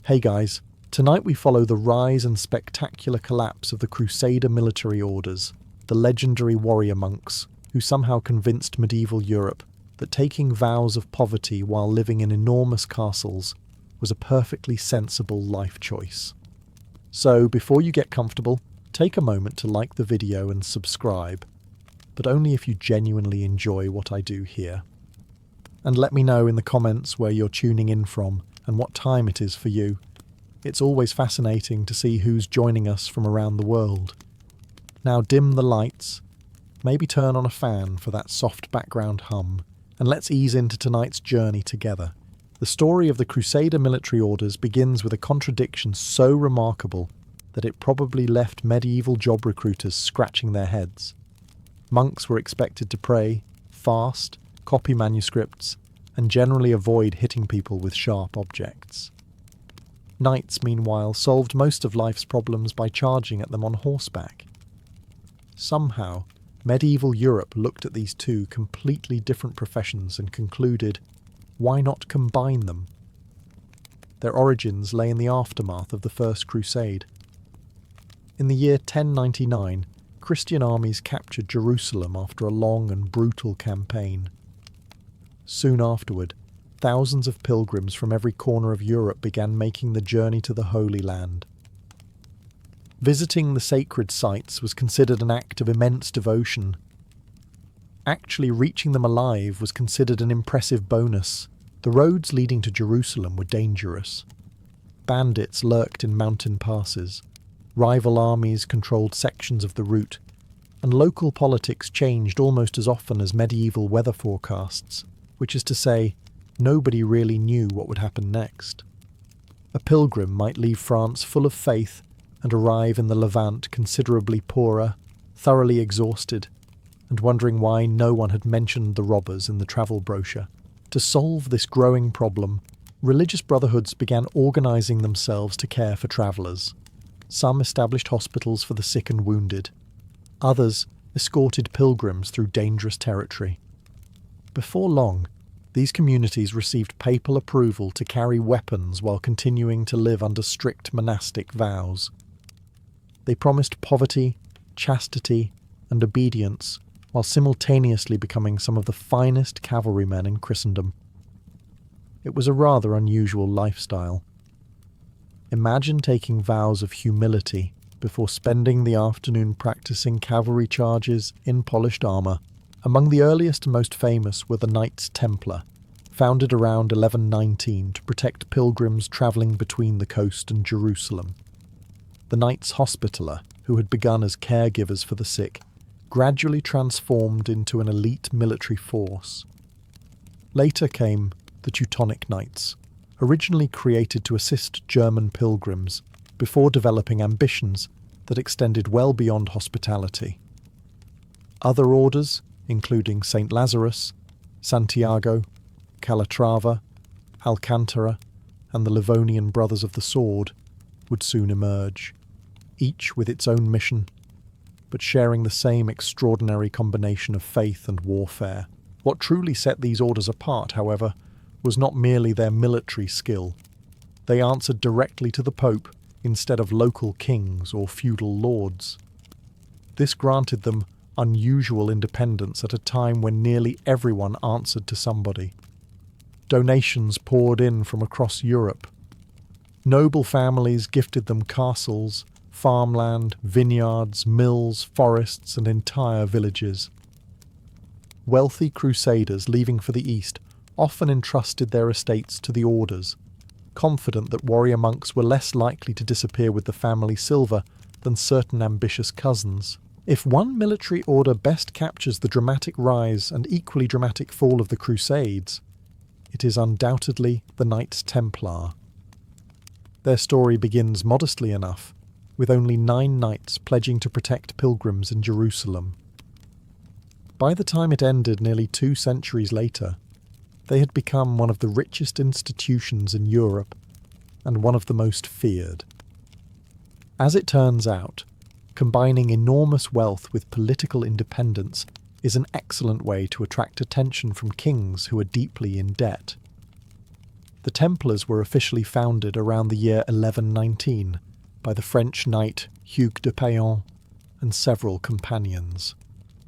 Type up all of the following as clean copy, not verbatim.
Hey guys, tonight we follow the rise and spectacular collapse of the Crusader military orders, the legendary warrior monks who somehow convinced medieval Europe that taking vows of poverty while living in enormous castles was a perfectly sensible life choice. So before you get comfortable, take a moment to like the video and subscribe, but only if you genuinely enjoy what I do here. And let me know in the comments where you're tuning in from and what time it is for you. It's always fascinating to see who's joining us from around the world. Now dim the lights, maybe turn on a fan for that soft background hum, and let's ease into tonight's journey together. The story of the Crusader military orders begins with a contradiction so remarkable that it probably left medieval job recruiters scratching their heads. Monks were expected to pray, fast, copy manuscripts, and generally avoid hitting people with sharp objects. Knights, meanwhile, solved most of life's problems by charging at them on horseback. Somehow, medieval Europe looked at these two completely different professions and concluded, why not combine them? Their origins lay in the aftermath of the First Crusade. In the year 1099, Christian armies captured Jerusalem after a long and brutal campaign. Soon afterward, thousands of pilgrims from every corner of Europe began making the journey to the Holy Land. Visiting the sacred sites was considered an act of immense devotion. Actually reaching them alive was considered an impressive bonus. The roads leading to Jerusalem were dangerous. Bandits lurked in mountain passes. Rival armies controlled sections of the route, and local politics changed almost as often as medieval weather forecasts, which is to say, nobody really knew what would happen next. A pilgrim might leave France full of faith and arrive in the Levant considerably poorer, thoroughly exhausted, and wondering why no one had mentioned the robbers in the travel brochure. To solve this growing problem, religious brotherhoods began organising themselves to care for travellers. Some established hospitals for the sick and wounded. Others escorted pilgrims through dangerous territory. Before long, these communities received papal approval to carry weapons while continuing to live under strict monastic vows. They promised poverty, chastity, and obedience, while simultaneously becoming some of the finest cavalrymen in Christendom. It was a rather unusual lifestyle. Imagine taking vows of humility before spending the afternoon practicing cavalry charges in polished armour. Among the earliest and most famous were the Knights Templar, founded around 1119 to protect pilgrims travelling between the coast and Jerusalem. The Knights Hospitaller, who had begun as caregivers for the sick, gradually transformed into an elite military force. Later came the Teutonic Knights, originally created to assist German pilgrims, before developing ambitions that extended well beyond hospitality. Other orders, including St. Lazarus, Santiago, Calatrava, Alcantara, and the Livonian Brothers of the Sword, would soon emerge, each with its own mission, but sharing the same extraordinary combination of faith and warfare. What truly set these orders apart, however, was not merely their military skill. They answered directly to the Pope instead of local kings or feudal lords. This granted them unusual independence at a time when nearly everyone answered to somebody. Donations poured in from across Europe. Noble families gifted them castles, farmland, vineyards, mills, forests, and entire villages. Wealthy crusaders leaving for the east often entrusted their estates to the orders, confident that warrior monks were less likely to disappear with the family silver than certain ambitious cousins. If one military order best captures the dramatic rise and equally dramatic fall of the Crusades, it is undoubtedly the Knights Templar. Their story begins modestly enough, with only 9 knights pledging to protect pilgrims in Jerusalem. By the time it ended nearly 2 centuries later, they had become one of the richest institutions in Europe and one of the most feared. As it turns out, combining enormous wealth with political independence is an excellent way to attract attention from kings who are deeply in debt. The Templars were officially founded around the year 1119 by the French knight Hugues de Payan and several companions.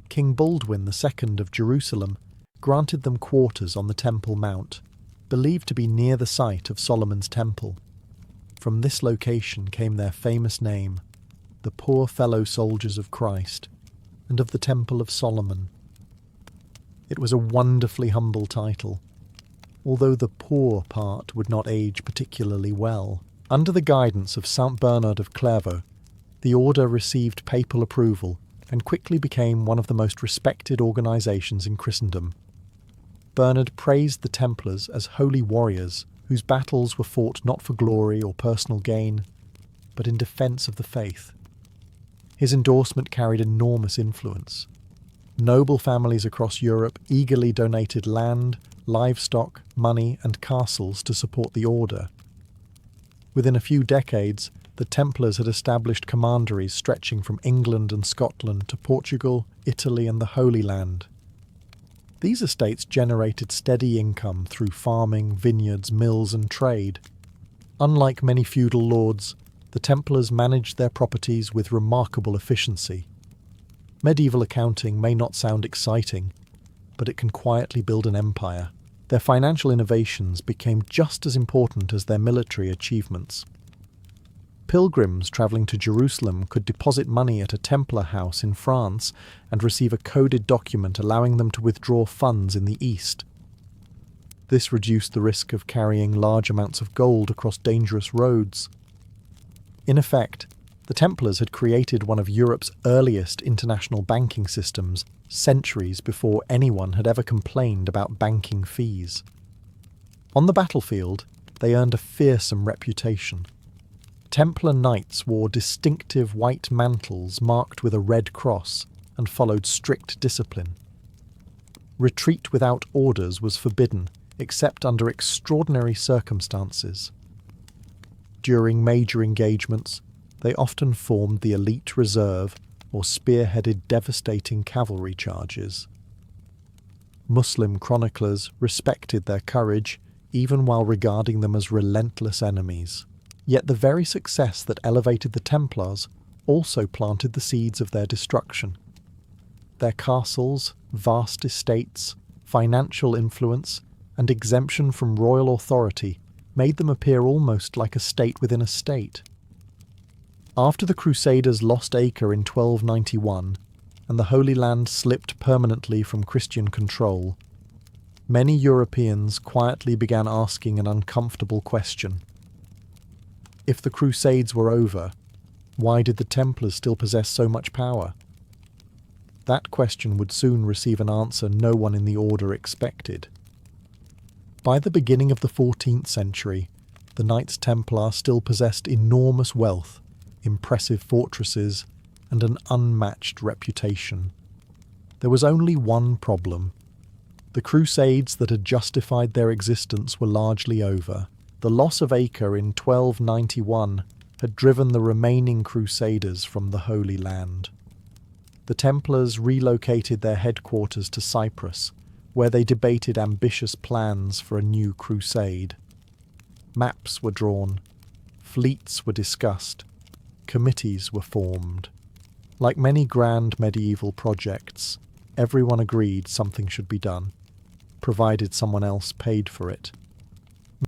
King Baldwin II of Jerusalem granted them quarters on the Temple Mount, believed to be near the site of Solomon's Temple. From this location came their famous name, the Poor Fellow Soldiers of Christ, and of the Temple of Solomon. It was a wonderfully humble title, although the poor part would not age particularly well. Under the guidance of Saint Bernard of Clairvaux, the order received papal approval and quickly became one of the most respected organisations in Christendom. Bernard praised the Templars as holy warriors whose battles were fought not for glory or personal gain, but in defence of the faith. His endorsement carried enormous influence. Noble families across Europe eagerly donated land, livestock, money and castles to support the order. Within a few decades, the Templars had established commanderies stretching from England and Scotland to Portugal, Italy and the Holy Land. These estates generated steady income through farming, vineyards, mills and trade. Unlike many feudal lords, the Templars managed their properties with remarkable efficiency. Medieval accounting may not sound exciting, but it can quietly build an empire. Their financial innovations became just as important as their military achievements. Pilgrims travelling to Jerusalem could deposit money at a Templar house in France and receive a coded document allowing them to withdraw funds in the East. This reduced the risk of carrying large amounts of gold across dangerous roads. In effect, the Templars had created one of Europe's earliest international banking systems centuries before anyone had ever complained about banking fees. On the battlefield, they earned a fearsome reputation. Templar knights wore distinctive white mantles marked with a red cross and followed strict discipline. Retreat without orders was forbidden, except under extraordinary circumstances. During major engagements, they often formed the elite reserve or spearheaded devastating cavalry charges. Muslim chroniclers respected their courage even while regarding them as relentless enemies. Yet the very success that elevated the Templars also planted the seeds of their destruction. Their castles, vast estates, financial influence, and exemption from royal authority made them appear almost like a state within a state. After the Crusaders lost Acre in 1291, and the Holy Land slipped permanently from Christian control, many Europeans quietly began asking an uncomfortable question. If the Crusades were over, why did the Templars still possess so much power? That question would soon receive an answer no one in the order expected. By the beginning of the 14th century, the Knights Templar still possessed enormous wealth, impressive fortresses, and an unmatched reputation. There was only one problem. The Crusades that had justified their existence were largely over. The loss of Acre in 1291 had driven the remaining Crusaders from the Holy Land. The Templars relocated their headquarters to Cyprus, where they debated ambitious plans for a new crusade. Maps were drawn, fleets were discussed, committees were formed. Like many grand medieval projects, everyone agreed something should be done, provided someone else paid for it.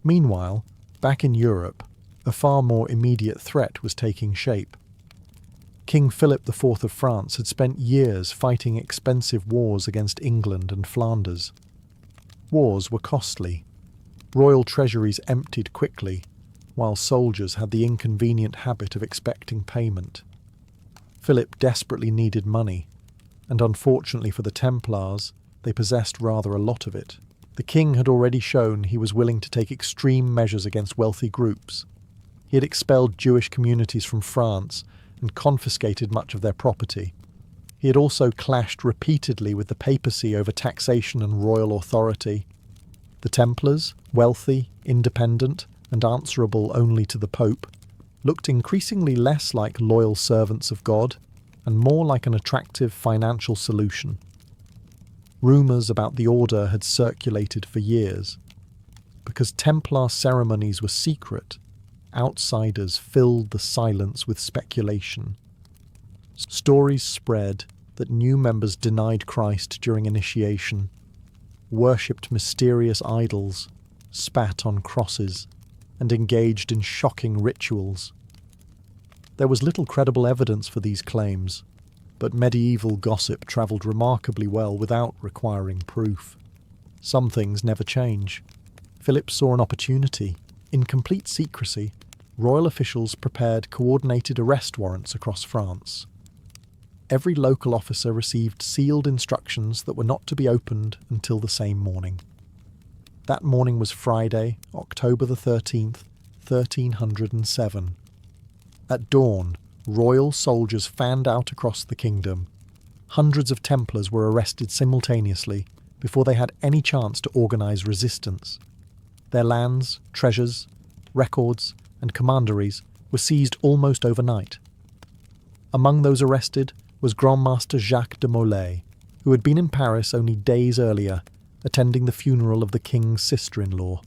Meanwhile, back in Europe, a far more immediate threat was taking shape. King Philip IV of France had spent years fighting expensive wars against England and Flanders. Wars were costly. Royal treasuries emptied quickly, while soldiers had the inconvenient habit of expecting payment. Philip desperately needed money, and unfortunately for the Templars, they possessed rather a lot of it. The king had already shown he was willing to take extreme measures against wealthy groups. He had expelled Jewish communities from France and confiscated much of their property. He had also clashed repeatedly with the papacy over taxation and royal authority. The Templars, wealthy, independent, and answerable only to the Pope, looked increasingly less like loyal servants of God and more like an attractive financial solution. Rumours about the order had circulated for years, because Templar ceremonies were secret, outsiders filled the silence with speculation. Stories spread that new members denied Christ during initiation, worshipped mysterious idols, spat on crosses, and engaged in shocking rituals. There was little credible evidence for these claims, but medieval gossip travelled remarkably well without requiring proof. Some things never change. Philip saw an opportunity. In complete secrecy, royal officials prepared coordinated arrest warrants across France. Every local officer received sealed instructions that were not to be opened until the same morning. That morning was Friday, October the 13th, 1307. At dawn, royal soldiers fanned out across the kingdom. Hundreds of Templars were arrested simultaneously before they had any chance to organise resistance. Their lands, treasures, records, and commanderies were seized almost overnight. Among those arrested was Grand Master Jacques de Molay, who had been in Paris only days earlier, attending the funeral of the king's sister-in-law.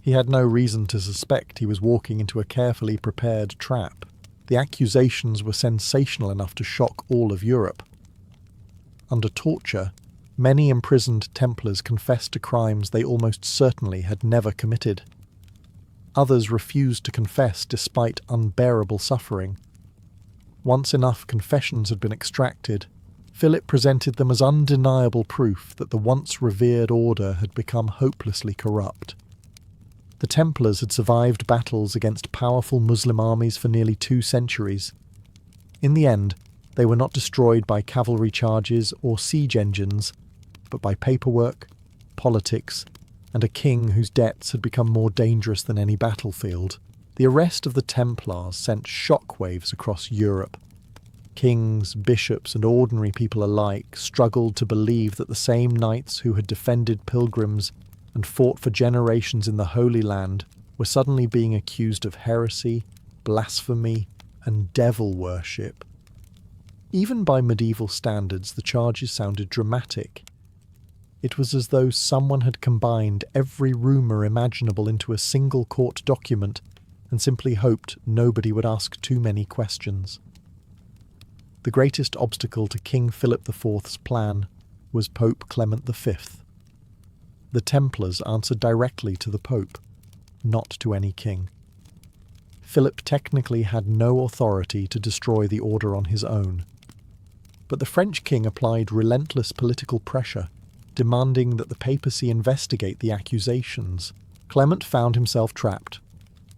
He had no reason to suspect he was walking into a carefully prepared trap. The accusations were sensational enough to shock all of Europe. Under torture, many imprisoned Templars confessed to crimes they almost certainly had never committed. Others refused to confess despite unbearable suffering. Once enough confessions had been extracted, Philip presented them as undeniable proof that the once revered order had become hopelessly corrupt. The Templars had survived battles against powerful Muslim armies for nearly 2 centuries. In the end, they were not destroyed by cavalry charges or siege engines, but by paperwork, politics, and a king whose debts had become more dangerous than any battlefield. The arrest of the Templars sent shockwaves across Europe. Kings, bishops, and ordinary people alike struggled to believe that the same knights who had defended pilgrims and fought for generations in the Holy Land were suddenly being accused of heresy, blasphemy, and devil worship. Even by medieval standards, the charges sounded dramatic. It was as though someone had combined every rumour imaginable into a single court document and simply hoped nobody would ask too many questions. The greatest obstacle to King Philip IV's plan was Pope Clement V. The Templars answered directly to the Pope, not to any king. Philip technically had no authority to destroy the order on his own. But the French king applied relentless political pressure, demanding that the papacy investigate the accusations. Clement found himself trapped.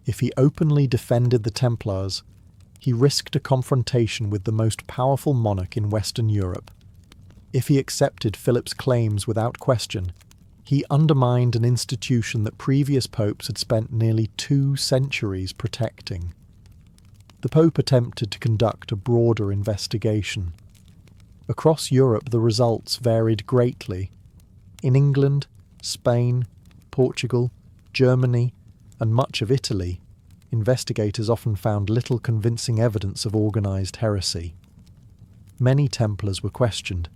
If he openly defended the Templars, he risked a confrontation with the most powerful monarch in Western Europe. If he accepted Philip's claims without question, he undermined an institution that previous popes had spent nearly 2 centuries protecting. The Pope attempted to conduct a broader investigation. Across Europe, the results varied greatly. In England, Spain, Portugal, Germany, and much of Italy, investigators often found little convincing evidence of organised heresy. Many Templars were questioned,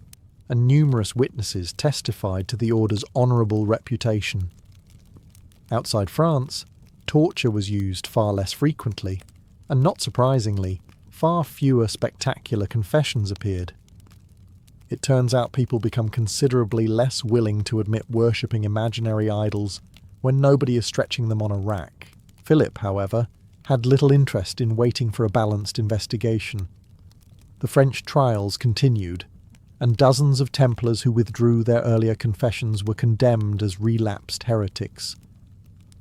and numerous witnesses testified to the order's honourable reputation. Outside France, torture was used far less frequently, and not surprisingly, far fewer spectacular confessions appeared. It turns out people become considerably less willing to admit worshipping imaginary idols when nobody is stretching them on a rack. Philip, however, had little interest in waiting for a balanced investigation. The French trials continued, and dozens of Templars who withdrew their earlier confessions were condemned as relapsed heretics.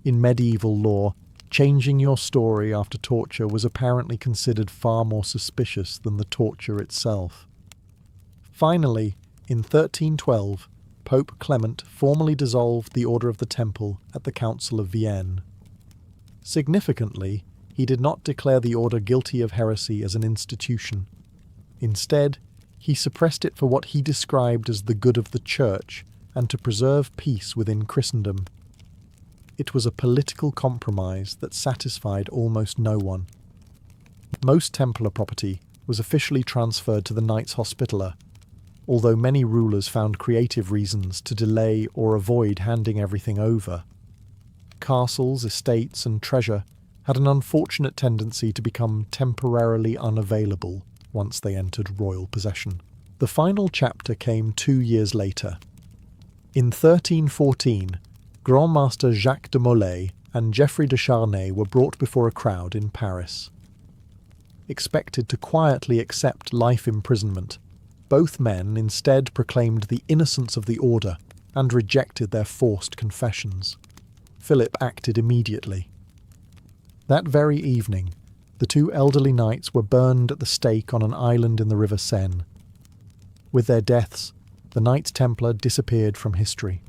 In medieval law, changing your story after torture was apparently considered far more suspicious than the torture itself. Finally, in 1312, Pope Clement formally dissolved the Order of the Temple at the Council of Vienne. Significantly, he did not declare the order guilty of heresy as an institution. Instead, he suppressed it for what he described as the good of the Church and to preserve peace within Christendom. It was a political compromise that satisfied almost no one. Most Templar property was officially transferred to the Knights Hospitaller, although many rulers found creative reasons to delay or avoid handing everything over. castles, estates, and treasure had an unfortunate tendency to become temporarily unavailable once they entered royal possession. The final chapter came 2 years later. In 1314, Grand Master Jacques de Molay and Geoffrey de Charnay were brought before a crowd in Paris. Expected to quietly accept life imprisonment, both men instead proclaimed the innocence of the order and rejected their forced confessions. Philip acted immediately. That very evening, the two elderly knights were burned at the stake on an island in the River Seine. With their deaths, the Knights Templar disappeared from history.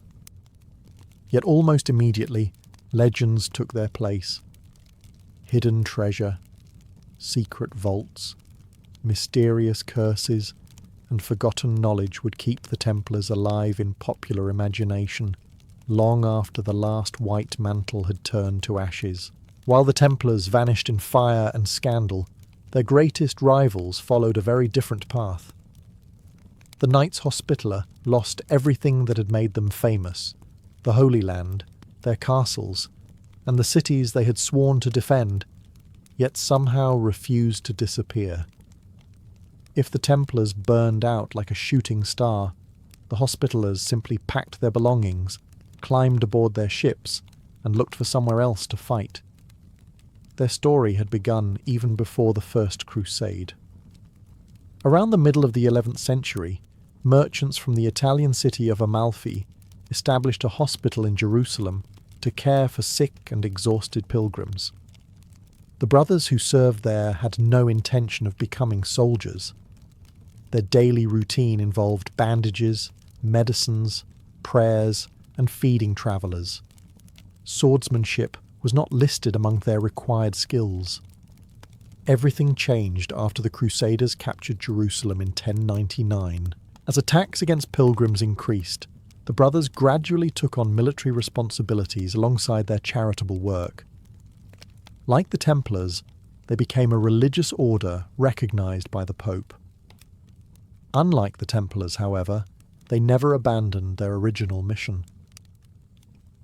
Yet almost immediately, legends took their place. Hidden treasure, secret vaults, mysterious curses, and forgotten knowledge would keep the Templars alive in popular imagination long after the last white mantle had turned to ashes. While the Templars vanished in fire and scandal, their greatest rivals followed a very different path. The Knights Hospitaller lost everything that had made them famous: the Holy Land, their castles, and the cities they had sworn to defend, yet somehow refused to disappear. If the Templars burned out like a shooting star, the Hospitallers simply packed their belongings, climbed aboard their ships, and looked for somewhere else to fight. Their story had begun even before the First Crusade. Around the middle of the 11th century, merchants from the Italian city of Amalfi established a hospital in Jerusalem to care for sick and exhausted pilgrims. The brothers who served there had no intention of becoming soldiers. Their daily routine involved bandages, medicines, prayers, and feeding travellers. Swordsmanship was not listed among their required skills. Everything changed after the Crusaders captured Jerusalem in 1099. As attacks against pilgrims increased, the brothers gradually took on military responsibilities alongside their charitable work. Like the Templars, they became a religious order recognized by the Pope. Unlike the Templars, however, they never abandoned their original mission.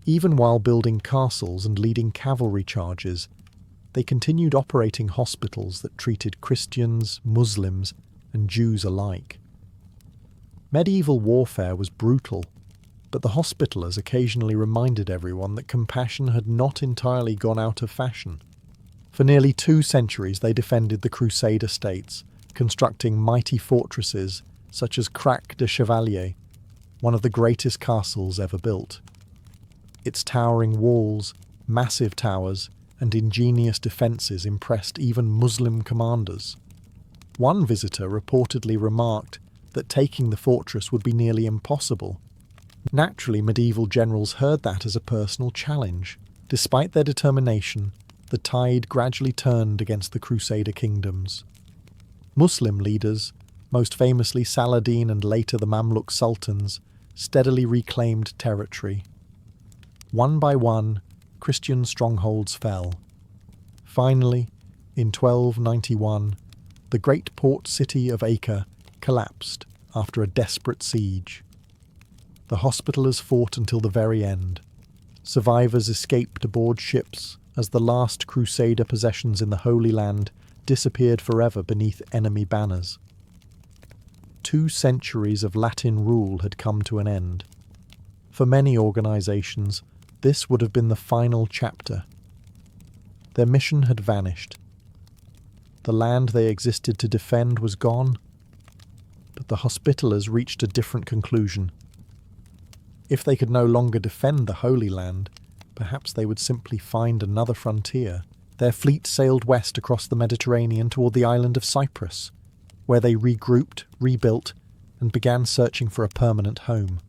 Even while building castles and leading cavalry charges, they continued operating hospitals that treated Christians, Muslims, and Jews alike. Medieval warfare was brutal, but the Hospitallers occasionally reminded everyone that compassion had not entirely gone out of fashion. For nearly 2 centuries they defended the Crusader states, constructing mighty fortresses such as Crac de Chevalier, one of the greatest castles ever built. Its towering walls, massive towers, and ingenious defences impressed even Muslim commanders. One visitor reportedly remarked that taking the fortress would be nearly impossible. Naturally, medieval generals heard that as a personal challenge. Despite their determination, the tide gradually turned against the Crusader kingdoms. Muslim leaders, most famously Saladin and later the Mamluk sultans, steadily reclaimed territory. One by one, Christian strongholds fell. Finally, in 1291, the great port city of Acre collapsed after a desperate siege. The Hospitallers fought until the very end. Survivors escaped aboard ships as the last Crusader possessions in the Holy Land disappeared forever beneath enemy banners. 2 centuries of Latin rule had come to an end. For many organisations, this would have been the final chapter. Their mission had vanished. The land they existed to defend was gone, but the Hospitallers reached a different conclusion. If they could no longer defend the Holy Land, perhaps they would simply find another frontier. Their fleet sailed west across the Mediterranean toward the island of Cyprus, where they regrouped, rebuilt, and began searching for a permanent home.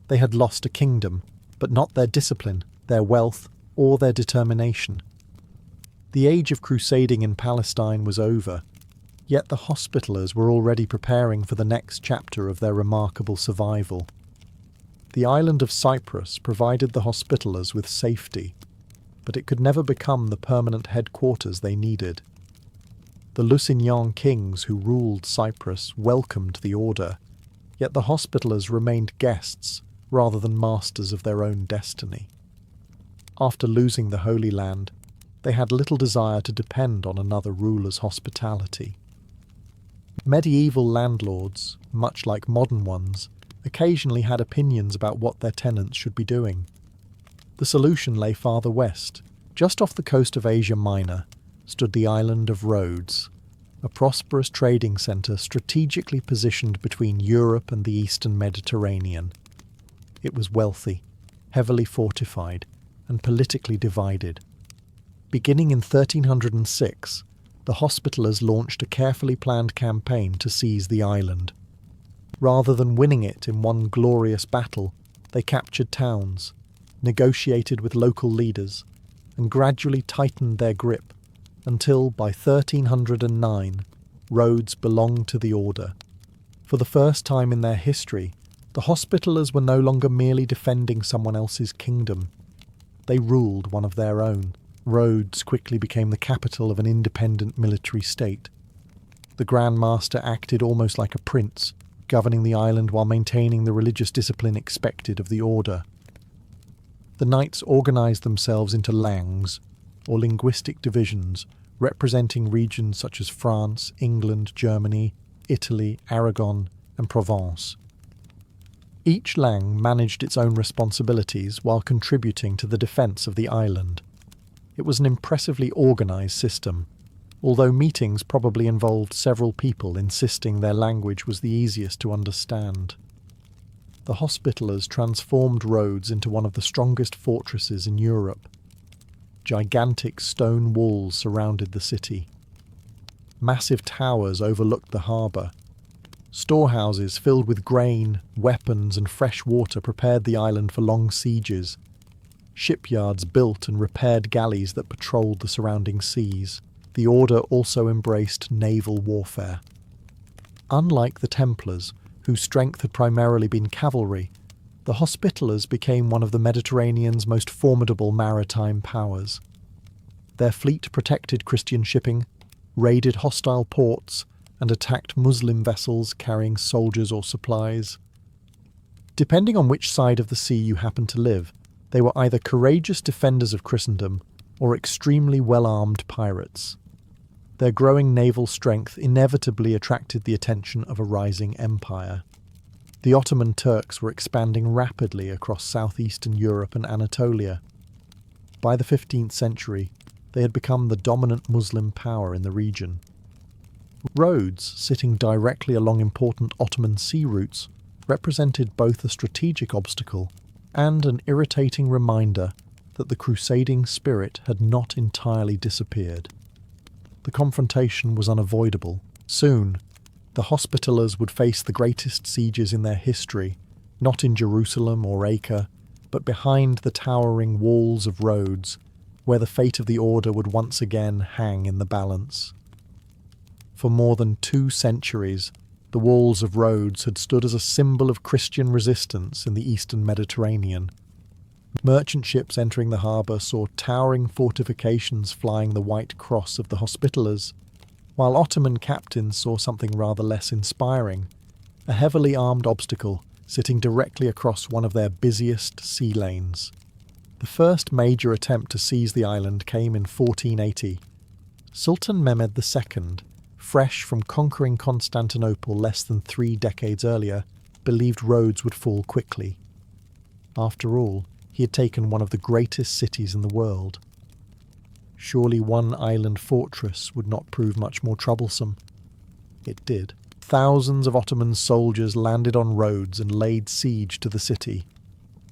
They had lost a kingdom, but not their discipline, their wealth, or their determination. The age of crusading in Palestine was over, yet the Hospitallers were already preparing for the next chapter of their remarkable survival. The island of Cyprus provided the Hospitallers with safety, but it could never become the permanent headquarters they needed. The Lusignan kings who ruled Cyprus welcomed the order, yet the Hospitallers remained guests rather than masters of their own destiny. After losing the Holy Land, they had little desire to depend on another ruler's hospitality. Medieval landlords, much like modern ones, occasionally had opinions about what their tenants should be doing. The solution lay farther west. Just off the coast of Asia Minor stood the island of Rhodes, a prosperous trading centre strategically positioned between Europe and the eastern Mediterranean. It was wealthy, heavily fortified, and politically divided. Beginning in 1306, the Hospitallers launched a carefully planned campaign to seize the island. Rather than winning it in one glorious battle, they captured towns, negotiated with local leaders, and gradually tightened their grip until, by 1309, Rhodes belonged to the order. For the first time in their history, the Hospitallers were no longer merely defending someone else's kingdom. They ruled one of their own. Rhodes quickly became the capital of an independent military state. The Grand Master acted almost like a prince, governing the island while maintaining the religious discipline expected of the order. The knights organised themselves into langues, or linguistic divisions, representing regions such as France, England, Germany, Italy, Aragon, and Provence. Each lang managed its own responsibilities while contributing to the defence of the island. It was an impressively organised system, although meetings probably involved several people insisting their language was the easiest to understand. The Hospitallers transformed Rhodes into one of the strongest fortresses in Europe. Gigantic stone walls surrounded the city. Massive towers overlooked the harbour. Storehouses filled with grain, weapons and fresh water prepared the island for long sieges. Shipyards built and repaired galleys that patrolled the surrounding seas. The order also embraced naval warfare. Unlike the Templars, whose strength had primarily been cavalry, the Hospitallers became one of the Mediterranean's most formidable maritime powers. Their fleet protected Christian shipping, raided hostile ports, and attacked Muslim vessels carrying soldiers or supplies. Depending on which side of the sea you happened to live, they were either courageous defenders of Christendom or extremely well-armed pirates. Their growing naval strength inevitably attracted the attention of a rising empire. The Ottoman Turks were expanding rapidly across southeastern Europe and Anatolia. By the 15th century, they had become the dominant Muslim power in the region. Rhodes, sitting directly along important Ottoman sea routes, represented both a strategic obstacle and an irritating reminder that the crusading spirit had not entirely disappeared. The confrontation was unavoidable. Soon, the Hospitallers would face the greatest sieges in their history, not in Jerusalem or Acre, but behind the towering walls of Rhodes, where the fate of the order would once again hang in the balance. For more than 2 centuries, the walls of Rhodes had stood as a symbol of Christian resistance in the eastern Mediterranean. Merchant ships entering the harbour saw towering fortifications flying the white cross of the Hospitallers, while Ottoman captains saw something rather less inspiring, a heavily armed obstacle sitting directly across one of their busiest sea lanes. The first major attempt to seize the island came in 1480. Sultan Mehmed II, fresh from conquering Constantinople less than 3 decades earlier, believed Rhodes would fall quickly. After all, he had taken one of the greatest cities in the world. Surely one island fortress would not prove much more troublesome. It did. Thousands of Ottoman soldiers landed on Rhodes and laid siege to the city.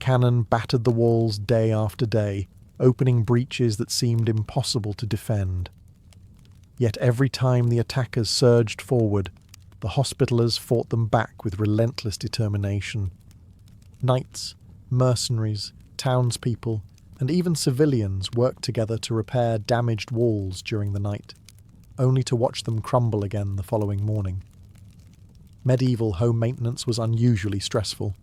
Cannon battered the walls day after day, opening breaches that seemed impossible to defend. Yet every time the attackers surged forward, the Hospitallers fought them back with relentless determination. Knights, mercenaries, townspeople, and even civilians worked together to repair damaged walls during the night, only to watch them crumble again the following morning. Medieval home maintenance was unusually stressful.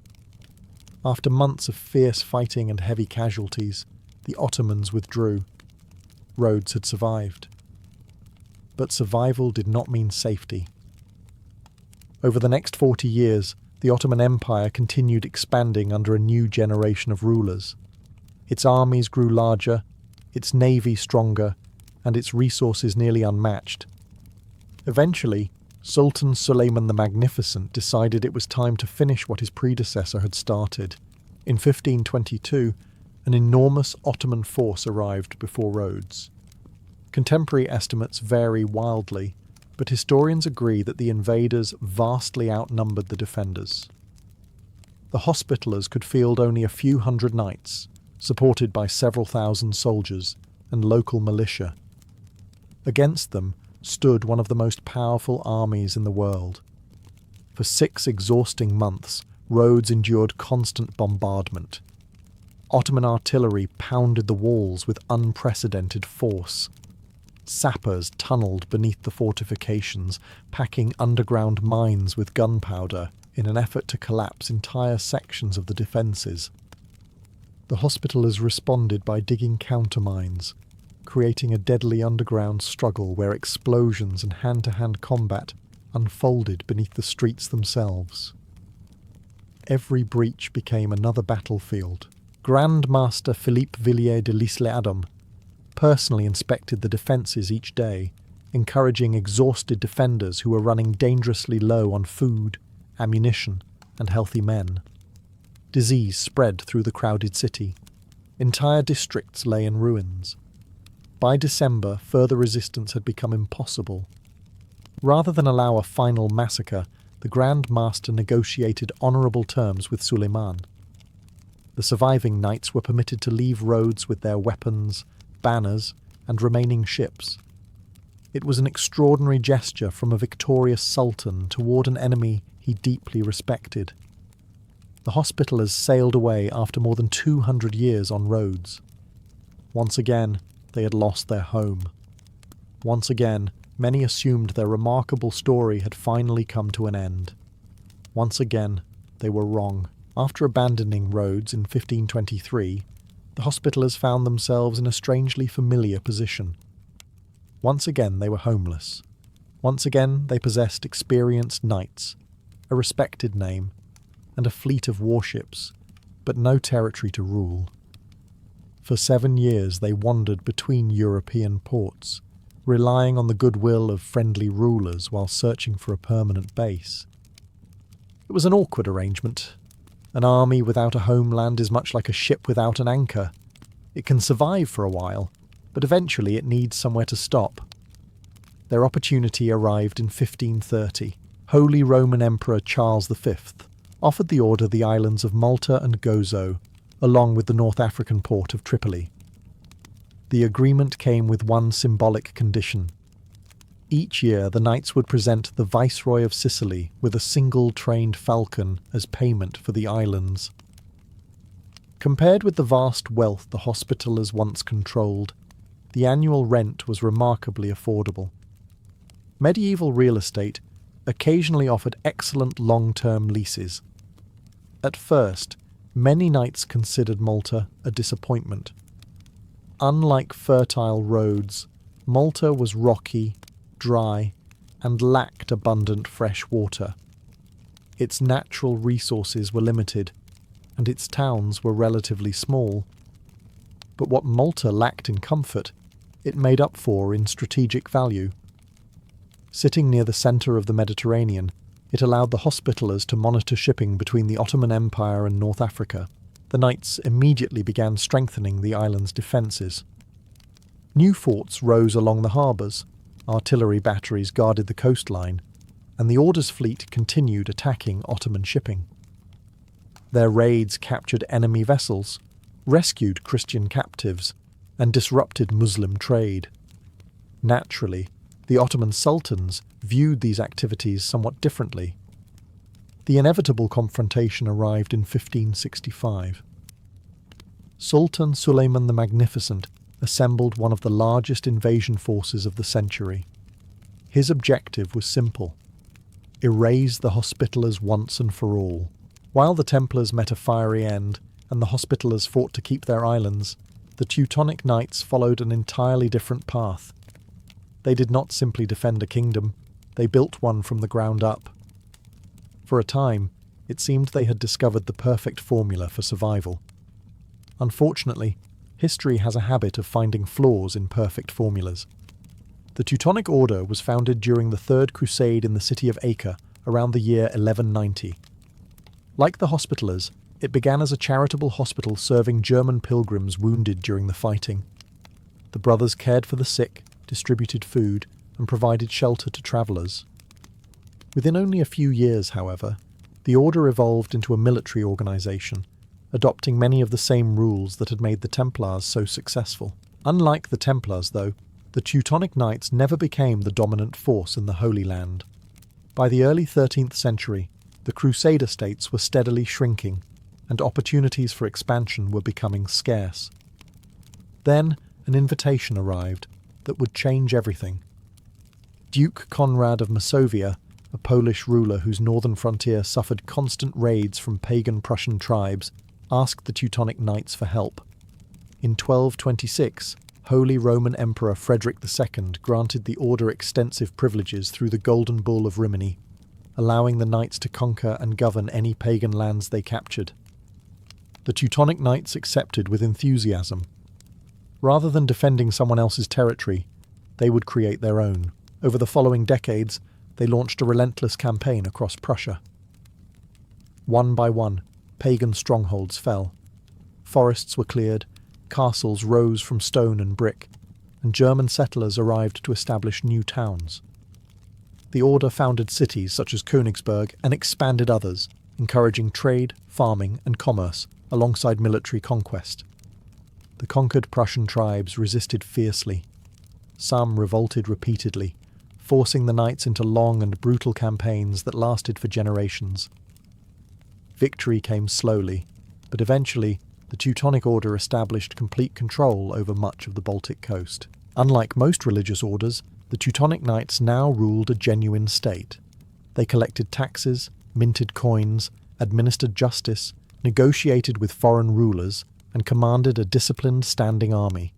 After months of fierce fighting and heavy casualties, the Ottomans withdrew. Rhodes had survived. But survival did not mean safety. Over the next 40 years, the Ottoman Empire continued expanding under a new generation of rulers. Its armies grew larger, its navy stronger, and its resources nearly unmatched. Eventually, Sultan Suleiman the Magnificent decided it was time to finish what his predecessor had started. In 1522, an enormous Ottoman force arrived before Rhodes. Contemporary estimates vary wildly, but historians agree that the invaders vastly outnumbered the defenders. The Hospitallers could field only a few hundred knights, supported by several thousand soldiers and local militia. Against them stood one of the most powerful armies in the world. For 6 exhausting months, Rhodes endured constant bombardment. Ottoman artillery pounded the walls with unprecedented force. Sappers tunnelled beneath the fortifications, packing underground mines with gunpowder in an effort to collapse entire sections of the defences. The Hospitallers responded by digging countermines, creating a deadly underground struggle where explosions and hand-to-hand combat unfolded beneath the streets themselves. Every breach became another battlefield. Grand Master Philippe Villiers de l'Isle-Adam personally inspected the defences each day, encouraging exhausted defenders who were running dangerously low on food, ammunition, and healthy men. Disease spread through the crowded city. Entire districts lay in ruins. By December, further resistance had become impossible. Rather than allow a final massacre, the Grand Master negotiated honourable terms with Suleiman. The surviving knights were permitted to leave Rhodes with their weapons, banners, and remaining ships. It was an extraordinary gesture from a victorious sultan toward an enemy he deeply respected. The Hospitallers sailed away after more than 200 years on Rhodes. Once again, they had lost their home. Once again, many assumed their remarkable story had finally come to an end. Once again, they were wrong. After abandoning Rhodes in 1523, the Hospitallers found themselves in a strangely familiar position. Once again they were homeless. Once again they possessed experienced knights, a respected name, and a fleet of warships, but no territory to rule. For 7 years they wandered between European ports, relying on the goodwill of friendly rulers while searching for a permanent base. It was an awkward arrangement. An army without a homeland is much like a ship without an anchor. It can survive for a while, but eventually it needs somewhere to stop. Their opportunity arrived in 1530. Holy Roman Emperor Charles V offered the order the islands of Malta and Gozo, along with the North African port of Tripoli. The agreement came with one symbolic condition. Each year the knights would present the Viceroy of Sicily with a single trained falcon as payment for the islands. Compared with the vast wealth the Hospitallers once controlled, the annual rent was remarkably affordable. Medieval real estate occasionally offered excellent long-term leases. At first, many knights considered Malta a disappointment. Unlike fertile Rhodes, Malta was rocky, dry, and lacked abundant fresh water. Its natural resources were limited, and its towns were relatively small. But what Malta lacked in comfort, it made up for in strategic value. Sitting near the centre of the Mediterranean, it allowed the Hospitallers to monitor shipping between the Ottoman Empire and North Africa. The knights immediately began strengthening the island's defences. New forts rose along the harbours, artillery batteries guarded the coastline, and the Order's fleet continued attacking Ottoman shipping. Their raids captured enemy vessels, rescued Christian captives, and disrupted Muslim trade. Naturally, the Ottoman sultans viewed these activities somewhat differently. The inevitable confrontation arrived in 1565. Sultan Suleiman the Magnificent assembled one of the largest invasion forces of the century. His objective was simple: erase the Hospitallers once and for all. While the Templars met a fiery end and the Hospitallers fought to keep their islands, the Teutonic Knights followed an entirely different path. They did not simply defend a kingdom, they built one from the ground up. For a time, it seemed they had discovered the perfect formula for survival. Unfortunately, history has a habit of finding flaws in perfect formulas. The Teutonic Order was founded during the Third Crusade in the city of Acre around the year 1190. Like the Hospitallers, it began as a charitable hospital serving German pilgrims wounded during the fighting. The brothers cared for the sick, distributed food, and provided shelter to travellers. Within only a few years, however, the order evolved into a military organisation, adopting many of the same rules that had made the Templars so successful. Unlike the Templars, though, the Teutonic Knights never became the dominant force in the Holy Land. By the early 13th century, the Crusader states were steadily shrinking, and opportunities for expansion were becoming scarce. Then, an invitation arrived that would change everything. Duke Conrad of Masovia, a Polish ruler whose northern frontier suffered constant raids from pagan Prussian tribes, asked the Teutonic Knights for help. In 1226, Holy Roman Emperor Frederick II granted the order extensive privileges through the Golden Bull of Rimini, allowing the knights to conquer and govern any pagan lands they captured. The Teutonic Knights accepted with enthusiasm. Rather than defending someone else's territory, they would create their own. Over the following decades, they launched a relentless campaign across Prussia. One by one, pagan strongholds fell. Forests were cleared, castles rose from stone and brick, and German settlers arrived to establish new towns. The order founded cities such as Königsberg and expanded others, encouraging trade, farming, and commerce alongside military conquest. The conquered Prussian tribes resisted fiercely. Some revolted repeatedly, forcing the knights into long and brutal campaigns that lasted for generations. Victory came slowly, but eventually the Teutonic Order established complete control over much of the Baltic coast. Unlike most religious orders, the Teutonic Knights now ruled a genuine state. They collected taxes, minted coins, administered justice, negotiated with foreign rulers, and commanded a disciplined standing army.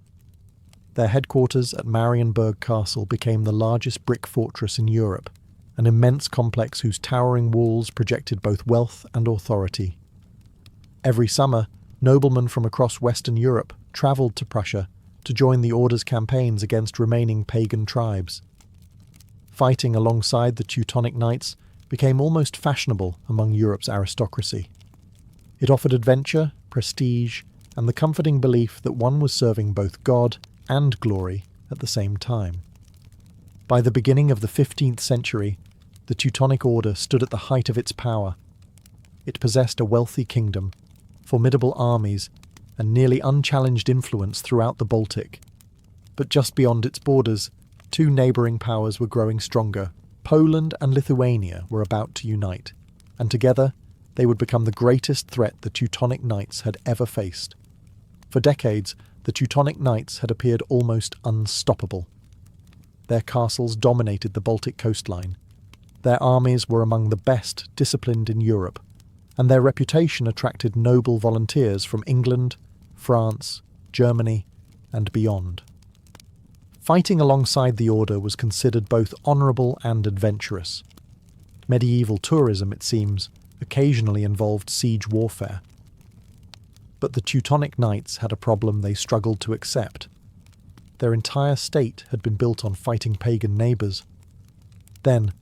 Their headquarters at Marienburg Castle became the largest brick fortress in Europe, an immense complex whose towering walls projected both wealth and authority. Every summer, noblemen from across Western Europe travelled to Prussia to join the Order's campaigns against remaining pagan tribes. Fighting alongside the Teutonic Knights became almost fashionable among Europe's aristocracy. It offered adventure, prestige, and the comforting belief that one was serving both God and glory at the same time. By the beginning of the 15th century, the Teutonic Order stood at the height of its power. It possessed a wealthy kingdom, formidable armies, and nearly unchallenged influence throughout the Baltic. But just beyond its borders, two neighbouring powers were growing stronger. Poland and Lithuania were about to unite, and together they would become the greatest threat the Teutonic Knights had ever faced. For decades, the Teutonic Knights had appeared almost unstoppable. Their castles dominated the Baltic coastline. Their armies were among the best disciplined in Europe, and their reputation attracted noble volunteers from England, France, Germany, and beyond. Fighting alongside the Order was considered both honourable and adventurous. Medieval tourism, it seems, occasionally involved siege warfare. But the Teutonic Knights had a problem they struggled to accept. Their entire state had been built on fighting pagan neighbours. Then,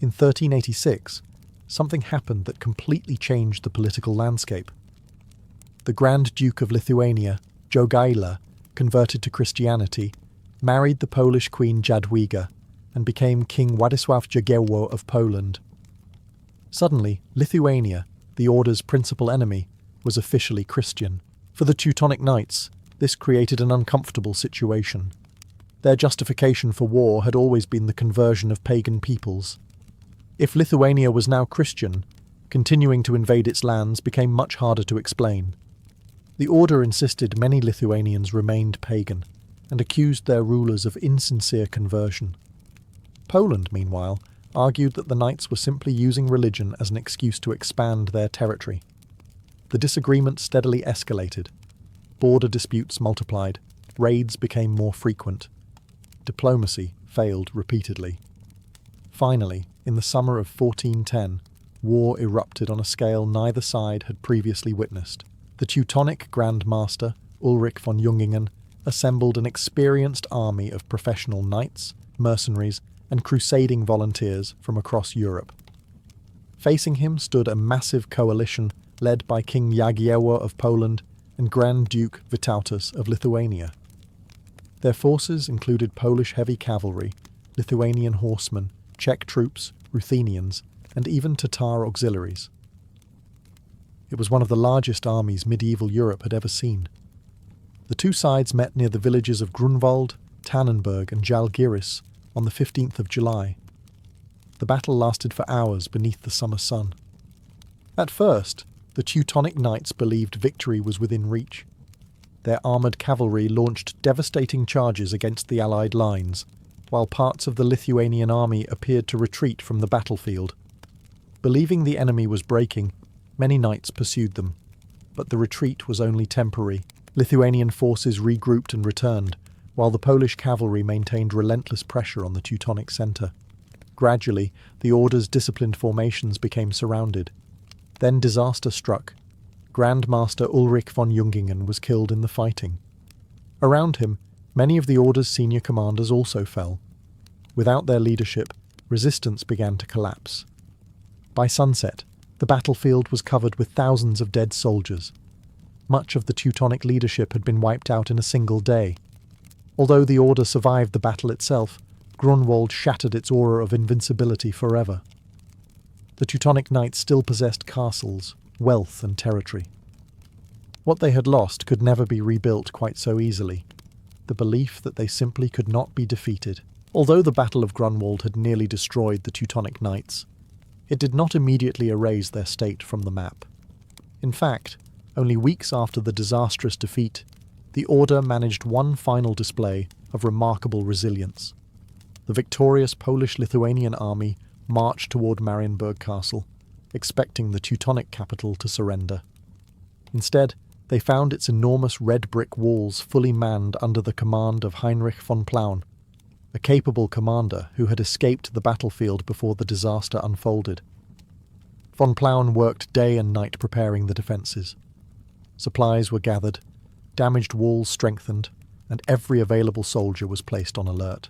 in 1386, something happened that completely changed the political landscape. The Grand Duke of Lithuania, Jogaila, converted to Christianity, married the Polish Queen Jadwiga, and became King Władysław Jagiełło of Poland. Suddenly, Lithuania, the Order's principal enemy, was officially Christian. For the Teutonic Knights, this created an uncomfortable situation. Their justification for war had always been the conversion of pagan peoples. If Lithuania was now Christian, continuing to invade its lands became much harder to explain. The Order insisted many Lithuanians remained pagan, and accused their rulers of insincere conversion. Poland, meanwhile, argued that the knights were simply using religion as an excuse to expand their territory. The disagreement steadily escalated. Border disputes multiplied, raids became more frequent. Diplomacy failed repeatedly. Finally, in the summer of 1410, war erupted on a scale neither side had previously witnessed. The Teutonic Grand Master, Ulrich von Jungingen, assembled an experienced army of professional knights, mercenaries, and crusading volunteers from across Europe. Facing him stood a massive coalition led by King Jagiełło of Poland and Grand Duke Vytautas of Lithuania. Their forces included Polish heavy cavalry, Lithuanian horsemen, Czech troops, Ruthenians, and even Tatar auxiliaries. It was one of the largest armies medieval Europe had ever seen. The two sides met near the villages of Grunwald, Tannenberg, and Jalgiris on the 15th of July. The battle lasted for hours beneath the summer sun. At first, the Teutonic Knights believed victory was within reach. Their armoured cavalry launched devastating charges against the Allied lines, while parts of the Lithuanian army appeared to retreat from the battlefield. Believing the enemy was breaking, many knights pursued them, but the retreat was only temporary. Lithuanian forces regrouped and returned, while the Polish cavalry maintained relentless pressure on the Teutonic centre. Gradually, the Order's disciplined formations became surrounded. Then disaster struck. Grand Master Ulrich von Jungingen was killed in the fighting. Around him, many of the Order's senior commanders also fell. Without their leadership, resistance began to collapse. By sunset, the battlefield was covered with thousands of dead soldiers. Much of the Teutonic leadership had been wiped out in a single day. Although the Order survived the battle itself, Grunwald shattered its aura of invincibility forever. The Teutonic Knights still possessed castles, wealth, and territory. What they had lost could never be rebuilt quite so easily. The belief that they simply could not be defeated. Although the Battle of Grunwald had nearly destroyed the Teutonic Knights, it did not immediately erase their state from the map. In fact, only weeks after the disastrous defeat, the Order managed one final display of remarkable resilience. The victorious Polish-Lithuanian army marched toward Marienburg Castle, expecting the Teutonic capital to surrender. Instead, they found its enormous red brick walls fully manned under the command of Heinrich von Plauen, a capable commander who had escaped the battlefield before the disaster unfolded. Von Plauen worked day and night preparing the defences. Supplies were gathered, damaged walls strengthened, and every available soldier was placed on alert.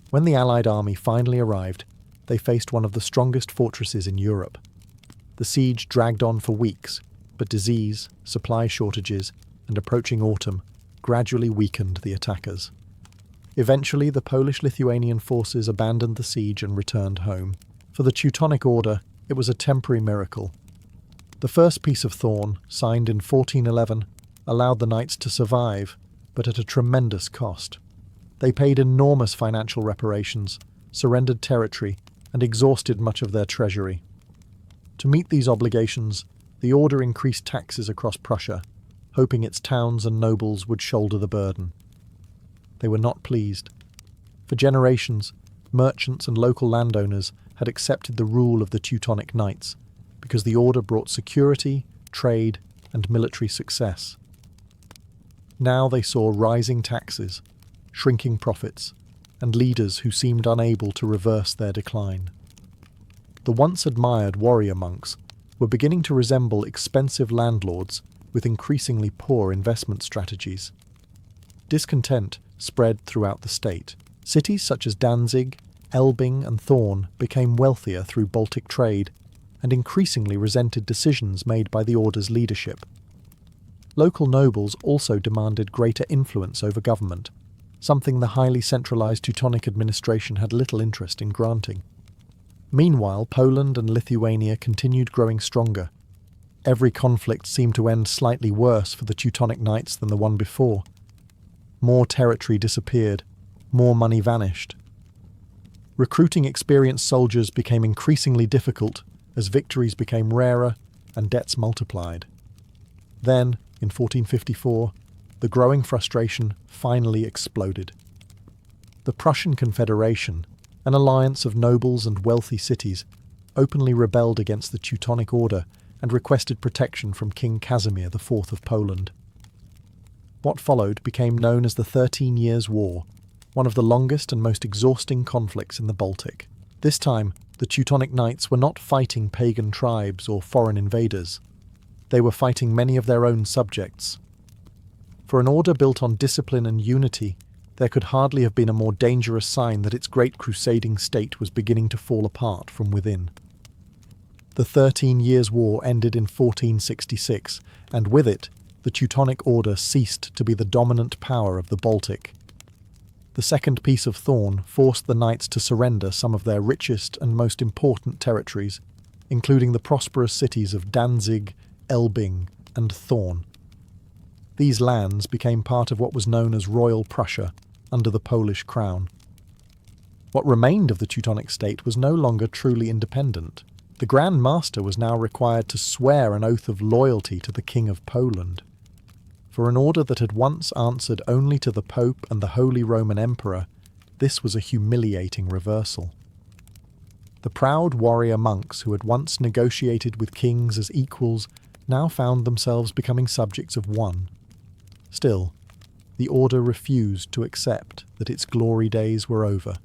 When the Allied army finally arrived, they faced one of the strongest fortresses in Europe. The siege dragged on for weeks, but disease, supply shortages, and approaching autumn gradually weakened the attackers. Eventually, the Polish-Lithuanian forces abandoned the siege and returned home. For the Teutonic Order, it was a temporary miracle. The first Peace of Thorn, signed in 1411, allowed the knights to survive, but at a tremendous cost. They paid enormous financial reparations, surrendered territory, and exhausted much of their treasury. To meet these obligations, the Order increased taxes across Prussia, hoping its towns and nobles would shoulder the burden. They were not pleased. For generations, merchants and local landowners had accepted the rule of the Teutonic Knights, because the Order brought security, trade, and military success. Now they saw rising taxes, shrinking profits, and leaders who seemed unable to reverse their decline. The once admired warrior monks were beginning to resemble expensive landlords with increasingly poor investment strategies. Discontent spread throughout the state. Cities such as Danzig, Elbing, and Thorn became wealthier through Baltic trade and increasingly resented decisions made by the Order's leadership. Local nobles also demanded greater influence over government, something the highly centralized Teutonic administration had little interest in granting. Meanwhile, Poland and Lithuania continued growing stronger. Every conflict seemed to end slightly worse for the Teutonic Knights than the one before. More territory disappeared, more money vanished. Recruiting experienced soldiers became increasingly difficult as victories became rarer and debts multiplied. Then, in 1454, the growing frustration finally exploded. The Prussian Confederation, an alliance of nobles and wealthy cities, openly rebelled against the Teutonic Order and requested protection from King Casimir IV of Poland. What followed became known as the 13 Years' War, one of the longest and most exhausting conflicts in the Baltic. This time, the Teutonic Knights were not fighting pagan tribes or foreign invaders. they were fighting many of their own subjects. For an order built on discipline and unity, there could hardly have been a more dangerous sign that its great crusading state was beginning to fall apart from within. The 13 Years' War ended in 1466, and with it, the Teutonic Order ceased to be the dominant power of the Baltic. The Second Peace of Thorn forced the knights to surrender some of their richest and most important territories, including the prosperous cities of Danzig, Elbing, and Thorn. These lands became part of what was known as Royal Prussia, under the Polish crown. What remained of the Teutonic state was no longer truly independent. The Grand Master was now required to swear an oath of loyalty to the King of Poland. For an order that had once answered only to the Pope and the Holy Roman Emperor, this was a humiliating reversal. The proud warrior monks who had once negotiated with kings as equals now found themselves becoming subjects of one. Still, the order refused to accept that its glory days were over.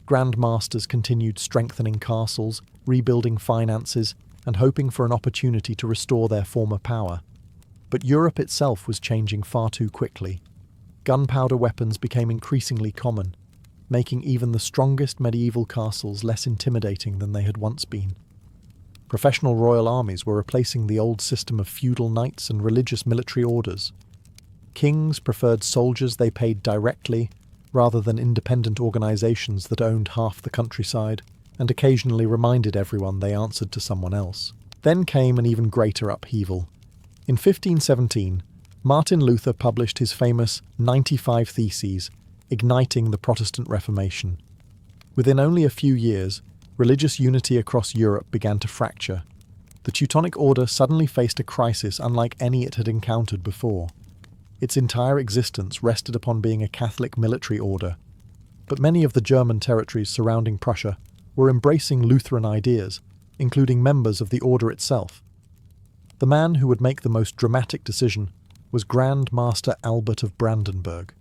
Grand Masters continued strengthening castles, rebuilding finances, and hoping for an opportunity to restore their former power. But Europe itself was changing far too quickly. Gunpowder weapons became increasingly common, making even the strongest medieval castles less intimidating than they had once been. Professional royal armies were replacing the old system of feudal knights and religious military orders. Kings preferred soldiers they paid directly, rather than independent organizations that owned half the countryside, and occasionally reminded everyone they answered to someone else. Then came an even greater upheaval. In 1517, Martin Luther published his famous 95 Theses, igniting the Protestant Reformation. Within only a few years, religious unity across Europe began to fracture. The Teutonic Order suddenly faced a crisis unlike any it had encountered before. Its entire existence rested upon being a Catholic military order, but many of the German territories surrounding Prussia were embracing Lutheran ideas, including members of the order itself. The man who would make the most dramatic decision was Grand Master Albert of Brandenburg.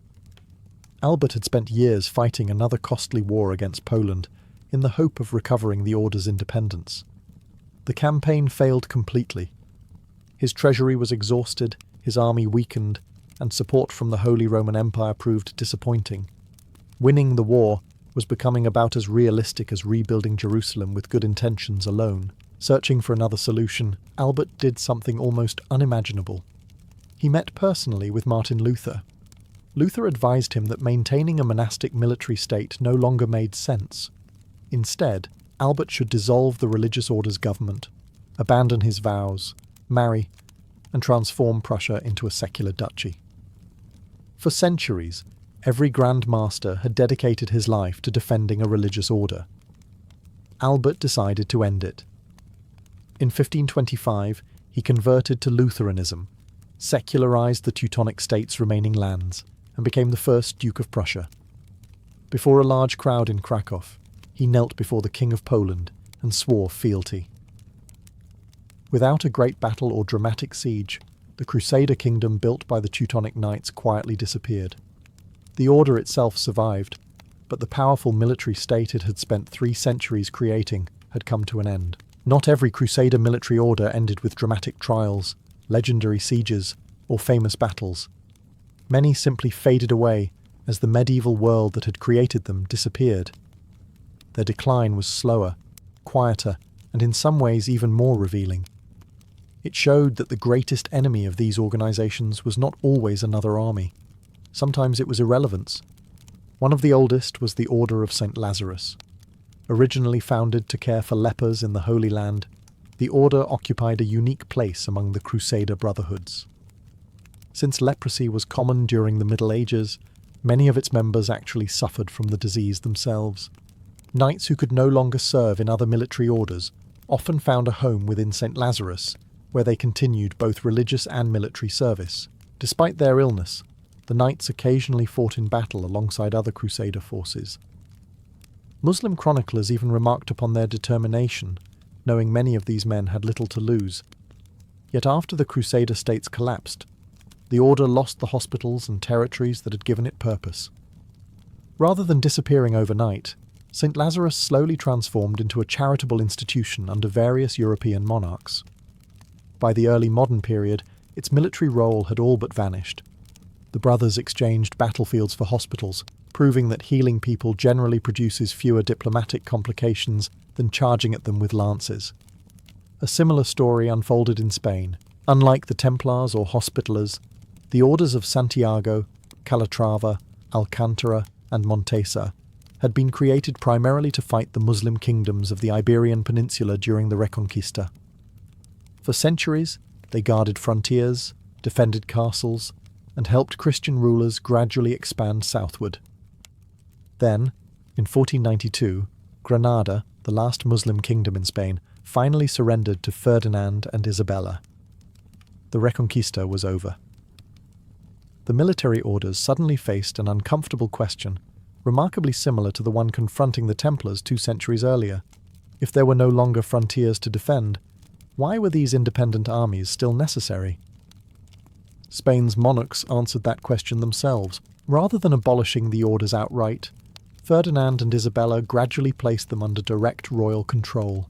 Albert had spent years fighting another costly war against Poland in the hope of recovering the order's independence. The campaign failed completely. His treasury was exhausted, his army weakened, and support from the Holy Roman Empire proved disappointing. Winning the war was becoming about as realistic as rebuilding Jerusalem with good intentions alone. Searching for another solution, Albert did something almost unimaginable. He met personally with Martin Luther. Luther advised him that maintaining a monastic military state no longer made sense. Instead, Albert should dissolve the religious order's government, abandon his vows, marry, and transform Prussia into a secular duchy. For centuries, every Grand Master had dedicated his life to defending a religious order. Albert decided to end it. In 1525, he converted to Lutheranism, secularized the Teutonic state's remaining lands, and became the first Duke of Prussia. Before a large crowd in Krakow, he knelt before the King of Poland and swore fealty. Without a great battle or dramatic siege, the Crusader kingdom built by the Teutonic Knights quietly disappeared. The order itself survived, but the powerful military state it had spent 3 centuries creating had come to an end. Not every Crusader military order ended with dramatic trials, legendary sieges, or famous battles. Many simply faded away as the medieval world that had created them disappeared. Their decline was slower, quieter, and in some ways even more revealing. It showed that the greatest enemy of these organizations was not always another army. Sometimes it was irrelevance. One of the oldest was the Order of St. Lazarus. Originally founded to care for lepers in the Holy Land, the order occupied a unique place among the Crusader brotherhoods. Since leprosy was common during the Middle Ages, many of its members actually suffered from the disease themselves. Knights who could no longer serve in other military orders often found a home within St. Lazarus, where they continued both religious and military service. Despite their illness, the knights occasionally fought in battle alongside other Crusader forces. Muslim chroniclers even remarked upon their determination, knowing many of these men had little to lose. Yet after the Crusader states collapsed, the order lost the hospitals and territories that had given it purpose. Rather than disappearing overnight, St. Lazarus slowly transformed into a charitable institution under various European monarchs. By the early modern period, its military role had all but vanished. The brothers exchanged battlefields for hospitals, proving that healing people generally produces fewer diplomatic complications than charging at them with lances. A similar story unfolded in Spain. Unlike the Templars or Hospitallers, the orders of Santiago, Calatrava, Alcantara, and Montesa had been created primarily to fight the Muslim kingdoms of the Iberian Peninsula during the Reconquista. For centuries, they guarded frontiers, defended castles, and helped Christian rulers gradually expand southward. Then, in 1492, Granada, the last Muslim kingdom in Spain, finally surrendered to Ferdinand and Isabella. The Reconquista was over. The military orders suddenly faced an uncomfortable question, remarkably similar to the one confronting the Templars 2 centuries earlier. If there were no longer frontiers to defend, why were these independent armies still necessary? Spain's monarchs answered that question themselves. Rather than abolishing the orders outright, Ferdinand and Isabella gradually placed them under direct royal control.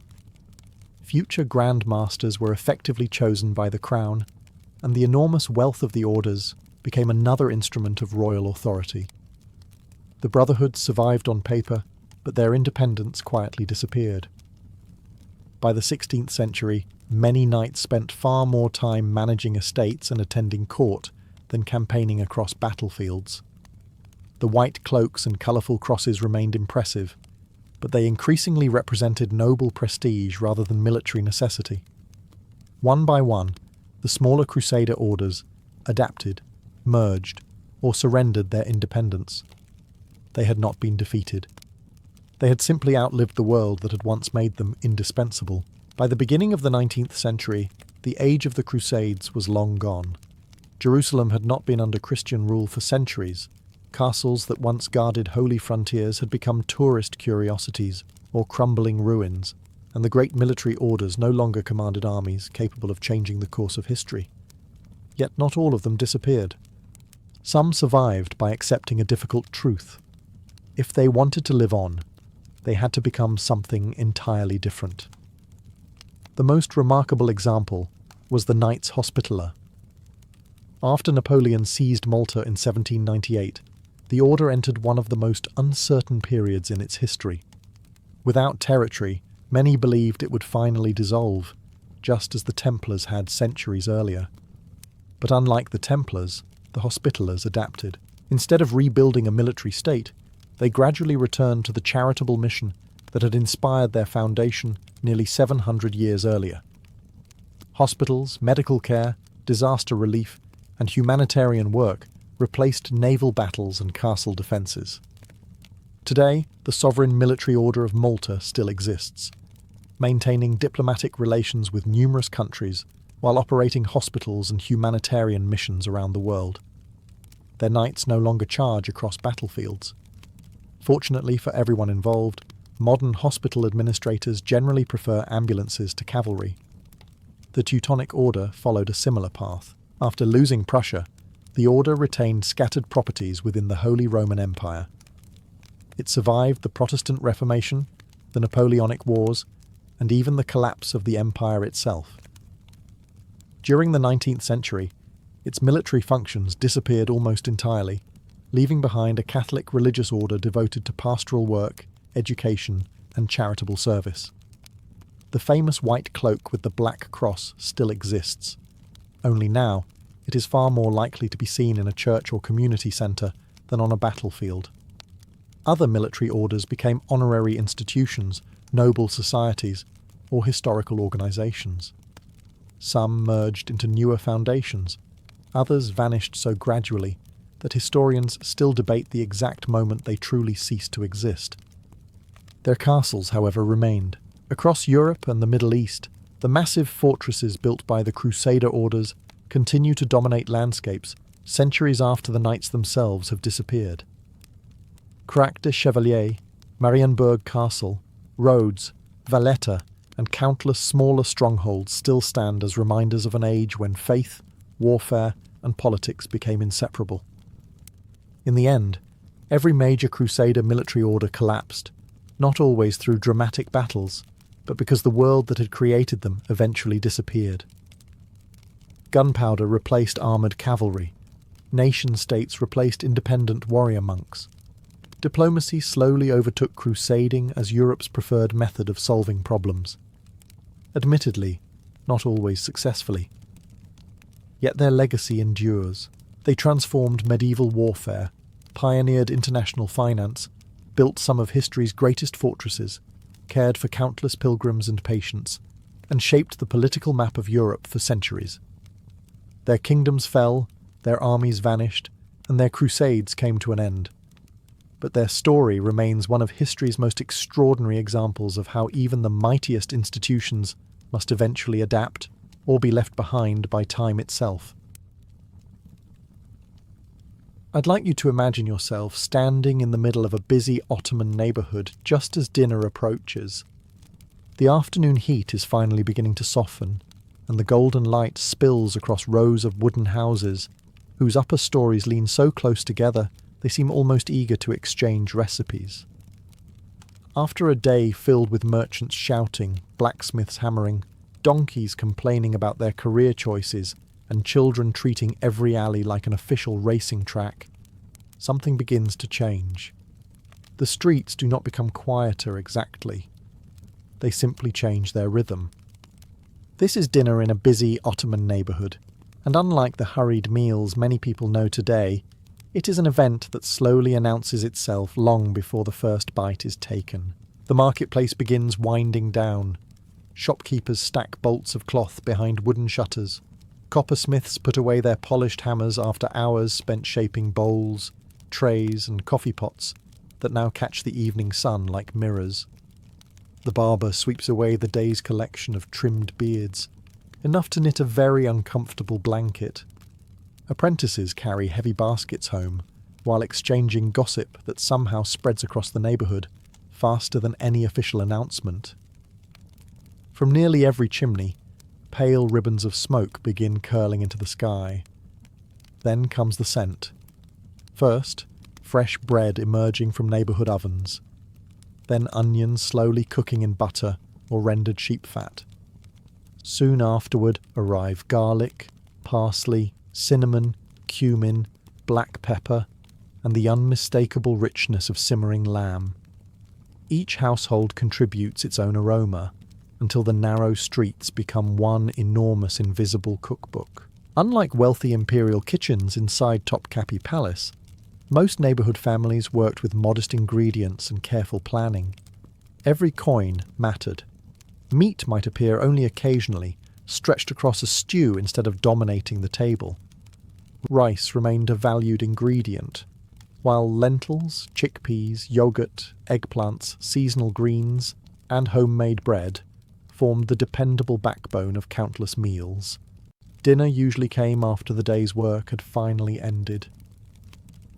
Future Grand Masters were effectively chosen by the crown, and the enormous wealth of the orders became another instrument of royal authority. The brotherhood survived on paper, but their independence quietly disappeared. By the 16th century, many knights spent far more time managing estates and attending court than campaigning across battlefields. The white cloaks and colourful crosses remained impressive, but they increasingly represented noble prestige rather than military necessity. One by one, the smaller Crusader orders adapted, merged, or surrendered their independence. They had not been defeated. They had simply outlived the world that had once made them indispensable. By the beginning of the 19th century, the age of the Crusades was long gone. Jerusalem had not been under Christian rule for centuries. Castles that once guarded holy frontiers had become tourist curiosities or crumbling ruins, and the great military orders no longer commanded armies capable of changing the course of history. Yet not all of them disappeared. Some survived by accepting a difficult truth. If they wanted to live on, they had to become something entirely different. The most remarkable example was the Knights Hospitaller. After Napoleon seized Malta in 1798, the order entered one of the most uncertain periods in its history. Without territory, many believed it would finally dissolve, just as the Templars had centuries earlier. But unlike the Templars, the Hospitallers adapted. Instead of rebuilding a military state, they gradually returned to the charitable mission that had inspired their foundation nearly 700 years earlier. Hospitals, medical care, disaster relief, and humanitarian work replaced naval battles and castle defences. Today, the sovereign military order of Malta still exists, maintaining diplomatic relations with numerous countries while operating hospitals and humanitarian missions around the world. Their knights no longer charge across battlefields. Fortunately for everyone involved, modern hospital administrators generally prefer ambulances to cavalry. The Teutonic Order followed a similar path. After losing Prussia, the order retained scattered properties within the Holy Roman Empire. It survived the Protestant Reformation, the Napoleonic Wars, and even the collapse of the empire itself. During the 19th century, its military functions disappeared almost entirely, leaving behind a Catholic religious order devoted to pastoral work, education, and charitable service. The famous white cloak with the black cross still exists. Only now, it is far more likely to be seen in a church or community centre than on a battlefield. Other military orders became honorary institutions, noble societies, or historical organisations. Some merged into newer foundations. Others vanished so gradually that historians still debate the exact moment they truly ceased to exist. Their castles, however, remained. Across Europe and the Middle East, the massive fortresses built by the Crusader orders continue to dominate landscapes centuries after the knights themselves have disappeared. Crac de Chevalier, Marienburg Castle, Rhodes, Valletta, and countless smaller strongholds still stand as reminders of an age when faith, warfare, and politics became inseparable. In the end, every major Crusader military order collapsed, not always through dramatic battles, but because the world that had created them eventually disappeared. Gunpowder replaced armoured cavalry. Nation-states replaced independent warrior monks. Diplomacy slowly overtook crusading as Europe's preferred method of solving problems. Admittedly, not always successfully. Yet their legacy endures. They transformed medieval warfare, pioneered international finance, built some of history's greatest fortresses, cared for countless pilgrims and patients, and shaped the political map of Europe for centuries. Their kingdoms fell, their armies vanished, and their crusades came to an end. But their story remains one of history's most extraordinary examples of how even the mightiest institutions must eventually adapt or be left behind by time itself. I'd like you to imagine yourself standing in the middle of a busy Ottoman neighbourhood just as dinner approaches. The afternoon heat is finally beginning to soften, and the golden light spills across rows of wooden houses, whose upper stories lean so close together they seem almost eager to exchange recipes. After a day filled with merchants shouting, blacksmiths hammering, donkeys complaining about their career choices, and children treating every alley like an official racing track, something begins to change. The streets do not become quieter exactly. They simply change their rhythm. This is dinner in a busy Ottoman neighbourhood, and unlike the hurried meals many people know today, it is an event that slowly announces itself long before the first bite is taken. The marketplace begins winding down. Shopkeepers stack bolts of cloth behind wooden shutters. Coppersmiths put away their polished hammers after hours spent shaping bowls, trays, and coffee pots that now catch the evening sun like mirrors. The barber sweeps away the day's collection of trimmed beards, enough to knit a very uncomfortable blanket. Apprentices carry heavy baskets home, while exchanging gossip that somehow spreads across the neighbourhood faster than any official announcement. From nearly every chimney, pale ribbons of smoke begin curling into the sky. Then comes the scent. First, fresh bread emerging from neighbourhood ovens. Then onions slowly cooking in butter or rendered sheep fat. Soon afterward arrive garlic, parsley, cinnamon, cumin, black pepper, and the unmistakable richness of simmering lamb. Each household contributes its own aroma, until the narrow streets become one enormous invisible cookbook. Unlike wealthy imperial kitchens inside Topkapi Palace, most neighbourhood families worked with modest ingredients and careful planning. Every coin mattered. Meat might appear only occasionally, stretched across a stew instead of dominating the table. Rice remained a valued ingredient, while lentils, chickpeas, yogurt, eggplants, seasonal greens, and homemade bread formed the dependable backbone of countless meals. Dinner usually came after the day's work had finally ended.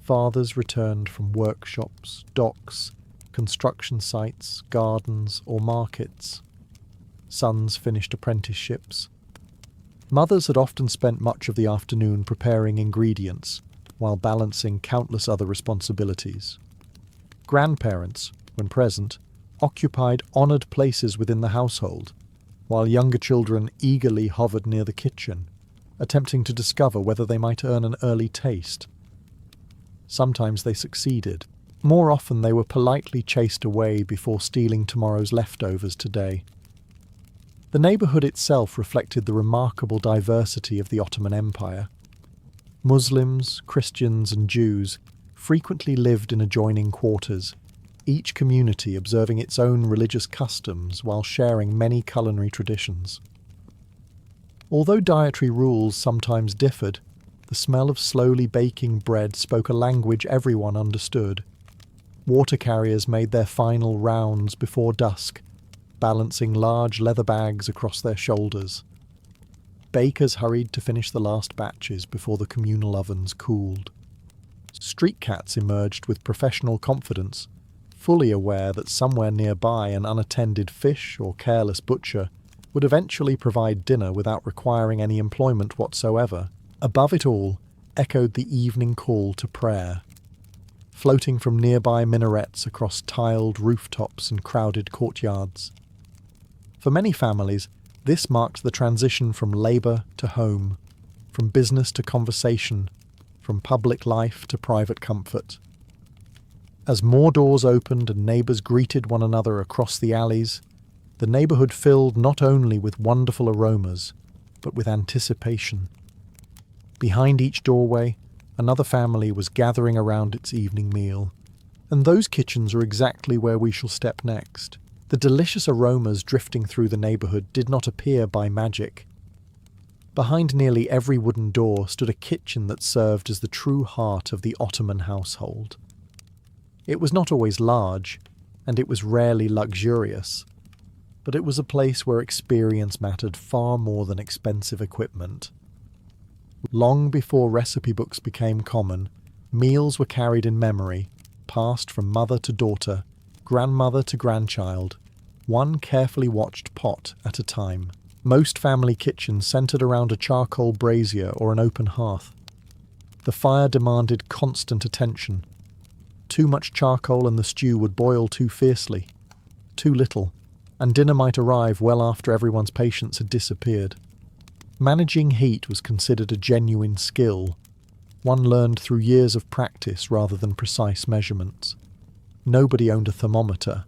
Fathers returned from workshops, docks, construction sites, gardens, or markets. Sons finished apprenticeships. Mothers had often spent much of the afternoon preparing ingredients, while balancing countless other responsibilities. Grandparents, when present, occupied honoured places within the household, while younger children eagerly hovered near the kitchen, attempting to discover whether they might earn an early taste. Sometimes they succeeded. More often they were politely chased away before stealing tomorrow's leftovers today. The neighbourhood itself reflected the remarkable diversity of the Ottoman Empire. Muslims, Christians, and Jews frequently lived in adjoining quarters, each community observing its own religious customs while sharing many culinary traditions. Although dietary rules sometimes differed, the smell of slowly baking bread spoke a language everyone understood. Water carriers made their final rounds before dusk, balancing large leather bags across their shoulders. Bakers hurried to finish the last batches before the communal ovens cooled. Street cats emerged with professional confidence, fully aware that somewhere nearby an unattended fish or careless butcher would eventually provide dinner without requiring any employment whatsoever. Above it all echoed the evening call to prayer, floating from nearby minarets across tiled rooftops and crowded courtyards. For many families, this marked the transition from labour to home, from business to conversation, from public life to private comfort. As more doors opened and neighbours greeted one another across the alleys, the neighbourhood filled not only with wonderful aromas, but with anticipation. Behind each doorway, another family was gathering around its evening meal, and those kitchens are exactly where we shall step next. The delicious aromas drifting through the neighbourhood did not appear by magic. Behind nearly every wooden door stood a kitchen that served as the true heart of the Ottoman household. It was not always large, and it was rarely luxurious, but it was a place where experience mattered far more than expensive equipment. Long before recipe books became common, meals were carried in memory, passed from mother to daughter, grandmother to grandchild, one carefully watched pot at a time. Most family kitchens centred around a charcoal brazier or an open hearth. The fire demanded constant attention. Too much charcoal and the stew would boil too fiercely. Too little, and dinner might arrive well after everyone's patience had disappeared. Managing heat was considered a genuine skill, one learned through years of practice rather than precise measurements. Nobody owned a thermometer.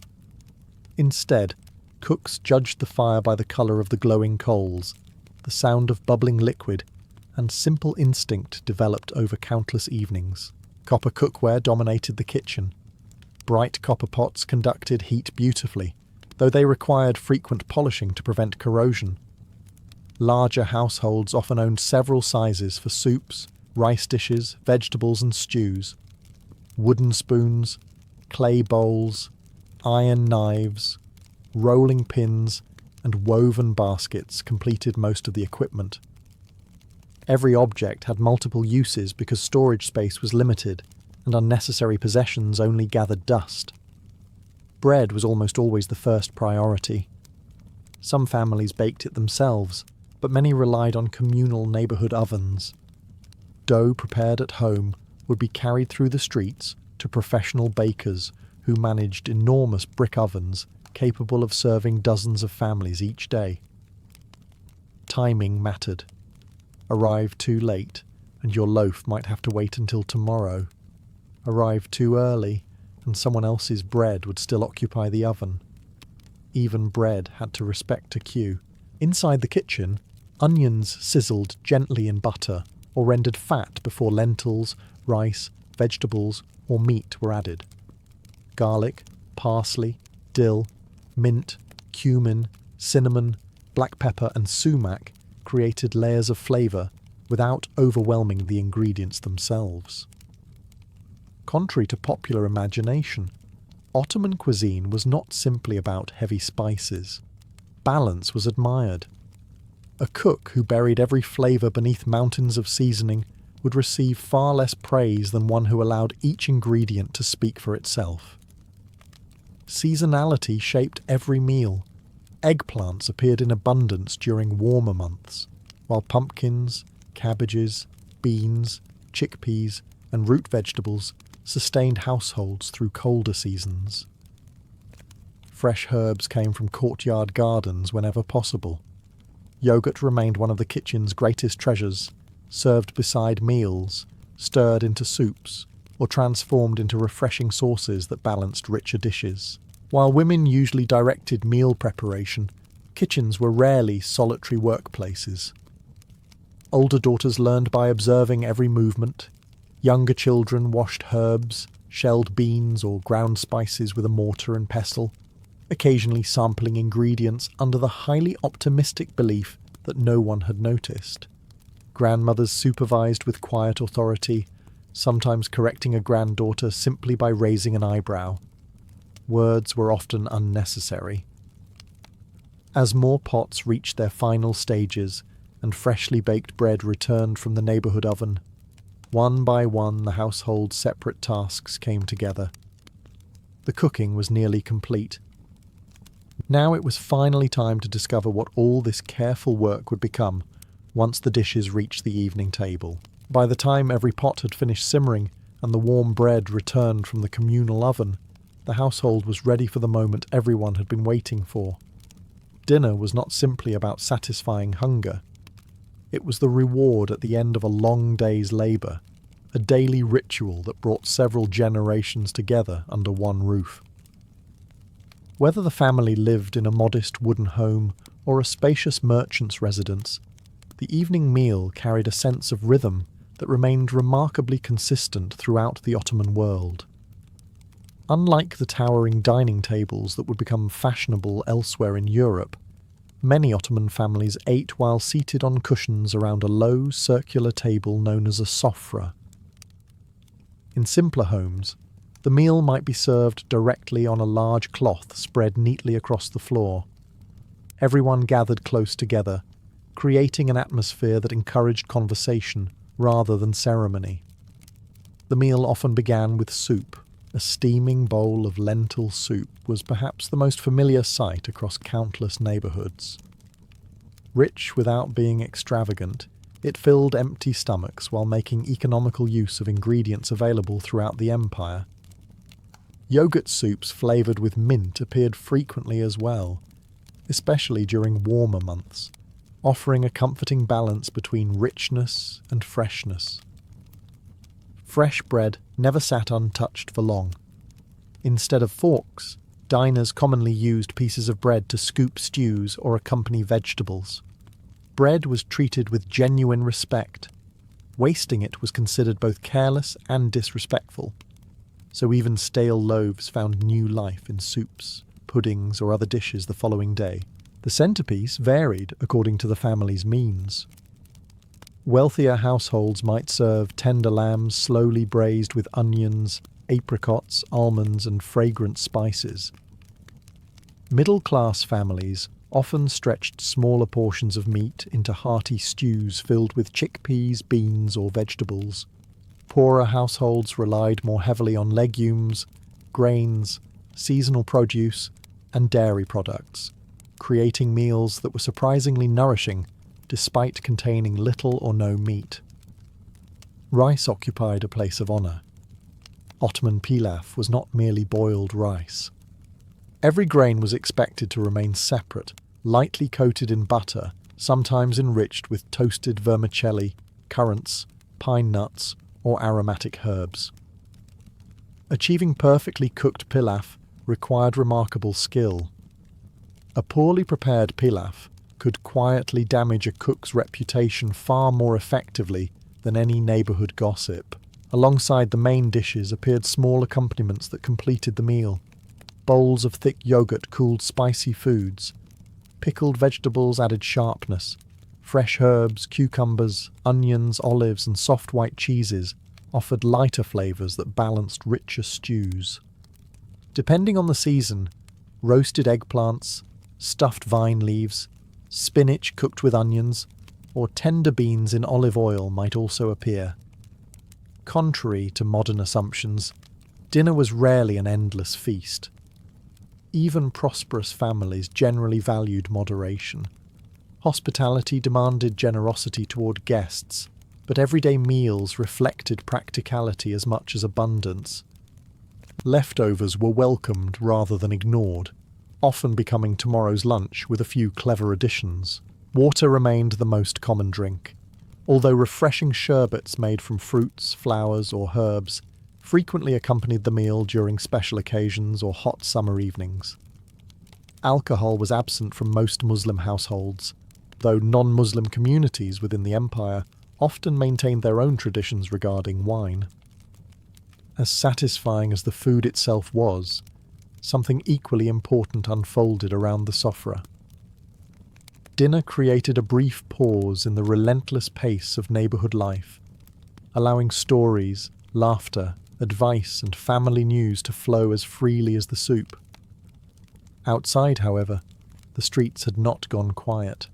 Instead, cooks judged the fire by the colour of the glowing coals, the sound of bubbling liquid, and simple instinct developed over countless evenings. Copper cookware dominated the kitchen. Bright copper pots conducted heat beautifully, though they required frequent polishing to prevent corrosion. Larger households often owned several sizes for soups, rice dishes, vegetables and stews. Wooden spoons, clay bowls, iron knives, rolling pins and woven baskets completed most of the equipment. Every object had multiple uses because storage space was limited and unnecessary possessions only gathered dust. Bread was almost always the first priority. Some families baked it themselves, but many relied on communal neighbourhood ovens. Dough prepared at home would be carried through the streets to professional bakers who managed enormous brick ovens capable of serving dozens of families each day. Timing mattered. Arrive too late, and your loaf might have to wait until tomorrow. Arrive too early, and someone else's bread would still occupy the oven. Even bread had to respect a queue. Inside the kitchen, onions sizzled gently in butter or rendered fat before lentils, rice, vegetables, or meat were added. Garlic, parsley, dill, mint, cumin, cinnamon, black pepper and sumac created layers of flavour without overwhelming the ingredients themselves. Contrary to popular imagination, Ottoman cuisine was not simply about heavy spices. Balance was admired. A cook who buried every flavour beneath mountains of seasoning would receive far less praise than one who allowed each ingredient to speak for itself. Seasonality shaped every meal. Eggplants appeared in abundance during warmer months, while pumpkins, cabbages, beans, chickpeas, and root vegetables sustained households through colder seasons. Fresh herbs came from courtyard gardens whenever possible. Yogurt remained one of the kitchen's greatest treasures, served beside meals, stirred into soups, or transformed into refreshing sauces that balanced richer dishes. While women usually directed meal preparation, kitchens were rarely solitary workplaces. Older daughters learned by observing every movement. Younger children washed herbs, shelled beans or ground spices with a mortar and pestle, occasionally sampling ingredients under the highly optimistic belief that no one had noticed. Grandmothers supervised with quiet authority, sometimes correcting a granddaughter simply by raising an eyebrow. Words were often unnecessary. As more pots reached their final stages and freshly baked bread returned from the neighbourhood oven, one by one the household's separate tasks came together. The cooking was nearly complete. Now it was finally time to discover what all this careful work would become once the dishes reached the evening table. By the time every pot had finished simmering and the warm bread returned from the communal oven, the household was ready for the moment everyone had been waiting for. Dinner was not simply about satisfying hunger. It was the reward at the end of a long day's labour, a daily ritual that brought several generations together under one roof. Whether the family lived in a modest wooden home or a spacious merchant's residence, the evening meal carried a sense of rhythm that remained remarkably consistent throughout the Ottoman world. Unlike the towering dining tables that would become fashionable elsewhere in Europe, many Ottoman families ate while seated on cushions around a low, circular table known as a sofra. In simpler homes, the meal might be served directly on a large cloth spread neatly across the floor. Everyone gathered close together, creating an atmosphere that encouraged conversation rather than ceremony. The meal often began with soup. A steaming bowl of lentil soup was perhaps the most familiar sight across countless neighbourhoods. Rich without being extravagant, it filled empty stomachs while making economical use of ingredients available throughout the empire. Yogurt soups flavoured with mint appeared frequently as well, especially during warmer months, offering a comforting balance between richness and freshness. Fresh bread never sat untouched for long. Instead of forks, diners commonly used pieces of bread to scoop stews or accompany vegetables. Bread was treated with genuine respect. Wasting it was considered both careless and disrespectful. So even stale loaves found new life in soups, puddings, or other dishes the following day. The centerpiece varied according to the family's means. Wealthier households might serve tender lambs slowly braised with onions, apricots, almonds, and fragrant spices. Middle-class families often stretched smaller portions of meat into hearty stews filled with chickpeas, beans, or vegetables. Poorer households relied more heavily on legumes, grains, seasonal produce, and dairy products, creating meals that were surprisingly nourishing despite containing little or no meat. Rice occupied a place of honour. Ottoman pilaf was not merely boiled rice. Every grain was expected to remain separate, lightly coated in butter, sometimes enriched with toasted vermicelli, currants, pine nuts, or aromatic herbs. Achieving perfectly cooked pilaf required remarkable skill. A poorly prepared pilaf could quietly damage a cook's reputation far more effectively than any neighbourhood gossip. Alongside the main dishes appeared small accompaniments that completed the meal. Bowls of thick yogurt cooled spicy foods. Pickled vegetables added sharpness. Fresh herbs, cucumbers, onions, olives, and soft white cheeses offered lighter flavours that balanced richer stews. Depending on the season, roasted eggplants, stuffed vine leaves, spinach cooked with onions, or tender beans in olive oil might also appear. Contrary to modern assumptions, dinner was rarely an endless feast. Even prosperous families generally valued moderation. Hospitality demanded generosity toward guests, but everyday meals reflected practicality as much as abundance. Leftovers were welcomed rather than ignored, often becoming tomorrow's lunch with a few clever additions. Water remained the most common drink, although refreshing sherbets made from fruits, flowers, or herbs frequently accompanied the meal during special occasions or hot summer evenings. Alcohol was absent from most Muslim households, though non-Muslim communities within the empire often maintained their own traditions regarding wine. As satisfying as the food itself was, something equally important unfolded around the sofra. Dinner created a brief pause in the relentless pace of neighbourhood life, allowing stories, laughter, advice, and family news to flow as freely as the soup. Outside, however, the streets had not gone quiet.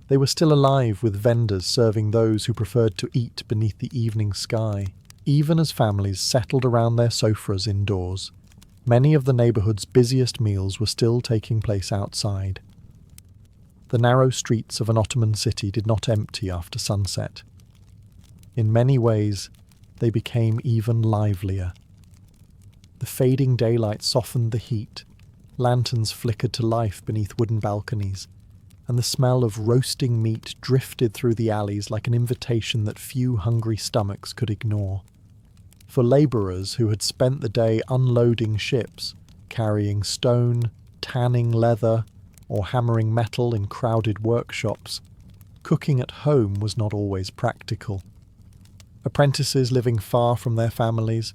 They were still alive with vendors serving those who preferred to eat beneath the evening sky. Even as families settled around their sofas indoors, many of the neighbourhood's busiest meals were still taking place outside. The narrow streets of an Ottoman city did not empty after sunset. In many ways, they became even livelier. The fading daylight softened the heat, lanterns flickered to life beneath wooden balconies, and the smell of roasting meat drifted through the alleys like an invitation that few hungry stomachs could ignore. For labourers who had spent the day unloading ships, carrying stone, tanning leather, or hammering metal in crowded workshops, cooking at home was not always practical. Apprentices living far from their families,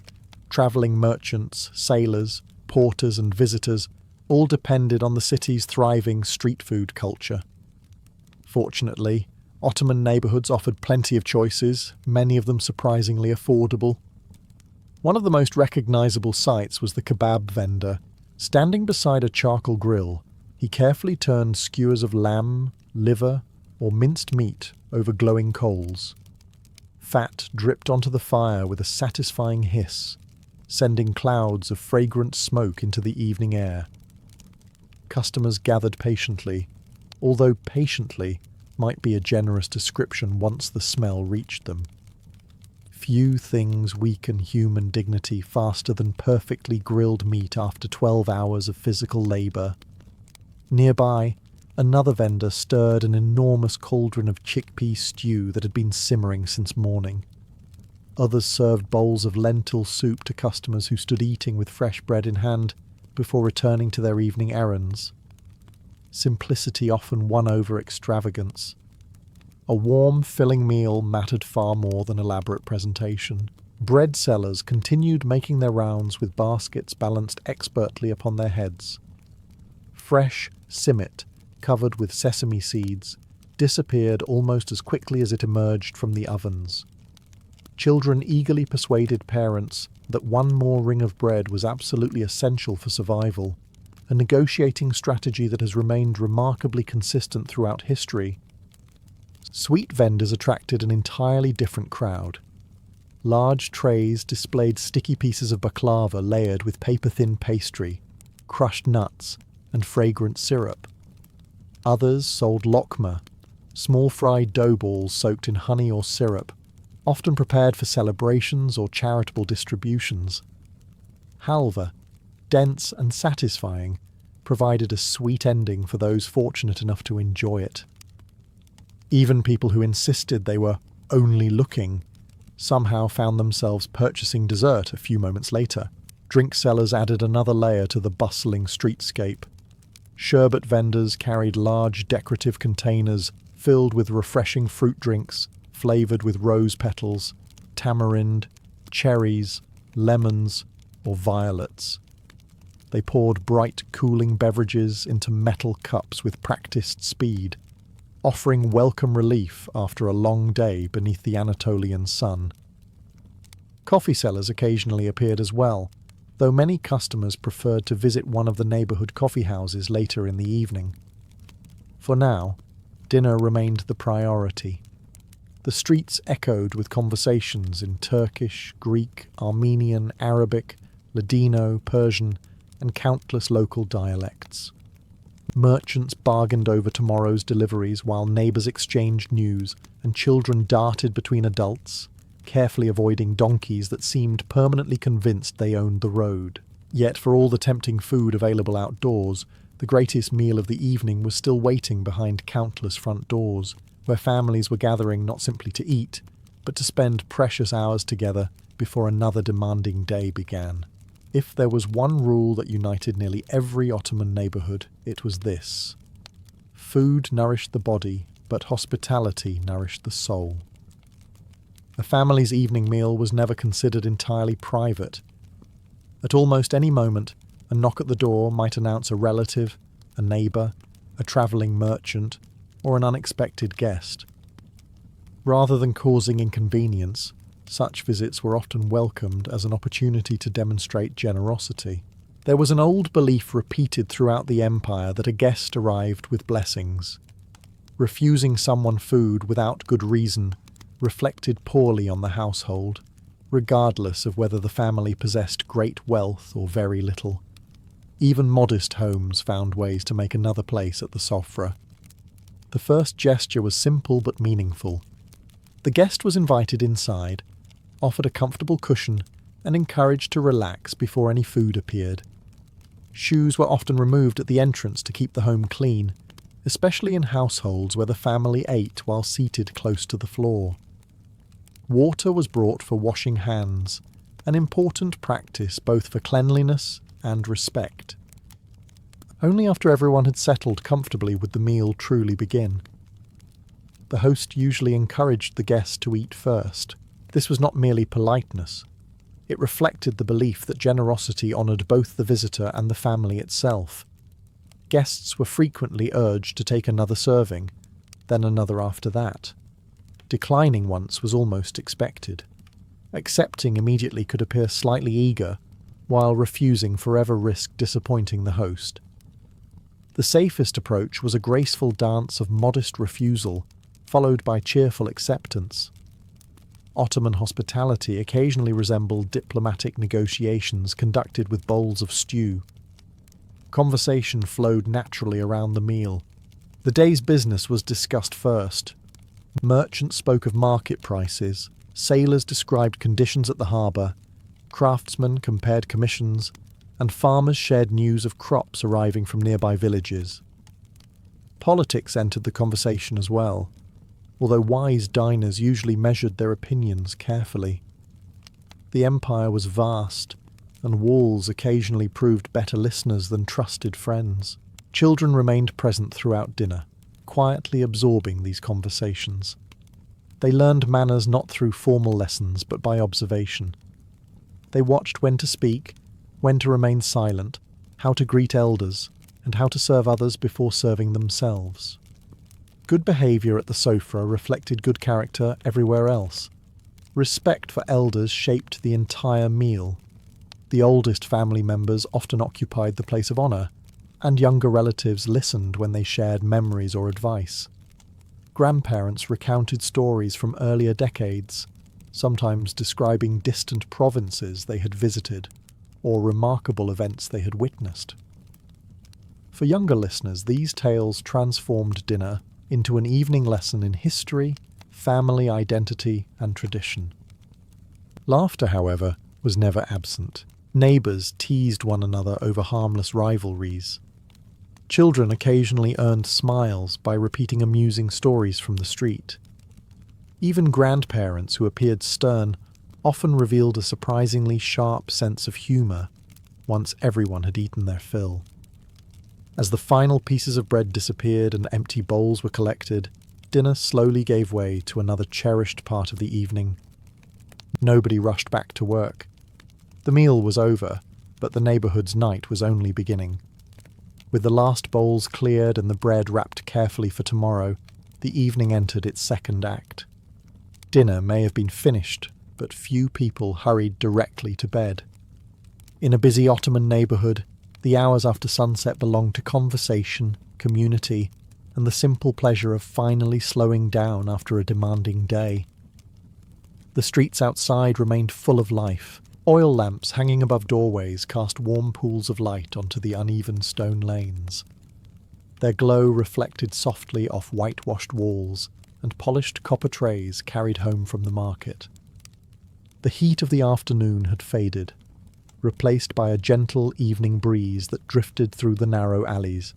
travelling merchants, sailors, porters and visitors all depended on the city's thriving street food culture. Fortunately, Ottoman neighbourhoods offered plenty of choices, many of them surprisingly affordable. One of the most recognisable sights was the kebab vendor. Standing beside a charcoal grill, he carefully turned skewers of lamb, liver, or minced meat over glowing coals. Fat dripped onto the fire with a satisfying hiss, sending clouds of fragrant smoke into the evening air. Customers gathered patiently, although patiently might be a generous description once the smell reached them. Few things weaken human dignity faster than perfectly grilled meat after 12 hours of physical labour. Nearby, another vendor stirred an enormous cauldron of chickpea stew that had been simmering since morning. Others served bowls of lentil soup to customers who stood eating with fresh bread in hand before returning to their evening errands. Simplicity often won over extravagance. A warm, filling meal mattered far more than elaborate presentation. Bread sellers continued making their rounds with baskets balanced expertly upon their heads. Fresh simit, covered with sesame seeds, disappeared almost as quickly as it emerged from the ovens. Children eagerly persuaded parents that one more ring of bread was absolutely essential for survival, a negotiating strategy that has remained remarkably consistent throughout history. Sweet vendors attracted an entirely different crowd. Large trays displayed sticky pieces of baklava layered with paper-thin pastry, crushed nuts, and fragrant syrup. Others sold lokma, small fried dough balls soaked in honey or syrup, often prepared for celebrations or charitable distributions. Halva, dense and satisfying, provided a sweet ending for those fortunate enough to enjoy it. Even people who insisted they were only looking somehow found themselves purchasing dessert a few moments later. Drink sellers added another layer to the bustling streetscape. Sherbet vendors carried large decorative containers filled with refreshing fruit drinks, flavoured with rose petals, tamarind, cherries, lemons, or violets. They poured bright, cooling beverages into metal cups with practised speed, offering welcome relief after a long day beneath the Anatolian sun. Coffee sellers occasionally appeared as well, though many customers preferred to visit one of the neighbourhood coffee houses later in the evening. For now, dinner remained the priority. The streets echoed with conversations in Turkish, Greek, Armenian, Arabic, Ladino, Persian, and countless local dialects. Merchants bargained over tomorrow's deliveries while neighbours exchanged news, and children darted between adults, carefully avoiding donkeys that seemed permanently convinced they owned the road. Yet for all the tempting food available outdoors, the greatest meal of the evening was still waiting behind countless front doors, where families were gathering not simply to eat, but to spend precious hours together before another demanding day began. If there was one rule that united nearly every Ottoman neighbourhood, it was this: food nourished the body, but hospitality nourished the soul. A family's evening meal was never considered entirely private. At almost any moment, a knock at the door might announce a relative, a neighbour, a travelling merchant, or an unexpected guest. Rather than causing inconvenience, such visits were often welcomed as an opportunity to demonstrate generosity. There was an old belief repeated throughout the empire that a guest arrived with blessings. Refusing someone food without good reason reflected poorly on the household, regardless of whether the family possessed great wealth or very little. Even modest homes found ways to make another place at the sofra. The first gesture was simple but meaningful. The guest was invited inside, offered a comfortable cushion, and encouraged to relax before any food appeared. Shoes were often removed at the entrance to keep the home clean, especially in households where the family ate while seated close to the floor. Water was brought for washing hands, an important practice both for cleanliness and respect. Only after everyone had settled comfortably would the meal truly begin. The host usually encouraged the guest to eat first. This was not merely politeness. It reflected the belief that generosity honoured both the visitor and the family itself. Guests were frequently urged to take another serving, then another after that. Declining once was almost expected. Accepting immediately could appear slightly eager, while refusing forever risked disappointing the host. The safest approach was a graceful dance of modest refusal, followed by cheerful acceptance. Ottoman hospitality occasionally resembled diplomatic negotiations conducted with bowls of stew. Conversation flowed naturally around the meal. The day's business was discussed first. Merchants spoke of market prices, sailors described conditions at the harbour, craftsmen compared commissions, and farmers shared news of crops arriving from nearby villages. Politics entered the conversation as well, although wise diners usually measured their opinions carefully. The empire was vast, and walls occasionally proved better listeners than trusted friends. Children remained present throughout dinner, quietly absorbing these conversations. They learned manners not through formal lessons but by observation. They watched when to speak, when to remain silent, how to greet elders, and how to serve others before serving themselves. Good behaviour at the sofa reflected good character everywhere else. Respect for elders shaped the entire meal. The oldest family members often occupied the place of honour, and younger relatives listened when they shared memories or advice. Grandparents recounted stories from earlier decades, sometimes describing distant provinces they had visited, or remarkable events they had witnessed. For younger listeners, these tales transformed dinner into an evening lesson in history, family identity, and tradition. Laughter, however, was never absent. Neighbours teased one another over harmless rivalries. Children occasionally earned smiles by repeating amusing stories from the street. Even grandparents who appeared stern often revealed a surprisingly sharp sense of humour once everyone had eaten their fill. As the final pieces of bread disappeared and empty bowls were collected, dinner slowly gave way to another cherished part of the evening. Nobody rushed back to work. The meal was over, but the neighbourhood's night was only beginning. With the last bowls cleared and the bread wrapped carefully for tomorrow, the evening entered its second act. Dinner may have been finished, but few people hurried directly to bed. In a busy Ottoman neighbourhood, the hours after sunset belonged to conversation, community, and the simple pleasure of finally slowing down after a demanding day. The streets outside remained full of life. Oil lamps hanging above doorways cast warm pools of light onto the uneven stone lanes. Their glow reflected softly off whitewashed walls and polished copper trays carried home from the market. The heat of the afternoon had faded, replaced by a gentle evening breeze that drifted through the narrow alleys,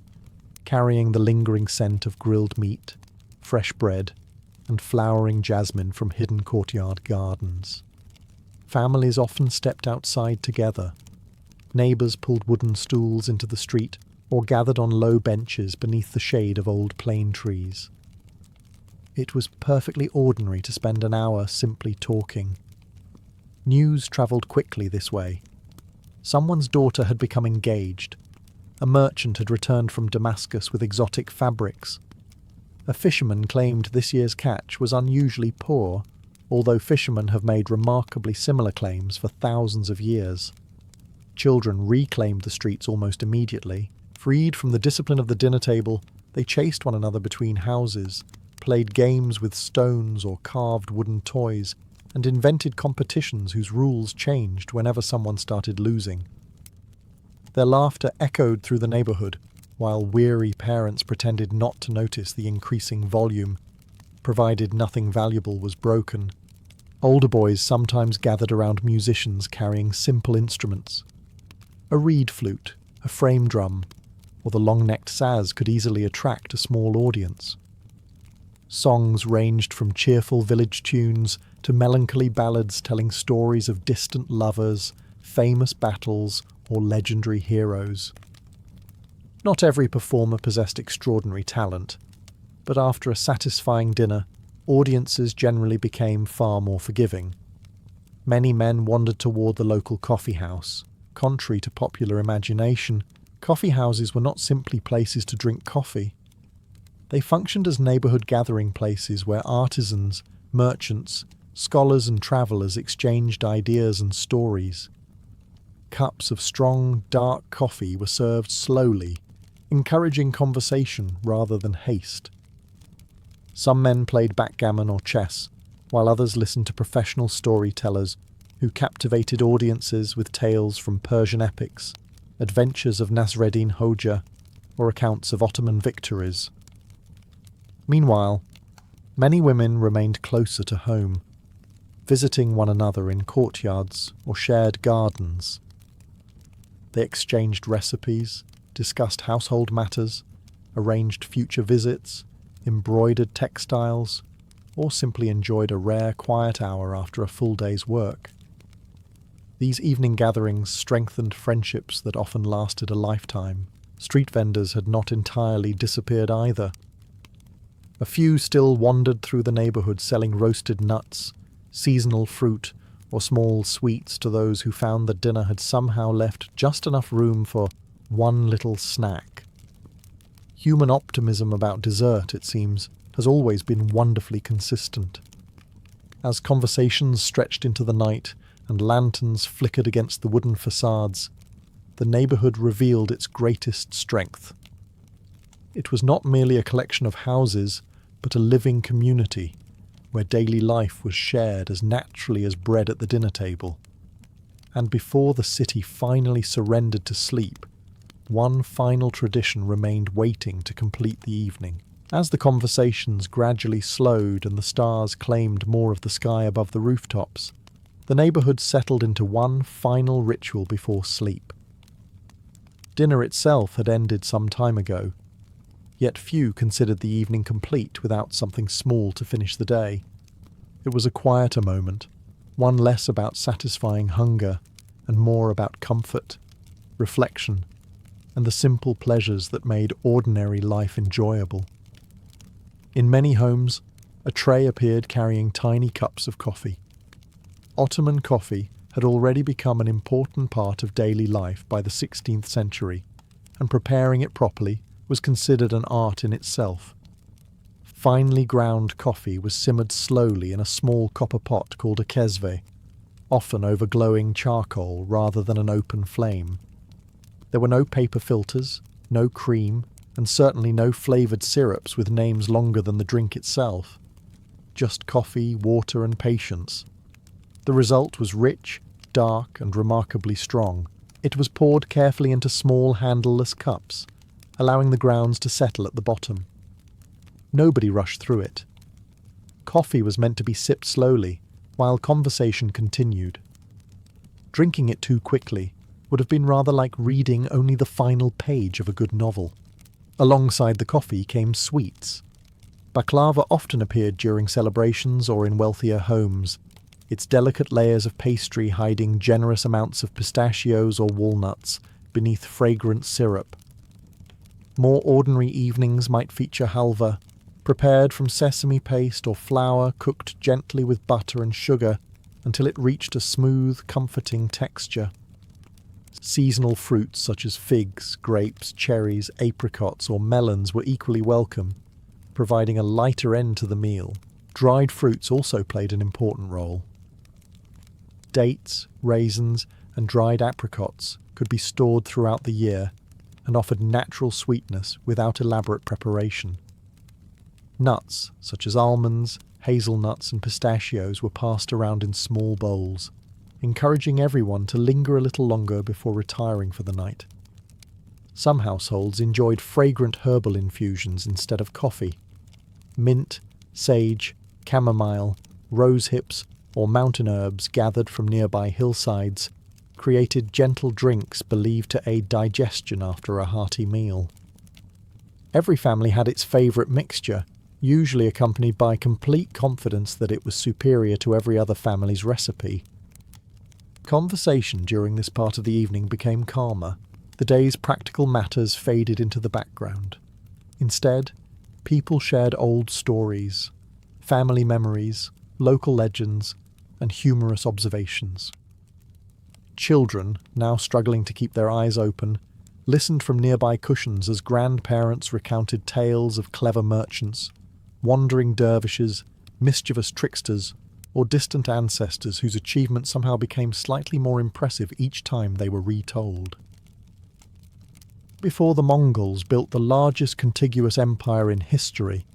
carrying the lingering scent of grilled meat, fresh bread, and flowering jasmine from hidden courtyard gardens. Families often stepped outside together. Neighbours pulled wooden stools into the street or gathered on low benches beneath the shade of old plane trees. It was perfectly ordinary to spend an hour simply talking. News travelled quickly this way. Someone's daughter had become engaged. A merchant had returned from Damascus with exotic fabrics. A fisherman claimed this year's catch was unusually poor, although fishermen have made remarkably similar claims for thousands of years. Children reclaimed the streets almost immediately. Freed from the discipline of the dinner table, they chased one another between houses, played games with stones or carved wooden toys, and invented competitions whose rules changed whenever someone started losing. Their laughter echoed through the neighbourhood, while weary parents pretended not to notice the increasing volume, provided nothing valuable was broken. Older boys sometimes gathered around musicians carrying simple instruments. A reed flute, a frame drum, or the long-necked saz could easily attract a small audience. Songs ranged from cheerful village tunes to melancholy ballads telling stories of distant lovers, famous battles, or legendary heroes. Not every performer possessed extraordinary talent, but after a satisfying dinner, audiences generally became far more forgiving. Many men wandered toward the local coffee house. Contrary to popular imagination, coffee houses were not simply places to drink coffee. They functioned as neighbourhood gathering places where artisans, merchants, scholars and travellers exchanged ideas and stories. Cups of strong, dark coffee were served slowly, encouraging conversation rather than haste. Some men played backgammon or chess, while others listened to professional storytellers who captivated audiences with tales from Persian epics, adventures of Nasreddin Hoja, or accounts of Ottoman victories. Meanwhile, many women remained closer to home, visiting one another in courtyards or shared gardens. They exchanged recipes, discussed household matters, arranged future visits, embroidered textiles, or simply enjoyed a rare quiet hour after a full day's work. These evening gatherings strengthened friendships that often lasted a lifetime. Street vendors had not entirely disappeared either. A few still wandered through the neighbourhood selling roasted nuts, seasonal fruit, or small sweets to those who found that dinner had somehow left just enough room for one little snack. Human optimism about dessert, it seems, has always been wonderfully consistent. As conversations stretched into the night and lanterns flickered against the wooden facades, the neighbourhood revealed its greatest strength. It was not merely a collection of houses, but a living community, where daily life was shared as naturally as bread at the dinner table. And before the city finally surrendered to sleep, one final tradition remained waiting to complete the evening. As the conversations gradually slowed and the stars claimed more of the sky above the rooftops, the neighbourhood settled into one final ritual before sleep. Dinner itself had ended some time ago, yet few considered the evening complete without something small to finish the day. It was a quieter moment, one less about satisfying hunger and more about comfort, reflection, and the simple pleasures that made ordinary life enjoyable. In many homes, a tray appeared carrying tiny cups of coffee. Ottoman coffee had already become an important part of daily life by the 16th century, and preparing it properly was considered an art in itself. Finely ground coffee was simmered slowly in a small copper pot called a kesve, often over glowing charcoal rather than an open flame. There were no paper filters, no cream, and certainly no flavoured syrups with names longer than the drink itself. Just coffee, water, and patience. The result was rich, dark, and remarkably strong. It was poured carefully into small handleless cups, allowing the grounds to settle at the bottom. Nobody rushed through it. Coffee was meant to be sipped slowly, while conversation continued. Drinking it too quickly would have been rather like reading only the final page of a good novel. Alongside the coffee came sweets. Baklava often appeared during celebrations or in wealthier homes, its delicate layers of pastry hiding generous amounts of pistachios or walnuts beneath fragrant syrup. More ordinary evenings might feature halva, prepared from sesame paste or flour cooked gently with butter and sugar until it reached a smooth, comforting texture. Seasonal fruits such as figs, grapes, cherries, apricots, or melons were equally welcome, providing a lighter end to the meal. Dried fruits also played an important role. Dates, raisins, and dried apricots could be stored throughout the year and offered natural sweetness without elaborate preparation. Nuts, such as almonds, hazelnuts, and pistachios, were passed around in small bowls, encouraging everyone to linger a little longer before retiring for the night. Some households enjoyed fragrant herbal infusions instead of coffee. Mint, sage, chamomile, rose hips, or mountain herbs gathered from nearby hillsides created gentle drinks believed to aid digestion after a hearty meal. Every family had its favourite mixture, usually accompanied by complete confidence that it was superior to every other family's recipe. Conversation during this part of the evening became calmer. The day's practical matters faded into the background. Instead, people shared old stories, family memories, local legends, and humorous observations. Children, now struggling to keep their eyes open, listened from nearby cushions as grandparents recounted tales of clever merchants, wandering dervishes, mischievous tricksters, or distant ancestors whose achievements somehow became slightly more impressive each time they were retold. Before the Mongols built the largest contiguous empire in history,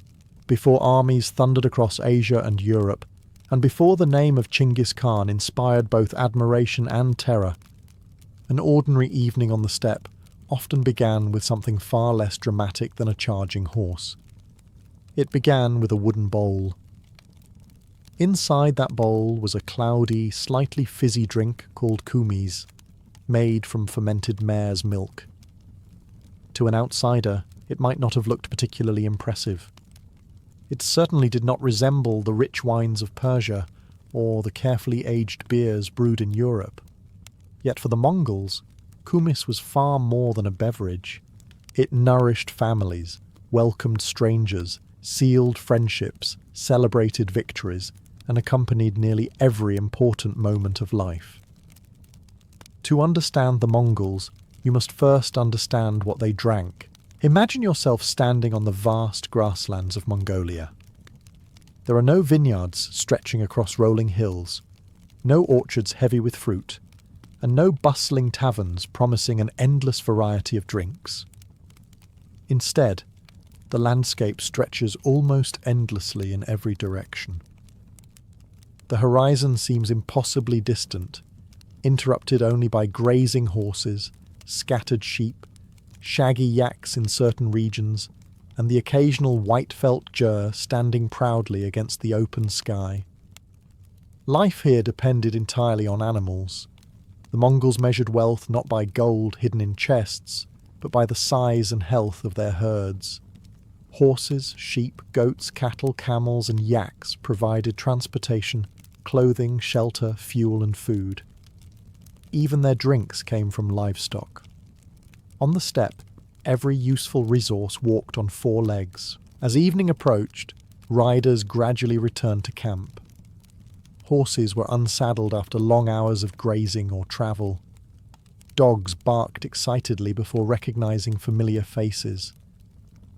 before armies thundered across Asia and Europe, and before the name of Chinggis Khan inspired both admiration and terror, an ordinary evening on the steppe often began with something far less dramatic than a charging horse. It began with a wooden bowl. Inside that bowl was a cloudy, slightly fizzy drink called kumis, made from fermented mare's milk. To an outsider, it might not have looked particularly impressive. It certainly did not resemble the rich wines of Persia or the carefully aged beers brewed in Europe. Yet for the Mongols, kumis was far more than a beverage. It nourished families, welcomed strangers, sealed friendships, celebrated victories, and accompanied nearly every important moment of life. To understand the Mongols, you must first understand what they drank. Imagine yourself standing on the vast grasslands of Mongolia. There are no vineyards stretching across rolling hills, no orchards heavy with fruit, and no bustling taverns promising an endless variety of drinks. Instead, the landscape stretches almost endlessly in every direction. The horizon seems impossibly distant, interrupted only by grazing horses, scattered sheep, shaggy yaks in certain regions, and the occasional white felt ger standing proudly against the open sky. Life here depended entirely on animals. The Mongols measured wealth not by gold hidden in chests, but by the size and health of their herds. Horses, sheep, goats, cattle, camels, and yaks provided transportation, clothing, shelter, fuel, and food. Even their drinks came from livestock. On the steppe, every useful resource walked on four legs. As evening approached, riders gradually returned to camp. Horses were unsaddled after long hours of grazing or travel. Dogs barked excitedly before recognizing familiar faces.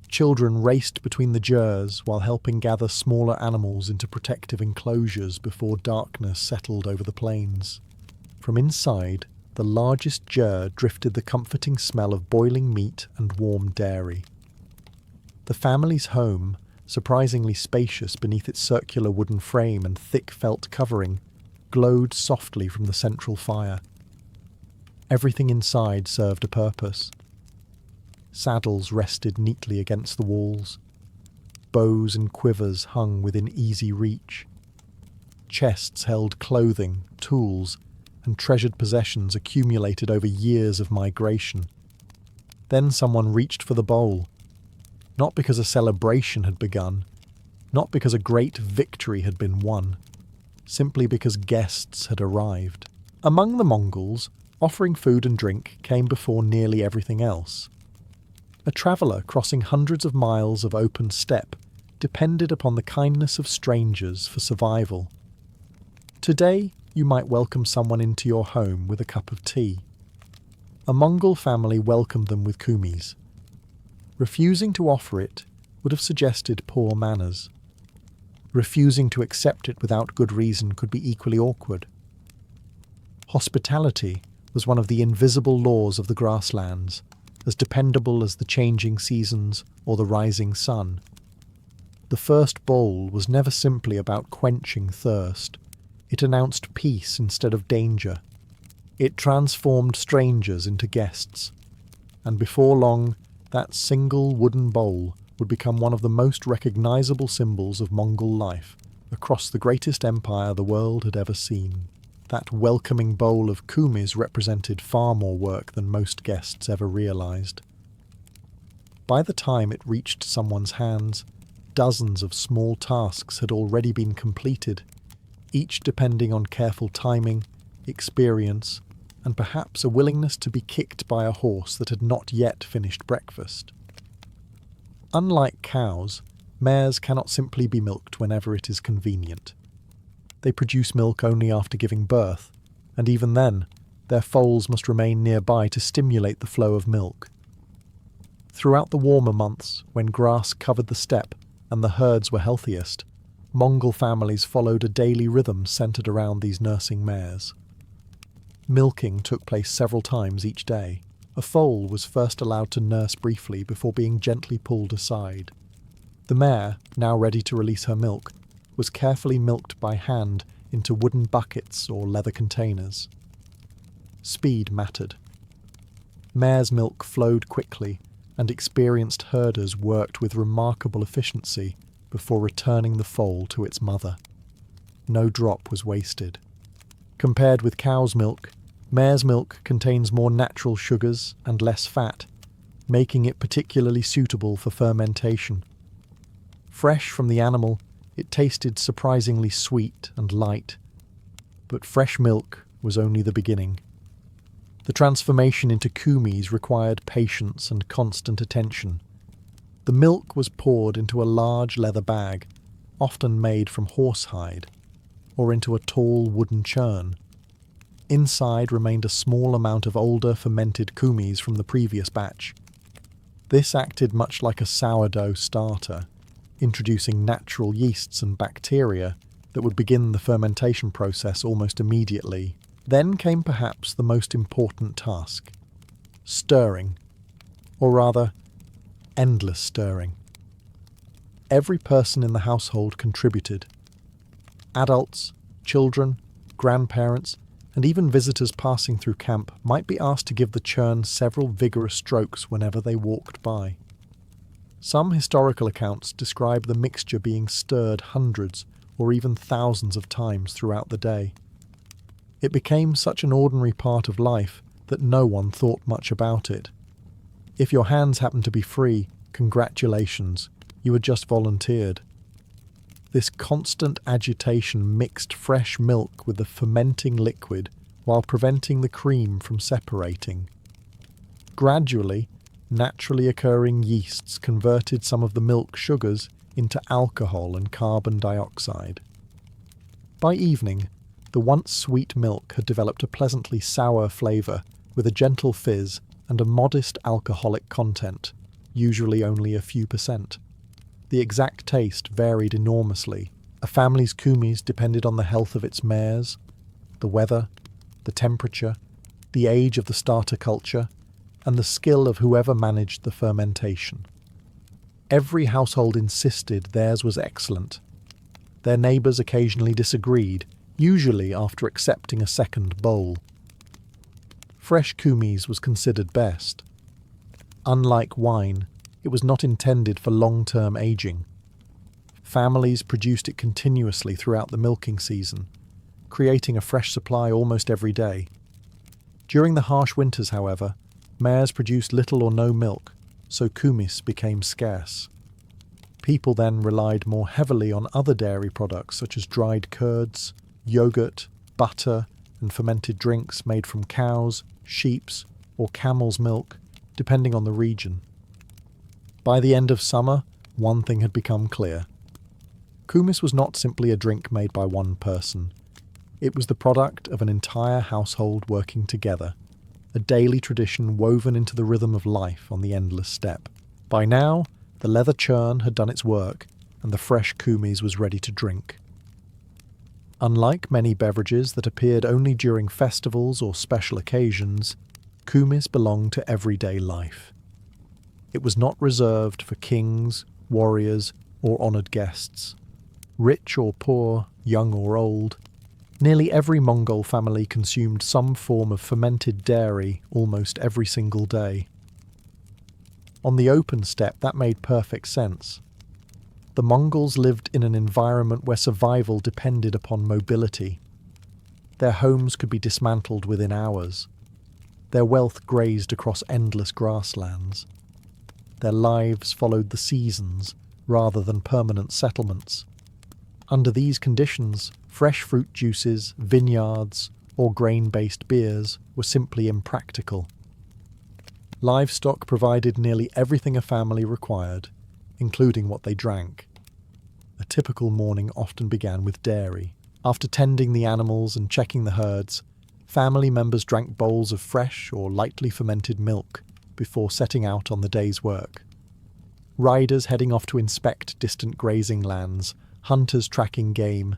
Children raced between the gers while helping gather smaller animals into protective enclosures before darkness settled over the plains. From inside, the largest ger drifted the comforting smell of boiling meat and warm dairy. The family's home, surprisingly spacious beneath its circular wooden frame and thick felt covering, glowed softly from the central fire. Everything inside served a purpose. Saddles rested neatly against the walls. Bows and quivers hung within easy reach. Chests held clothing, tools, and treasured possessions accumulated over years of migration. Then someone reached for the bowl. Not because a celebration had begun, not because a great victory had been won, simply because guests had arrived. Among the Mongols, offering food and drink came before nearly everything else. A traveller crossing hundreds of miles of open steppe depended upon the kindness of strangers for survival. Today, you might welcome someone into your home with a cup of tea. A Mongol family welcomed them with kumis. Refusing to offer it would have suggested poor manners. Refusing to accept it without good reason could be equally awkward. Hospitality was one of the invisible laws of the grasslands, as dependable as the changing seasons or the rising sun. The first bowl was never simply about quenching thirst. It announced peace instead of danger. It transformed strangers into guests. And before long, that single wooden bowl would become one of the most recognizable symbols of Mongol life across the greatest empire the world had ever seen. that welcoming bowl of kumis represented far more work than most guests ever realized. By the time it reached someone's hands, dozens of small tasks had already been completed, each depending on careful timing, experience, and perhaps a willingness to be kicked by a horse that had not yet finished breakfast. Unlike cows, mares cannot simply be milked whenever it is convenient. They produce milk only after giving birth, and even then, their foals must remain nearby to stimulate the flow of milk. Throughout the warmer months, when grass covered the steppe and the herds were healthiest, Mongol families followed a daily rhythm centered around these nursing mares. Milking took place several times each day. A foal was first allowed to nurse briefly before being gently pulled aside. The mare, now ready to release her milk, was carefully milked by hand into wooden buckets or leather containers. Speed mattered. Mare's milk flowed quickly, and experienced herders worked with remarkable efficiency before returning the foal to its mother. No drop was wasted. Compared with cow's milk, mare's milk contains more natural sugars and less fat, making it particularly suitable for fermentation. Fresh from the animal, it tasted surprisingly sweet and light. But fresh milk was only the beginning. The transformation into kumis required patience and constant attention. The milk was poured into a large leather bag, often made from horsehide, or into a tall wooden churn. Inside remained a small amount of older fermented kumis from the previous batch. This acted much like a sourdough starter, introducing natural yeasts and bacteria that would begin the fermentation process almost immediately. Then came perhaps the most important task: stirring, or rather, endless stirring. Every person in the household contributed. Adults, children, grandparents, and even visitors passing through camp might be asked to give the churn several vigorous strokes whenever they walked by. Some historical accounts describe the mixture being stirred hundreds or even thousands of times throughout the day. It became such an ordinary part of life that no one thought much about it. If your hands happened to be free, congratulations, you had just volunteered. This constant agitation mixed fresh milk with the fermenting liquid while preventing the cream from separating. Gradually, naturally occurring yeasts converted some of the milk sugars into alcohol and carbon dioxide. By evening, the once sweet milk had developed a pleasantly sour flavour with a gentle fizz and a modest alcoholic content, usually only a few %. The exact taste varied enormously. A family's kumis depended on the health of its mares, the weather, the temperature, the age of the starter culture, and the skill of whoever managed the fermentation. Every household insisted theirs was excellent. Their neighbours occasionally disagreed, usually after accepting a second bowl. Fresh kumis was considered best. Unlike wine, it was not intended for long-term aging. Families produced it continuously throughout the milking season, creating a fresh supply almost every day. During the harsh winters, however, mares produced little or no milk, so kumis became scarce. People then relied more heavily on other dairy products such as dried curds, yogurt, butter, and fermented drinks made from cows, sheep's, or camel's milk, depending on the region. By the end of summer, one thing had become clear. Kumis was not simply a drink made by one person. It was the product of an entire household working together, a daily tradition woven into the rhythm of life on the endless steppe. By now, the leather churn had done its work, and the fresh kumis was ready to drink. Unlike many beverages that appeared only during festivals or special occasions, kumis belonged to everyday life. It was not reserved for kings, warriors, or honoured guests. Rich or poor, young or old, nearly every Mongol family consumed some form of fermented dairy almost every single day. On the open steppe, that made perfect sense. The Mongols lived in an environment where survival depended upon mobility. Their homes could be dismantled within hours. Their wealth grazed across endless grasslands. Their lives followed the seasons rather than permanent settlements. Under these conditions, fresh fruit juices, vineyards, or grain-based beers were simply impractical. Livestock provided nearly everything a family required, including what they drank. A typical morning often began with dairy. After tending the animals and checking the herds, family members drank bowls of fresh or lightly fermented milk before setting out on the day's work. Riders heading off to inspect distant grazing lands, hunters tracking game,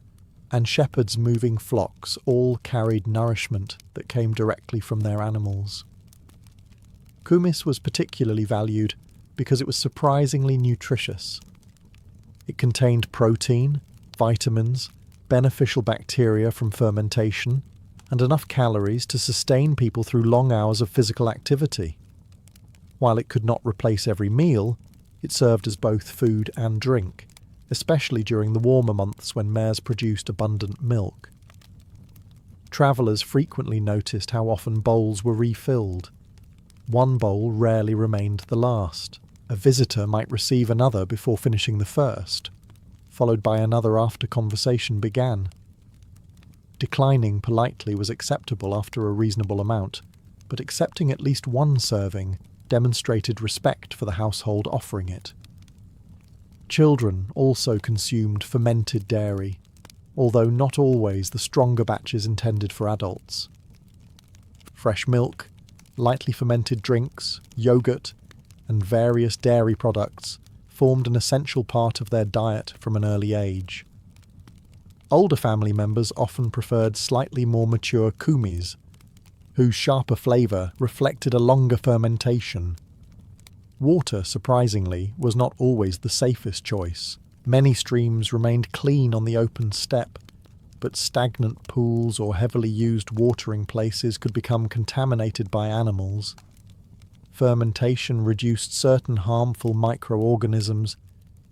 and shepherds moving flocks all carried nourishment that came directly from their animals. Kumis was particularly valued because it was surprisingly nutritious. It contained protein, vitamins, beneficial bacteria from fermentation, and enough calories to sustain people through long hours of physical activity. While it could not replace every meal, it served as both food and drink, especially during the warmer months when mares produced abundant milk. Travellers frequently noticed how often bowls were refilled. One bowl rarely remained the last. A visitor might receive another before finishing the first, followed by another after conversation began. Declining politely was acceptable after a reasonable amount, but accepting at least one serving demonstrated respect for the household offering it. Children also consumed fermented dairy, although not always the stronger batches intended for adults. Fresh milk, lightly fermented drinks, yogurt, and various dairy products formed an essential part of their diet from an early age. Older family members often preferred slightly more mature kumis, whose sharper flavour reflected a longer fermentation. Water, surprisingly, was not always the safest choice. Many streams remained clean on the open steppe, but stagnant pools or heavily used watering places could become contaminated by animals. Fermentation reduced certain harmful microorganisms,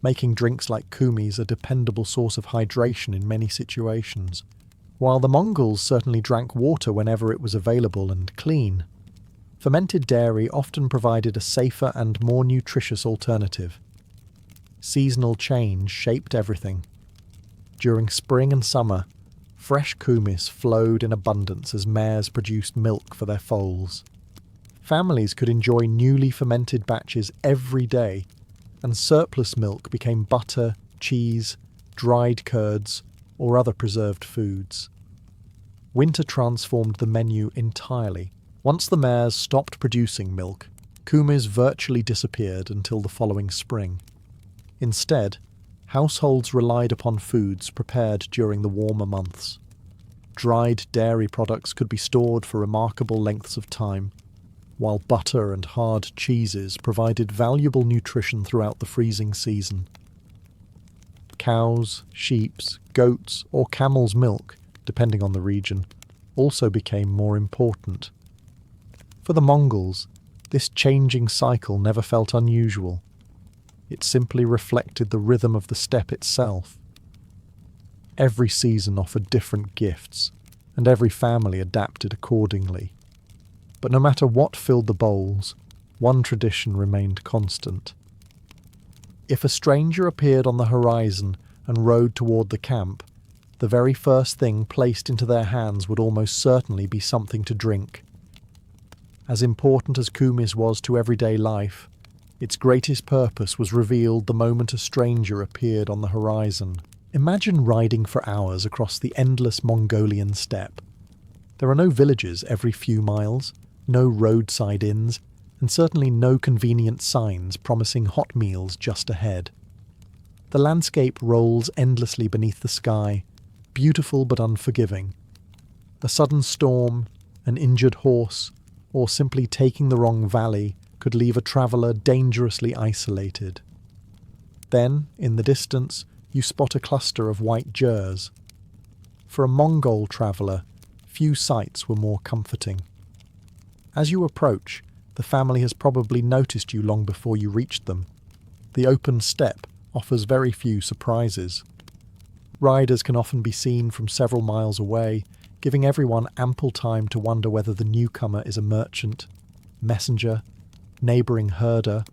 making drinks like kumis a dependable source of hydration in many situations. While the Mongols certainly drank water whenever it was available and clean, fermented dairy often provided a safer and more nutritious alternative. Seasonal change shaped everything. During spring and summer, fresh kumis flowed in abundance as mares produced milk for their foals. Families could enjoy newly fermented batches every day, and surplus milk became butter, cheese, dried curds, or other preserved foods. Winter transformed the menu entirely. Once the mares stopped producing milk, kumis virtually disappeared until the following spring. Instead, households relied upon foods prepared during the warmer months. Dried dairy products could be stored for remarkable lengths of time, while butter and hard cheeses provided valuable nutrition throughout the freezing season. Cows, sheep, goats, or camels' milk, depending on the region, also became more important. For the Mongols, this changing cycle never felt unusual. It simply reflected the rhythm of the steppe itself. Every season offered different gifts, and every family adapted accordingly. But no matter what filled the bowls, one tradition remained constant. If a stranger appeared on the horizon and rode toward the camp, the very first thing placed into their hands would almost certainly be something to drink. As important as kumis was to everyday life, its greatest purpose was revealed the moment a stranger appeared on the horizon. Imagine riding for hours across the endless Mongolian steppe. There are no villages every few miles, no roadside inns, and certainly no convenient signs promising hot meals just ahead. The landscape rolls endlessly beneath the sky, beautiful but unforgiving. A sudden storm, an injured horse, or simply taking the wrong valley could leave a traveller dangerously isolated. Then, in the distance, you spot a cluster of white gers. For a Mongol traveller, few sights were more comforting. As you approach, the family has probably noticed you long before you reached them. The open steppe offers very few surprises. Riders can often be seen from several miles away, giving everyone ample time to wonder whether the newcomer is a merchant, messenger, neighbouring herder,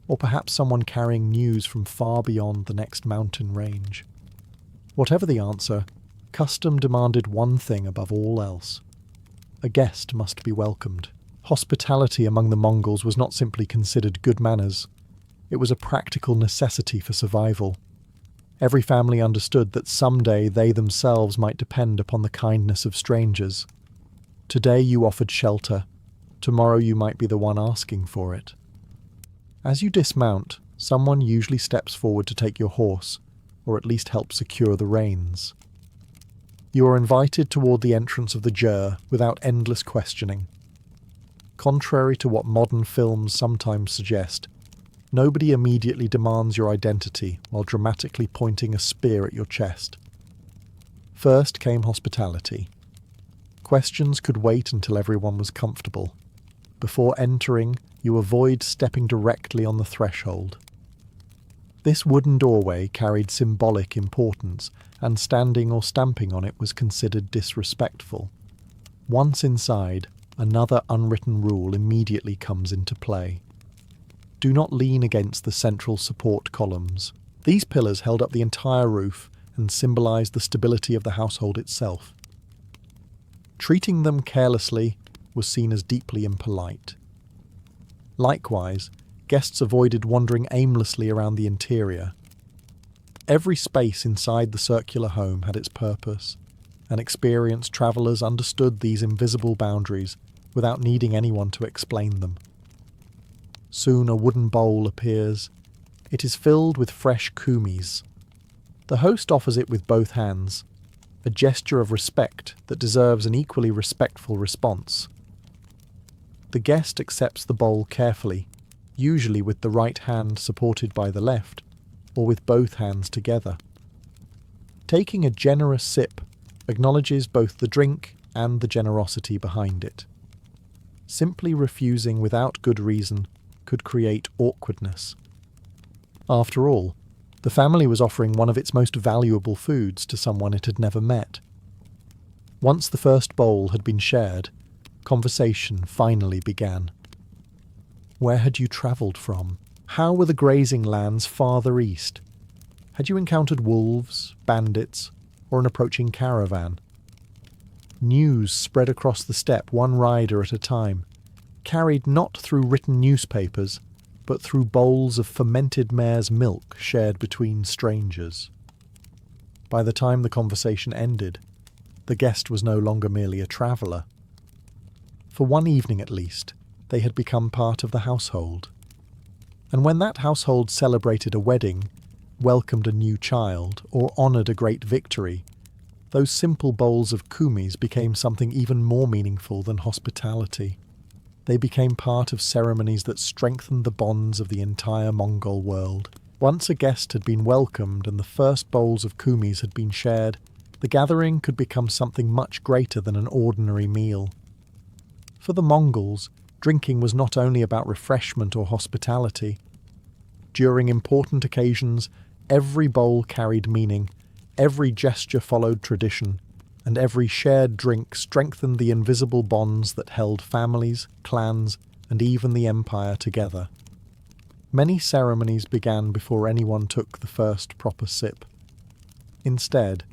or perhaps someone carrying news from far beyond the next mountain range. Whatever the answer, custom demanded one thing above all else. A guest must be welcomed. Hospitality among the Mongols was not simply considered good manners, it was a practical necessity for survival. Every family understood that someday they themselves might depend upon the kindness of strangers. Today you offered shelter, tomorrow you might be the one asking for it. As you dismount, someone usually steps forward to take your horse, or at least help secure the reins. You are invited toward the entrance of the ger without endless questioning. Contrary to what modern films sometimes suggest, nobody immediately demands your identity while dramatically pointing a spear at your chest. First came hospitality. Questions could wait until everyone was comfortable. Before entering, you avoid stepping directly on the threshold. This wooden doorway carried symbolic importance, and standing or stamping on it was considered disrespectful. Once inside, another unwritten rule immediately comes into play. Do not lean against the central support columns. These pillars held up the entire roof and symbolised the stability of the household itself. Treating them carelessly was seen as deeply impolite. Likewise, guests avoided wandering aimlessly around the interior. Every space inside the circular home had its purpose, and experienced travellers understood these invisible boundaries without needing anyone to explain them. Soon a wooden bowl appears. It is filled with fresh kumis. The host offers it with both hands, a gesture of respect that deserves an equally respectful response. The guest accepts the bowl carefully, usually with the right hand supported by the left, or with both hands together. Taking a generous sip acknowledges both the drink and the generosity behind it. Simply refusing without good reason could create awkwardness. After all, the family was offering one of its most valuable foods to someone it had never met. Once the first bowl had been shared, conversation finally began. Where had you travelled from? How were the grazing lands farther east? Had you encountered wolves, bandits, or an approaching caravan? News spread across the steppe one rider at a time, carried not through written newspapers, but through bowls of fermented mare's milk shared between strangers. By the time the conversation ended, the guest was no longer merely a traveller. For one evening at least, they had become part of the household. And when that household celebrated a wedding, welcomed a new child, or honoured a great victory, those simple bowls of kumis became something even more meaningful than hospitality. They became part of ceremonies that strengthened the bonds of the entire Mongol world. Once a guest had been welcomed and the first bowls of kumis had been shared, the gathering could become something much greater than an ordinary meal. For the Mongols, drinking was not only about refreshment or hospitality. During important occasions, every bowl carried meaning, every gesture followed tradition, and every shared drink strengthened the invisible bonds that held families, clans, and even the empire together. Many ceremonies began before anyone took the first proper sip. Instead,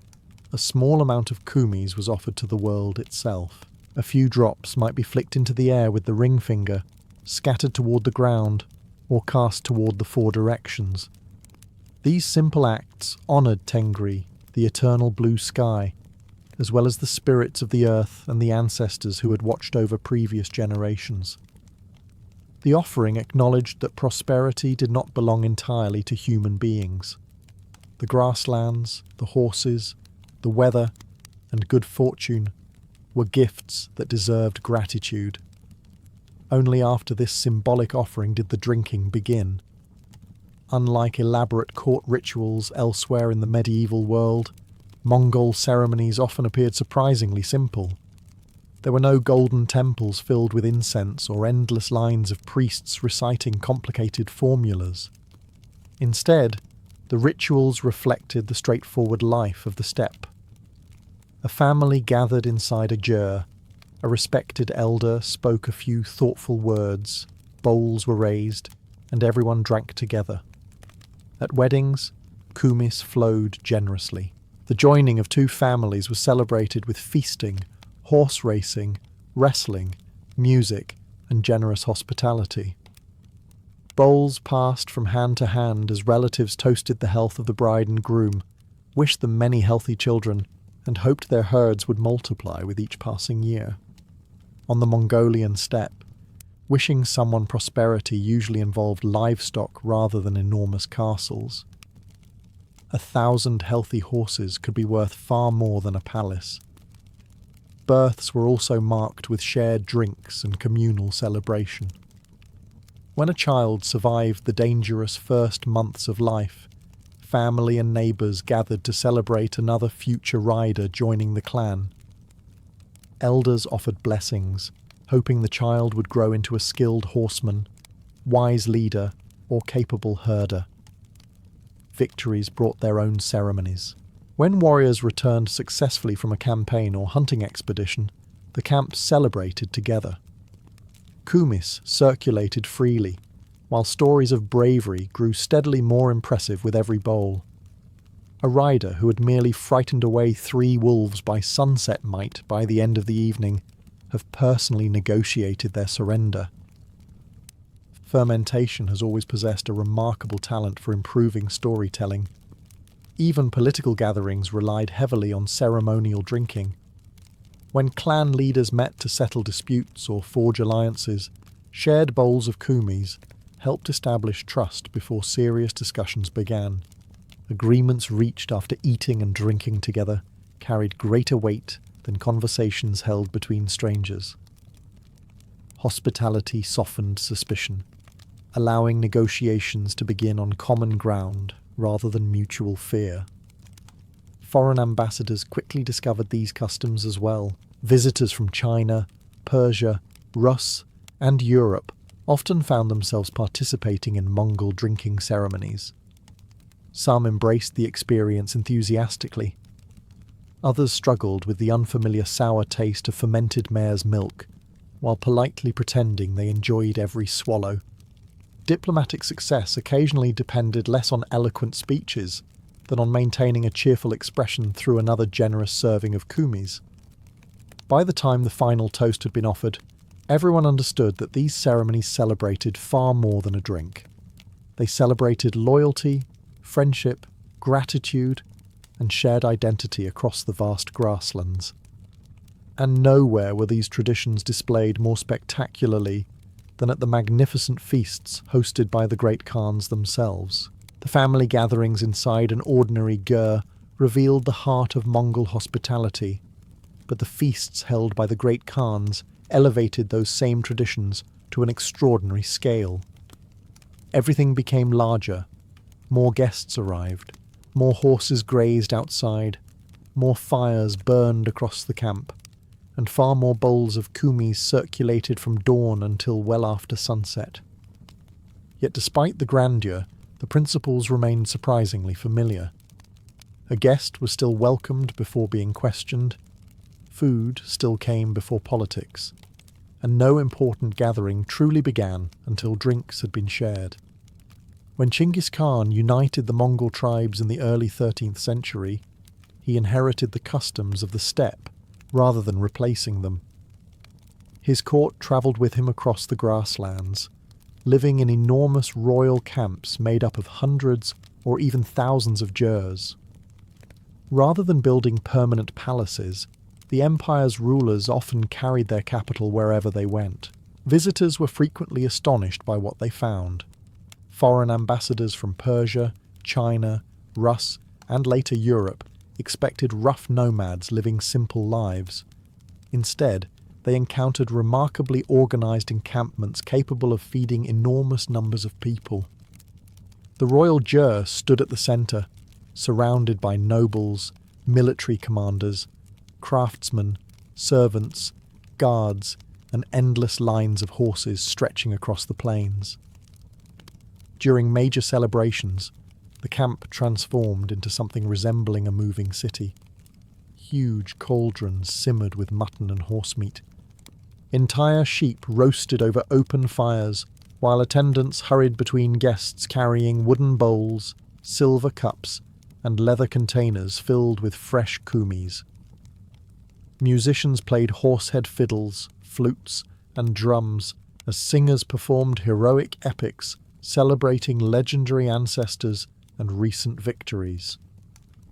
a small amount of kumis was offered to the world itself. A few drops might be flicked into the air with the ring finger, scattered toward the ground, or cast toward the four directions. These simple acts honoured Tengri, the eternal blue sky, as well as the spirits of the earth and the ancestors who had watched over previous generations. The offering acknowledged that prosperity did not belong entirely to human beings. The grasslands, the horses, the weather, and good fortune were gifts that deserved gratitude. Only after this symbolic offering did the drinking begin. Unlike elaborate court rituals elsewhere in the medieval world, Mongol ceremonies often appeared surprisingly simple. There were no golden temples filled with incense or endless lines of priests reciting complicated formulas. Instead, the rituals reflected the straightforward life of the steppe. A family gathered inside a ger. A respected elder spoke a few thoughtful words, bowls were raised, and everyone drank together. At weddings, kumis flowed generously. The joining of two families was celebrated with feasting, horse racing, wrestling, music, and generous hospitality. Bowls passed from hand to hand as relatives toasted the health of the bride and groom, wished them many healthy children, and hoped their herds would multiply with each passing year. On the Mongolian steppe, wishing someone prosperity usually involved livestock rather than enormous castles. 1,000 healthy horses could be worth far more than a palace. Births were also marked with shared drinks and communal celebration. When a child survived the dangerous first months of life, family and neighbours gathered to celebrate another future rider joining the clan. Elders offered blessings, hoping the child would grow into a skilled horseman, wise leader, or capable herder. Victories brought their own ceremonies. When warriors returned successfully from a campaign or hunting expedition, the camp celebrated together. Kumis circulated freely, while stories of bravery grew steadily more impressive with every bowl. A rider who had merely frightened away 3 wolves by sunset might, by the end of the evening, have personally negotiated their surrender. Fermentation has always possessed a remarkable talent for improving storytelling. Even political gatherings relied heavily on ceremonial drinking. When clan leaders met to settle disputes or forge alliances, shared bowls of kumis helped establish trust before serious discussions began. Agreements reached after eating and drinking together carried greater weight than conversations held between strangers. Hospitality softened suspicion, allowing negotiations to begin on common ground rather than mutual fear. Foreign ambassadors quickly discovered these customs as well. Visitors from China, Persia, Rus, and Europe often found themselves participating in Mongol drinking ceremonies. Some embraced the experience enthusiastically. Others struggled with the unfamiliar sour taste of fermented mare's milk, while politely pretending they enjoyed every swallow. Diplomatic success occasionally depended less on eloquent speeches than on maintaining a cheerful expression through another generous serving of kumis. By the time the final toast had been offered, everyone understood that these ceremonies celebrated far more than a drink. They celebrated loyalty, friendship, gratitude, and shared identity across the vast grasslands. And nowhere were these traditions displayed more spectacularly than at the magnificent feasts hosted by the great Khans themselves. The family gatherings inside an ordinary ger revealed the heart of Mongol hospitality, but the feasts held by the great Khans elevated those same traditions to an extraordinary scale. Everything became larger. More guests arrived. More horses grazed outside. More fires burned across the camp. And far more bowls of kumis circulated from dawn until well after sunset. Yet despite the grandeur, the principles remained surprisingly familiar. A guest was still welcomed before being questioned. Food still came before politics. And no important gathering truly began until drinks had been shared. When Chinggis Khan united the Mongol tribes in the early 13th century, he inherited the customs of the steppe rather than replacing them. His court travelled with him across the grasslands, living in enormous royal camps made up of hundreds or even thousands of gers. Rather than building permanent palaces, the empire's rulers often carried their capital wherever they went. Visitors were frequently astonished by what they found. Foreign ambassadors from Persia, China, Rus, and later Europe expected rough nomads living simple lives. Instead, they encountered remarkably organised encampments capable of feeding enormous numbers of people. The royal ger stood at the centre, surrounded by nobles, military commanders, craftsmen, servants, guards, and endless lines of horses stretching across the plains. During major celebrations, the camp transformed into something resembling a moving city. huge cauldrons simmered with mutton and horse meat. Entire sheep roasted over open fires, while attendants hurried between guests carrying wooden bowls, silver cups, and leather containers filled with fresh kumis. Musicians played horsehead fiddles, flutes, and drums as singers performed heroic epics celebrating legendary ancestors and recent victories.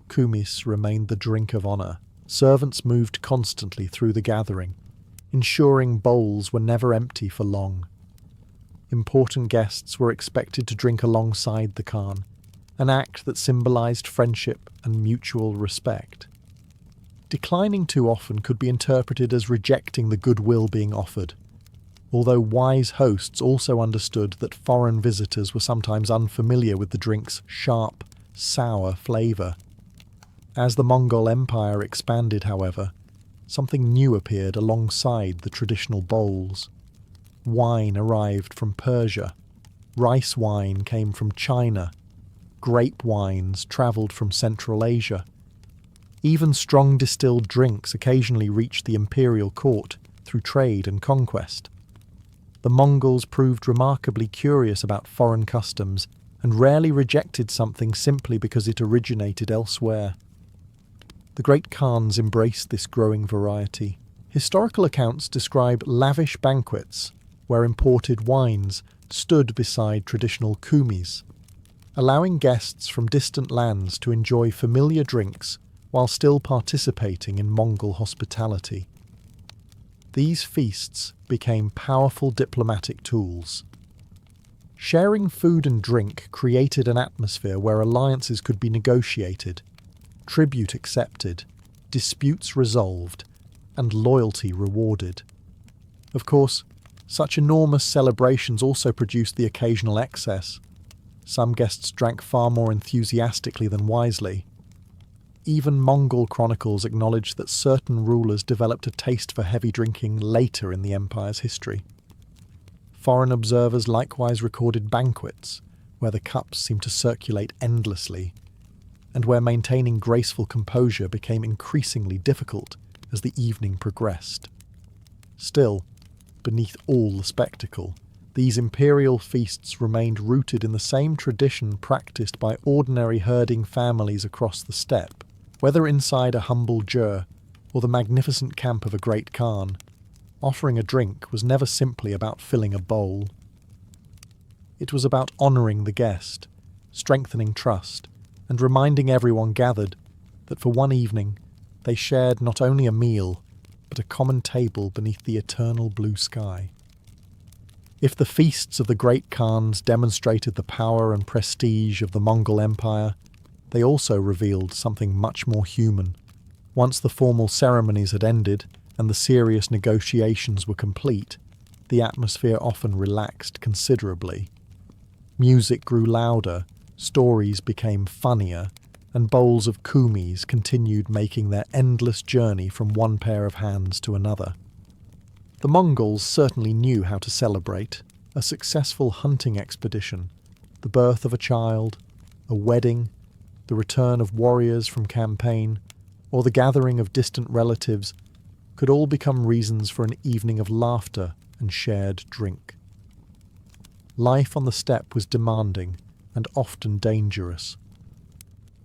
Kumis remained the drink of honor. Servants moved constantly through the gathering, ensuring bowls were never empty for long. Important guests were expected to drink alongside the Khan, an act that symbolized friendship and mutual respect. Declining too often could be interpreted as rejecting the goodwill being offered, although wise hosts also understood that foreign visitors were sometimes unfamiliar with the drink's sharp, sour flavour. As the Mongol Empire expanded, however, something new appeared alongside the traditional bowls. Wine arrived from Persia, rice wine came from China, grape wines travelled from Central Asia. Even strong distilled drinks occasionally reached the imperial court through trade and conquest. The Mongols proved remarkably curious about foreign customs and rarely rejected something simply because it originated elsewhere. The great Khans embraced this growing variety. Historical accounts describe lavish banquets where imported wines stood beside traditional kumis, allowing guests from distant lands to enjoy familiar drinks while still participating in Mongol hospitality. These feasts became powerful diplomatic tools. Sharing food and drink created an atmosphere where alliances could be negotiated, tribute accepted, disputes resolved, and loyalty rewarded. Of course, such enormous celebrations also produced the occasional excess. Some guests drank far more enthusiastically than wisely. Even Mongol chronicles acknowledge that certain rulers developed a taste for heavy drinking later in the empire's history. Foreign observers likewise recorded banquets, where the cups seemed to circulate endlessly, and where maintaining graceful composure became increasingly difficult as the evening progressed. Still, beneath all the spectacle, these imperial feasts remained rooted in the same tradition practiced by ordinary herding families across the steppe. Whether inside a humble jur or the magnificent camp of a great Khan, offering a drink was never simply about filling a bowl. It was about honouring the guest, strengthening trust, and reminding everyone gathered that for one evening they shared not only a meal, but a common table beneath the eternal blue sky. If the feasts of the great Khans demonstrated the power and prestige of the Mongol Empire, they also revealed something much more human. Once the formal ceremonies had ended and the serious negotiations were complete, the atmosphere often relaxed considerably. Music grew louder, stories became funnier, and bowls of kumis continued making their endless journey from one pair of hands to another. The Mongols certainly knew how to celebrate. A successful hunting expedition, the birth of a child, a wedding, the return of warriors from campaign, or the gathering of distant relatives could all become reasons for an evening of laughter and shared drink. Life on the steppe was demanding and often dangerous.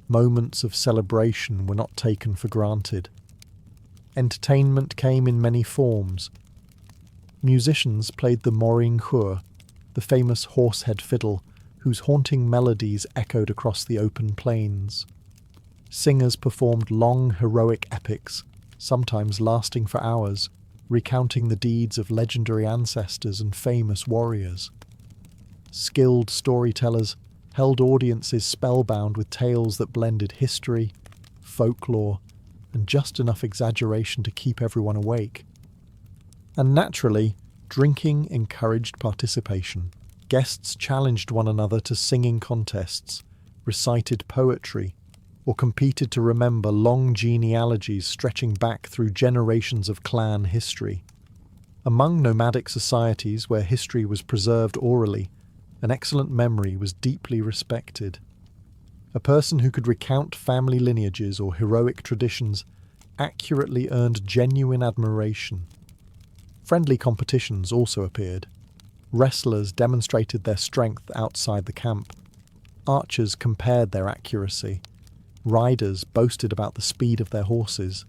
Moments of celebration were not taken for granted. Entertainment came in many forms. Musicians played the morin khur, the famous horsehead fiddle, whose haunting melodies echoed across the open plains. Singers performed long heroic epics, sometimes lasting for hours, recounting the deeds of legendary ancestors and famous warriors. Skilled storytellers held audiences spellbound with tales that blended history, folklore, and just enough exaggeration to keep everyone awake. And naturally, drinking encouraged participation. Guests challenged one another to singing contests, recited poetry, or competed to remember long genealogies stretching back through generations of clan history. Among nomadic societies where history was preserved orally, an excellent memory was deeply respected. A person who could recount family lineages or heroic traditions accurately earned genuine admiration. Friendly competitions also appeared. Wrestlers demonstrated their strength outside the camp. Archers compared their accuracy. Riders boasted about the speed of their horses.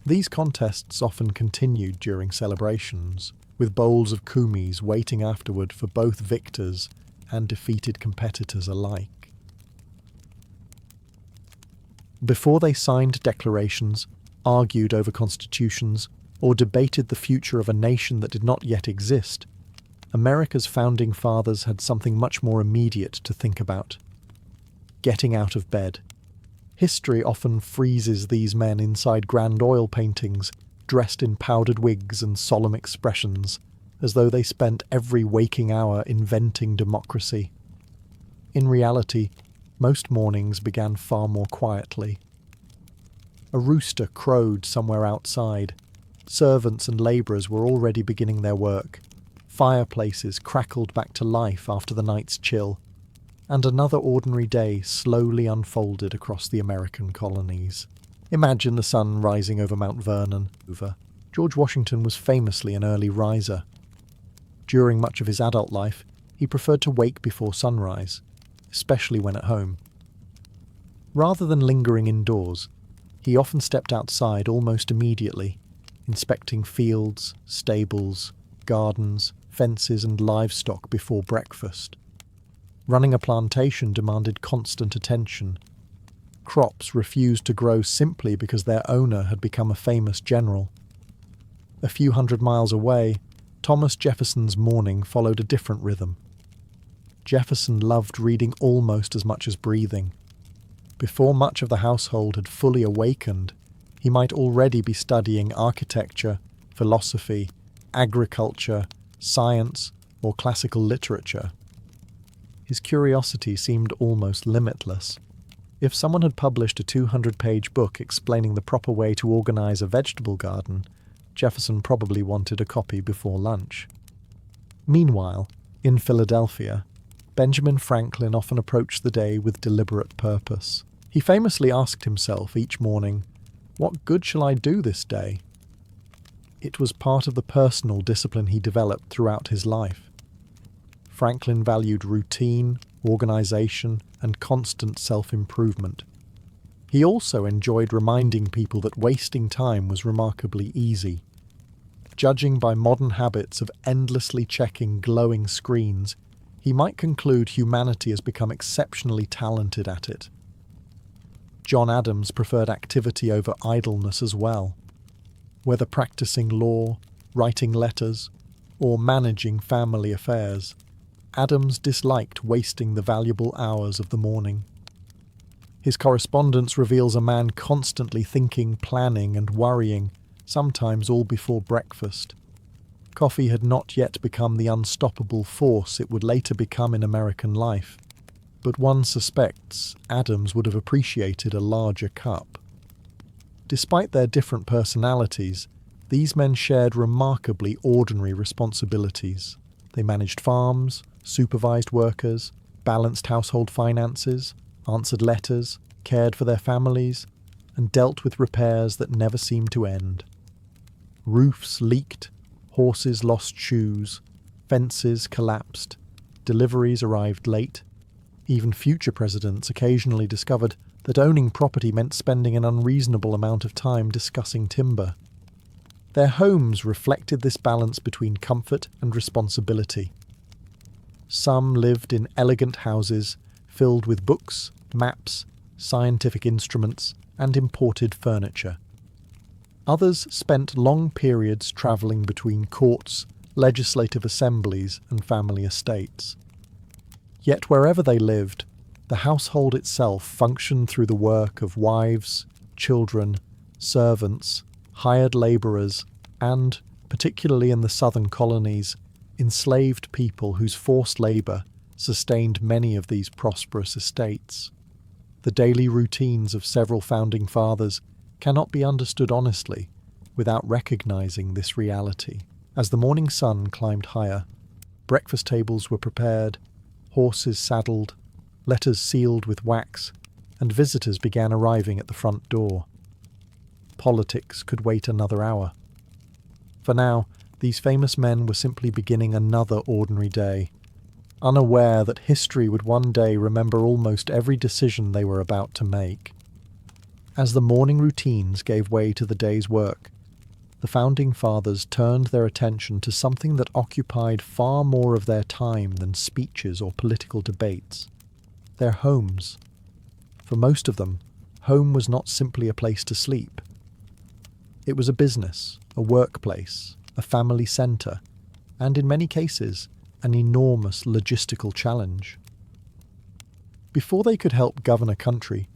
These contests often continued during celebrations, with bowls of kumis waiting afterward for both victors and defeated competitors alike. Before they signed declarations, argued over constitutions, or debated the future of a nation that did not yet exist, America's founding fathers had something much more immediate to think about: getting out of bed. History often freezes these men inside grand oil paintings, dressed in powdered wigs and solemn expressions, as though they spent every waking hour inventing democracy. In reality, most mornings began far more quietly. A rooster crowed somewhere outside. Servants and labourers were already beginning their work. Fireplaces crackled back to life after the night's chill, and another ordinary day slowly unfolded across the American colonies. Imagine the sun rising over Mount Vernon. George Washington was famously an early riser. During much of his adult life, he preferred to wake before sunrise, especially when at home. Rather than lingering indoors, he often stepped outside almost immediately, inspecting fields, stables, gardens, fences and livestock before breakfast. Running a plantation demanded constant attention. Crops refused to grow simply because their owner had become a famous general. A few hundred miles away, Thomas Jefferson's morning followed a different rhythm. Jefferson loved reading almost as much as breathing. Before much of the household had fully awakened, he might already be studying architecture, philosophy, agriculture, science, or classical literature. His curiosity seemed almost limitless. If someone had published a 200-page book explaining the proper way to organize a vegetable garden, Jefferson probably wanted a copy before lunch. Meanwhile, in Philadelphia, Benjamin Franklin often approached the day with deliberate purpose. He famously asked himself each morning, "What good shall I do this day?" It was part of the personal discipline he developed throughout his life. Franklin valued routine, organization, and constant self-improvement. He also enjoyed reminding people that wasting time was remarkably easy. Judging by modern habits of endlessly checking glowing screens, he might conclude humanity has become exceptionally talented at it. John Adams preferred activity over idleness as well. Whether practicing law, writing letters, or managing family affairs, Adams disliked wasting the valuable hours of the morning. His correspondence reveals a man constantly thinking, planning, and worrying, sometimes all before breakfast. Coffee had not yet become the unstoppable force it would later become in American life, but one suspects Adams would have appreciated a larger cup. Despite their different personalities, these men shared remarkably ordinary responsibilities. They managed farms, supervised workers, balanced household finances, answered letters, cared for their families, and dealt with repairs that never seemed to end. Roofs leaked, horses lost shoes, fences collapsed, deliveries arrived late. Even future presidents occasionally discovered that owning property meant spending an unreasonable amount of time discussing timber. Their homes reflected this balance between comfort and responsibility. Some lived in elegant houses filled with books, maps, scientific instruments, and imported furniture. Others spent long periods travelling between courts, legislative assemblies, and family estates. Yet wherever they lived, the household itself functioned through the work of wives, children, servants, hired labourers, and, particularly in the southern colonies, enslaved people whose forced labour sustained many of these prosperous estates. The daily routines of several founding fathers cannot be understood honestly without recognising this reality. As the morning sun climbed higher, breakfast tables were prepared, horses saddled, letters sealed with wax, and visitors began arriving at the front door. Politics could wait another hour. For now, these famous men were simply beginning another ordinary day, unaware that history would one day remember almost every decision they were about to make. As the morning routines gave way to the day's work, the Founding Fathers turned their attention to something that occupied far more of their time than speeches or political debates: their homes. For most of them, home was not simply a place to sleep. It was a business, a workplace, a family centre, and in many cases, an enormous logistical challenge. Before they could help govern a country,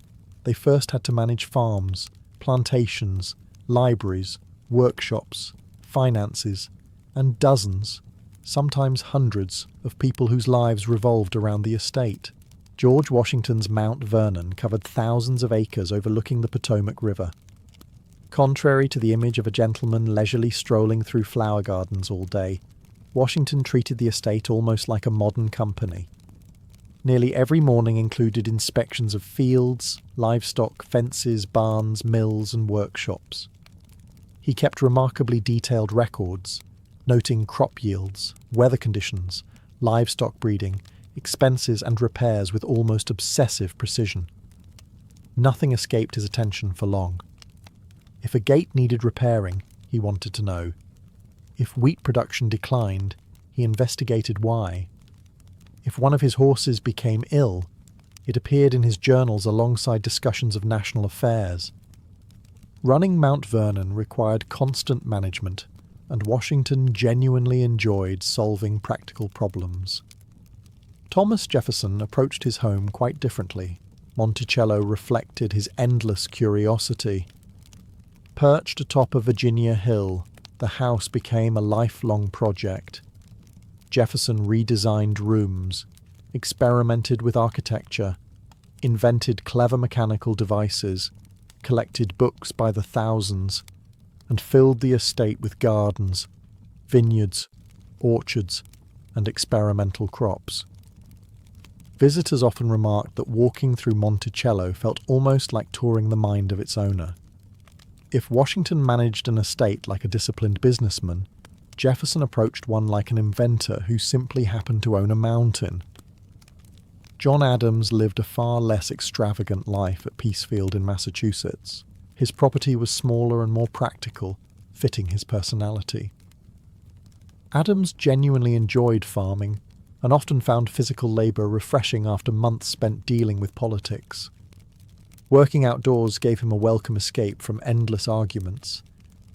they first had to manage farms, plantations, libraries, workshops, finances, and dozens, sometimes hundreds, of people whose lives revolved around the estate. George Washington's Mount Vernon covered thousands of acres overlooking the Potomac River. Contrary to the image of a gentleman leisurely strolling through flower gardens all day, Washington treated the estate almost like a modern company. Nearly every morning included inspections of fields, livestock, fences, barns, mills, and workshops. He kept remarkably detailed records, noting crop yields, weather conditions, livestock breeding, expenses and repairs with almost obsessive precision. Nothing escaped his attention for long. If a gate needed repairing, he wanted to know. If wheat production declined, he investigated why. If one of his horses became ill, it appeared in his journals alongside discussions of national affairs. Running Mount Vernon required constant management, and Washington genuinely enjoyed solving practical problems. Thomas Jefferson approached his home quite differently. Monticello reflected his endless curiosity. Perched atop a Virginia hill, the house became a lifelong project. Jefferson redesigned rooms, experimented with architecture, invented clever mechanical devices, collected books by the thousands, and filled the estate with gardens, vineyards, orchards, and experimental crops. Visitors often remarked that walking through Monticello felt almost like touring the mind of its owner. If Washington managed an estate like a disciplined businessman, Jefferson approached one like an inventor who simply happened to own a mountain. John Adams lived a far less extravagant life at Peacefield in Massachusetts. His property was smaller and more practical, fitting his personality. Adams genuinely enjoyed farming and often found physical labour refreshing after months spent dealing with politics. Working outdoors gave him a welcome escape from endless arguments,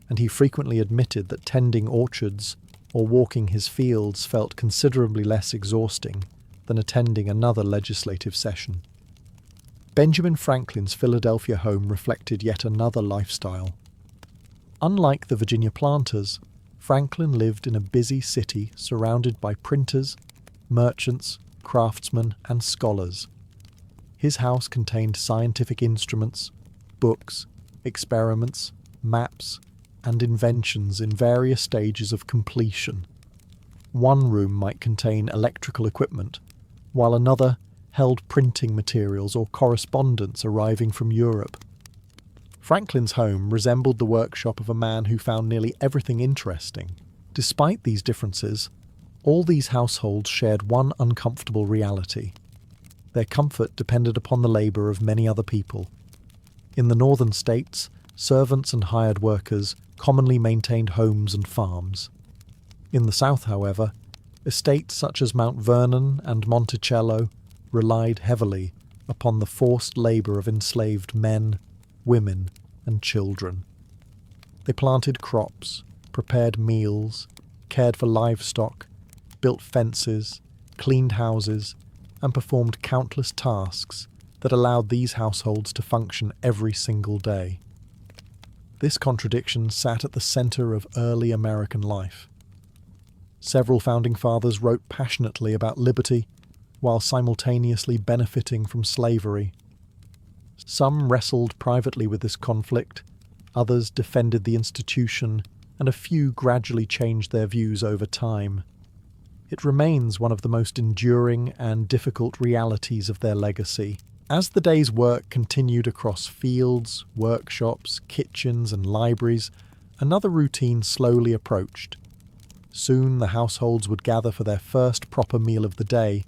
and he frequently admitted that tending orchards or walking his fields felt considerably less exhausting than attending another legislative session. Benjamin Franklin's Philadelphia home reflected yet another lifestyle. Unlike the Virginia planters, Franklin lived in a busy city surrounded by printers, merchants, craftsmen, and scholars. His house contained scientific instruments, books, experiments, maps, and inventions in various stages of completion. One room might contain electrical equipment, while another held printing materials or correspondence arriving from Europe. Franklin's home resembled the workshop of a man who found nearly everything interesting. Despite these differences, all these households shared one uncomfortable reality. Their comfort depended upon the labour of many other people. In the northern states, servants and hired workers commonly maintained homes and farms. In the south, however, estates such as Mount Vernon and Monticello relied heavily upon the forced labour of enslaved men, women, and children. They planted crops, prepared meals, cared for livestock, built fences, cleaned houses, and performed countless tasks that allowed these households to function every single day. This contradiction sat at the centre of early American life. Several founding fathers wrote passionately about liberty while simultaneously benefiting from slavery. Some wrestled privately with this conflict, others defended the institution, and a few gradually changed their views over time. It remains one of the most enduring and difficult realities of their legacy. As the day's work continued across fields, workshops, kitchens, and libraries, another routine slowly approached. Soon the households would gather for their first proper meal of the day,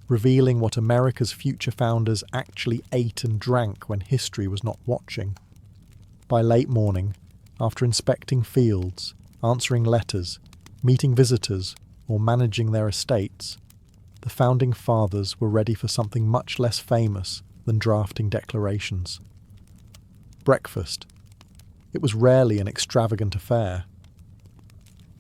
revealing what America's future founders actually ate and drank when history was not watching. By late morning, after inspecting fields, answering letters, meeting visitors, or managing their estates, the founding fathers were ready for something much less famous than drafting declarations. Breakfast. It was rarely an extravagant affair.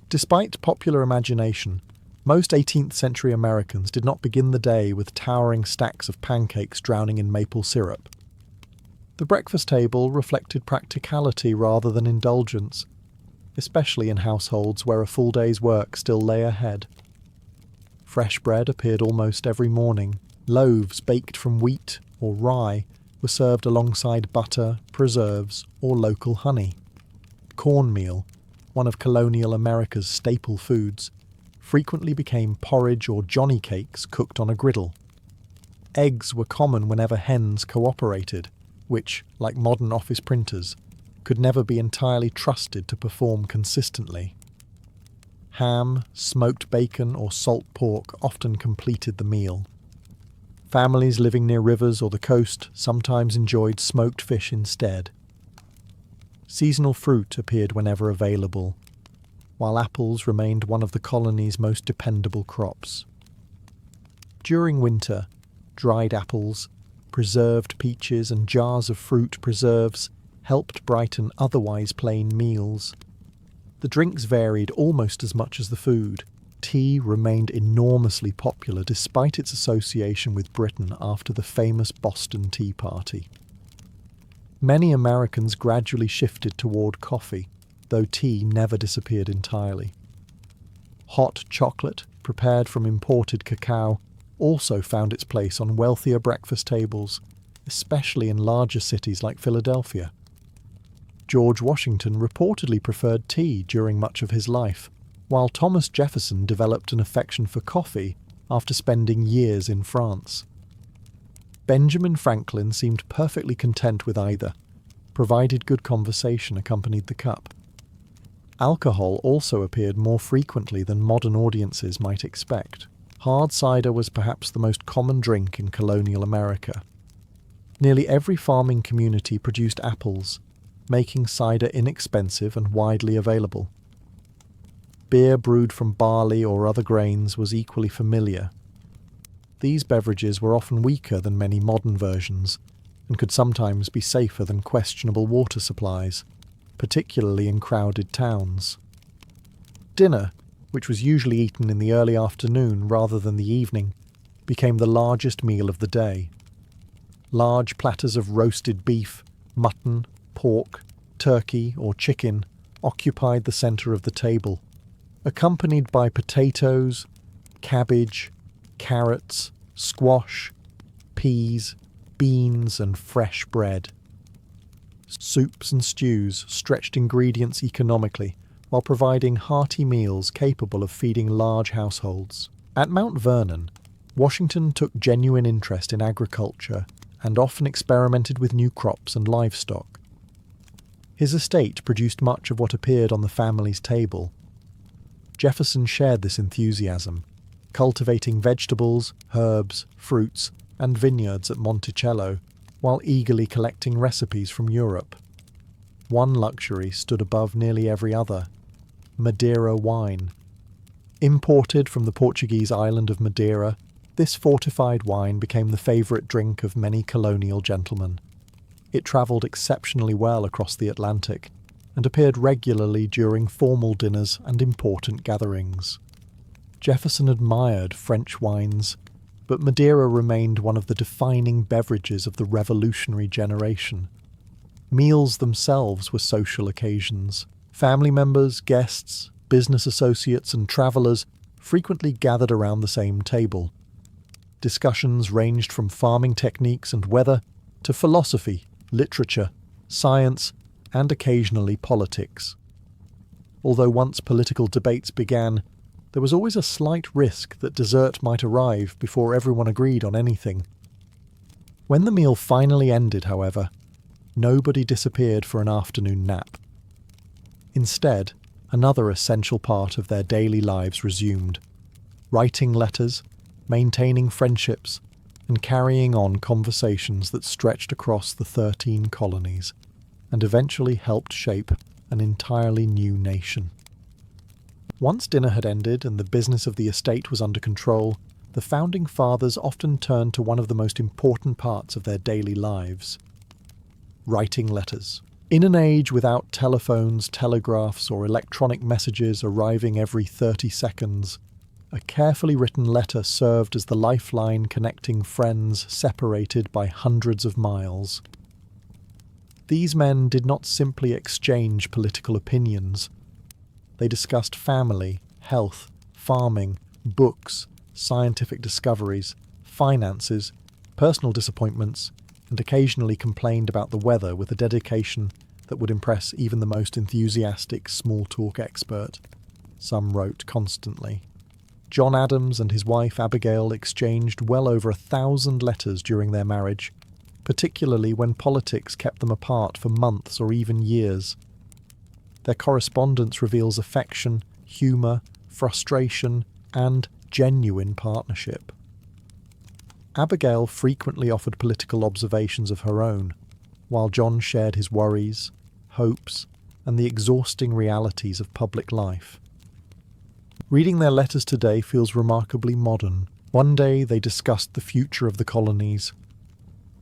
Despite popular imagination, most 18th century Americans did not begin the day with towering stacks of pancakes drowning in maple syrup. The breakfast table reflected practicality rather than indulgence, especially in households where a full day's work still lay ahead. Fresh bread appeared almost every morning. Loaves baked from wheat or rye were served alongside butter, preserves, or local honey. Cornmeal, one of colonial America's staple foods, frequently became porridge or johnny cakes cooked on a griddle. Eggs were common whenever hens cooperated, which, like modern office printers, could never be entirely trusted to perform consistently. Ham, smoked bacon, or salt pork often completed the meal. Families living near rivers or the coast sometimes enjoyed smoked fish instead. Seasonal fruit appeared whenever available, while apples remained one of the colony's most dependable crops. During winter, dried apples, preserved peaches, and jars of fruit preserves helped brighten otherwise plain meals. The drinks varied almost as much as the food. Tea remained enormously popular despite its association with Britain after the famous Boston Tea Party. Many Americans gradually shifted toward coffee, though tea never disappeared entirely. Hot chocolate, prepared from imported cacao, also found its place on wealthier breakfast tables, especially in larger cities like Philadelphia. George Washington reportedly preferred tea during much of his life, while Thomas Jefferson developed an affection for coffee after spending years in France. Benjamin Franklin seemed perfectly content with either, provided good conversation accompanied the cup. Alcohol also appeared more frequently than modern audiences might expect. Hard cider was perhaps the most common drink in colonial America. Nearly every farming community produced apples, making cider inexpensive and widely available. Beer brewed from barley or other grains was equally familiar. These beverages were often weaker than many modern versions, and could sometimes be safer than questionable water supplies, particularly in crowded towns. Dinner, which was usually eaten in the early afternoon rather than the evening, became the largest meal of the day. Large platters of roasted beef, mutton, pork, turkey, or chicken occupied the centre of the table, accompanied by potatoes, cabbage, carrots, squash, peas, beans, and fresh bread. Soups and stews stretched ingredients economically while providing hearty meals capable of feeding large households. At Mount Vernon, Washington took genuine interest in agriculture and often experimented with new crops and livestock. His estate produced much of what appeared on the family's table. Jefferson shared this enthusiasm, cultivating vegetables, herbs, fruits, and vineyards at Monticello, while eagerly collecting recipes from Europe. One luxury stood above nearly every other: Madeira wine. Imported from the Portuguese island of Madeira, this fortified wine became the favourite drink of many colonial gentlemen. It travelled exceptionally well across the Atlantic, and appeared regularly during formal dinners and important gatherings. Jefferson admired French wines, but Madeira remained one of the defining beverages of the revolutionary generation. Meals themselves were social occasions. Family members, guests, business associates, and travellers frequently gathered around the same table. Discussions ranged from farming techniques and weather to philosophy, literature, science, and occasionally politics. Although once political debates began, there was always a slight risk that dessert might arrive before everyone agreed on anything. When the meal finally ended, however, nobody disappeared for an afternoon nap. Instead, another essential part of their daily lives resumed: writing letters, maintaining friendships, and carrying on conversations that stretched across the 13 colonies and eventually helped shape an entirely new nation. Once dinner had ended and the business of the estate was under control, the founding fathers often turned to one of the most important parts of their daily lives: writing letters. In an age without telephones, telegraphs, or electronic messages arriving every 30 seconds, a carefully written letter served as the lifeline connecting friends separated by hundreds of miles. These men did not simply exchange political opinions. They discussed family, health, farming, books, scientific discoveries, finances, personal disappointments, and occasionally complained about the weather with a dedication that would impress even the most enthusiastic small-talk expert. Some wrote constantly. John Adams and his wife Abigail exchanged well over 1,000 letters during their marriage, particularly when politics kept them apart for months or even years. Their correspondence reveals affection, humour, frustration, and genuine partnership. Abigail frequently offered political observations of her own, while John shared his worries, hopes, and the exhausting realities of public life. Reading their letters today feels remarkably modern. One day they discussed the future of the colonies.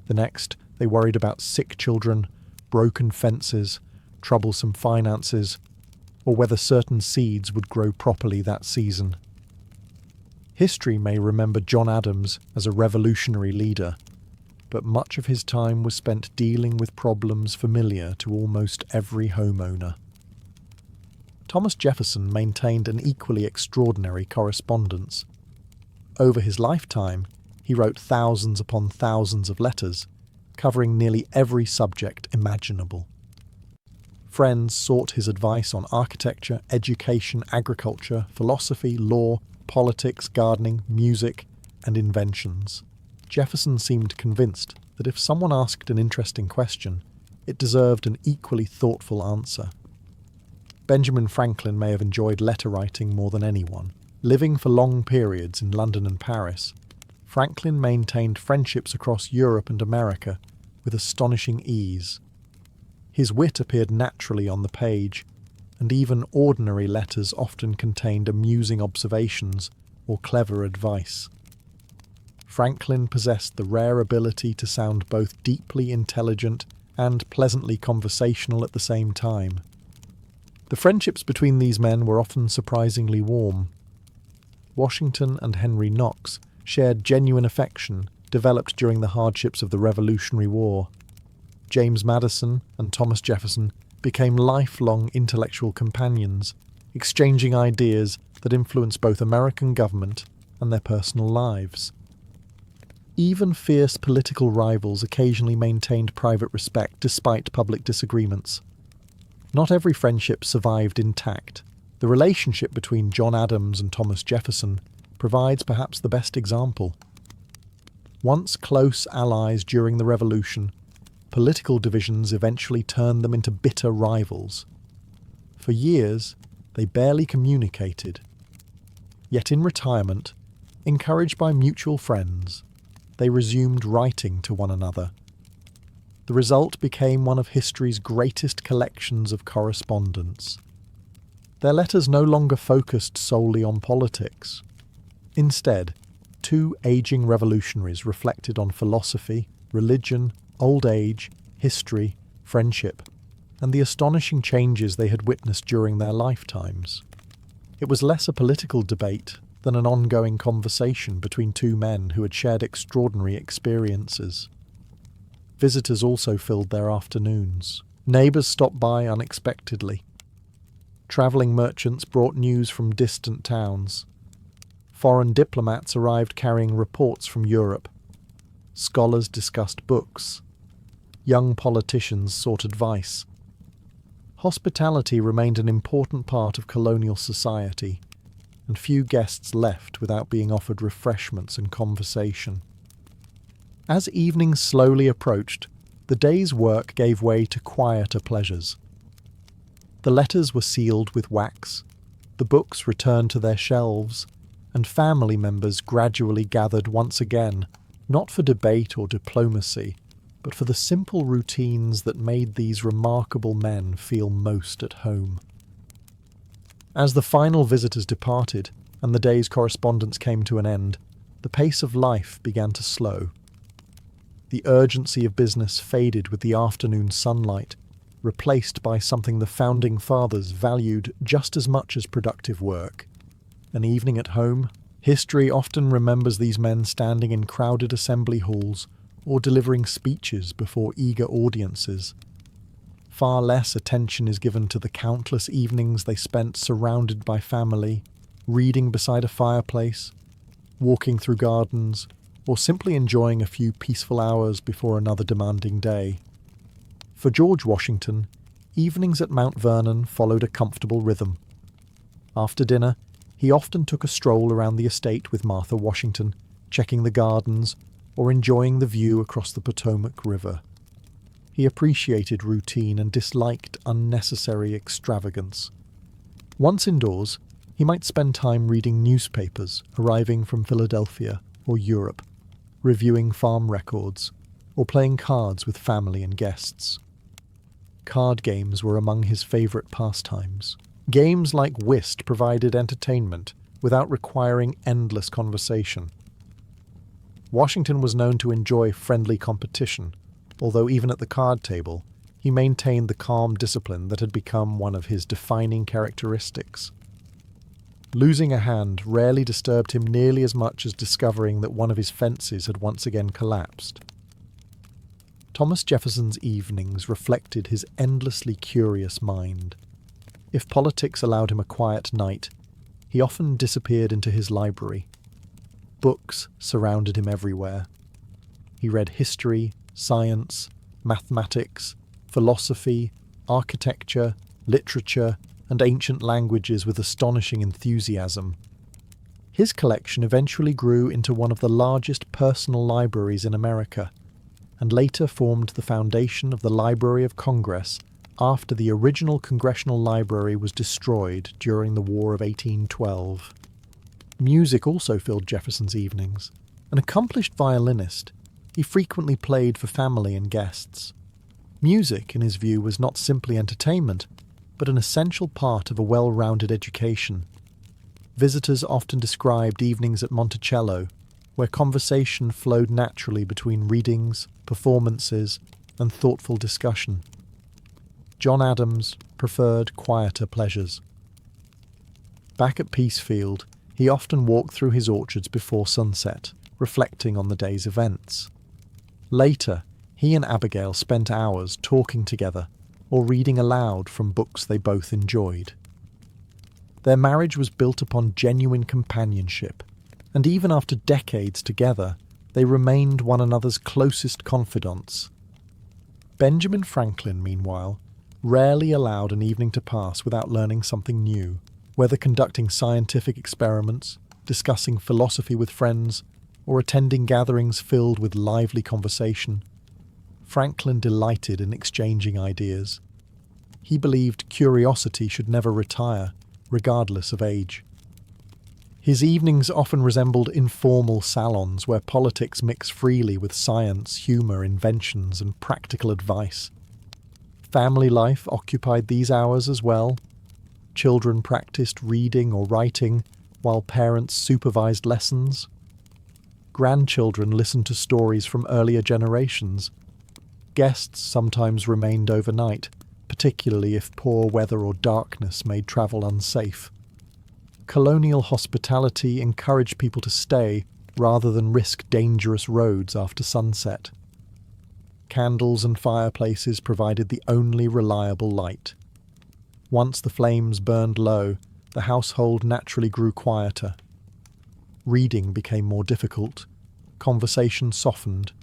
The next, they worried about sick children, broken fences, troublesome finances, or whether certain seeds would grow properly that season. History may remember John Adams as a revolutionary leader, but much of his time was spent dealing with problems familiar to almost every homeowner. Thomas Jefferson maintained an equally extraordinary correspondence. Over his lifetime, he wrote thousands upon thousands of letters, covering nearly every subject imaginable. Friends sought his advice on architecture, education, agriculture, philosophy, law, politics, gardening, music, and inventions. Jefferson seemed convinced that if someone asked an interesting question, it deserved an equally thoughtful answer. Benjamin Franklin may have enjoyed letter writing more than anyone. Living for long periods in London and Paris, Franklin maintained friendships across Europe and America with astonishing ease. His wit appeared naturally on the page, and even ordinary letters often contained amusing observations or clever advice. Franklin possessed the rare ability to sound both deeply intelligent and pleasantly conversational at the same time. The friendships between these men were often surprisingly warm. Washington and Henry Knox shared genuine affection developed during the hardships of the Revolutionary War. James Madison and Thomas Jefferson became lifelong intellectual companions, exchanging ideas that influenced both American government and their personal lives. Even fierce political rivals occasionally maintained private respect despite public disagreements. Not every friendship survived intact. The relationship between John Adams and Thomas Jefferson provides perhaps the best example. Once close allies during the Revolution, political divisions eventually turned them into bitter rivals. For years, they barely communicated. Yet in retirement, encouraged by mutual friends, they resumed writing to one another. The result became one of history's greatest collections of correspondence. Their letters no longer focused solely on politics. Instead, two aging revolutionaries reflected on philosophy, religion, old age, history, friendship, and the astonishing changes they had witnessed during their lifetimes. It was less a political debate than an ongoing conversation between two men who had shared extraordinary experiences. Visitors also filled their afternoons. Neighbours stopped by unexpectedly. Travelling merchants brought news from distant towns. Foreign diplomats arrived carrying reports from Europe. Scholars discussed books. Young politicians sought advice. Hospitality remained an important part of colonial society, and few guests left without being offered refreshments and conversation. As evening slowly approached, the day's work gave way to quieter pleasures. The letters were sealed with wax, the books returned to their shelves, and family members gradually gathered once again, not for debate or diplomacy, but for the simple routines that made these remarkable men feel most at home. As the final visitors departed, and the day's correspondence came to an end, the pace of life began to slow. The urgency of business faded with the afternoon sunlight, replaced by something the Founding Fathers valued just as much as productive work. An evening at home, history often remembers these men standing in crowded assembly halls or delivering speeches before eager audiences. Far less attention is given to the countless evenings they spent surrounded by family, reading beside a fireplace, walking through gardens, or simply enjoying a few peaceful hours before another demanding day. For George Washington, evenings at Mount Vernon followed a comfortable rhythm. After dinner, he often took a stroll around the estate with Martha Washington, checking the gardens or enjoying the view across the Potomac River. He appreciated routine and disliked unnecessary extravagance. Once indoors, he might spend time reading newspapers arriving from Philadelphia or Europe, reviewing farm records, or playing cards with family and guests. Card games were among his favourite pastimes. Games like whist provided entertainment without requiring endless conversation. Washington was known to enjoy friendly competition, although even at the card table, he maintained the calm discipline that had become one of his defining characteristics. Losing a hand rarely disturbed him nearly as much as discovering that one of his fences had once again collapsed. Thomas Jefferson's evenings reflected his endlessly curious mind. If politics allowed him a quiet night, he often disappeared into his library. Books surrounded him everywhere. He read history, science, mathematics, philosophy, architecture, literature, and ancient languages with astonishing enthusiasm. His collection eventually grew into one of the largest personal libraries in America, and later formed the foundation of the Library of Congress after the original Congressional Library was destroyed during the War of 1812. Music also filled Jefferson's evenings. An accomplished violinist, he frequently played for family and guests. Music, in his view, was not simply entertainment, but an essential part of a well-rounded education. Visitors often described evenings at Monticello, where conversation flowed naturally between readings, performances, and thoughtful discussion. John Adams preferred quieter pleasures. Back at Peacefield, he often walked through his orchards before sunset, reflecting on the day's events. Later, he and Abigail spent hours talking together or reading aloud from books they both enjoyed. Their marriage was built upon genuine companionship, and even after decades together, they remained one another's closest confidants. Benjamin Franklin, meanwhile, rarely allowed an evening to pass without learning something new, whether conducting scientific experiments, discussing philosophy with friends, or attending gatherings filled with lively conversation. Franklin delighted in exchanging ideas. He believed curiosity should never retire, regardless of age. His evenings often resembled informal salons where politics mix freely with science, humour, inventions, and practical advice. Family life occupied these hours as well. Children practiced reading or writing, while parents supervised lessons. Grandchildren listened to stories from earlier generations. Guests sometimes remained overnight, particularly if poor weather or darkness made travel unsafe. Colonial hospitality encouraged people to stay rather than risk dangerous roads after sunset. Candles and fireplaces provided the only reliable light. Once the flames burned low, the household naturally grew quieter. Reading became more difficult, conversation softened,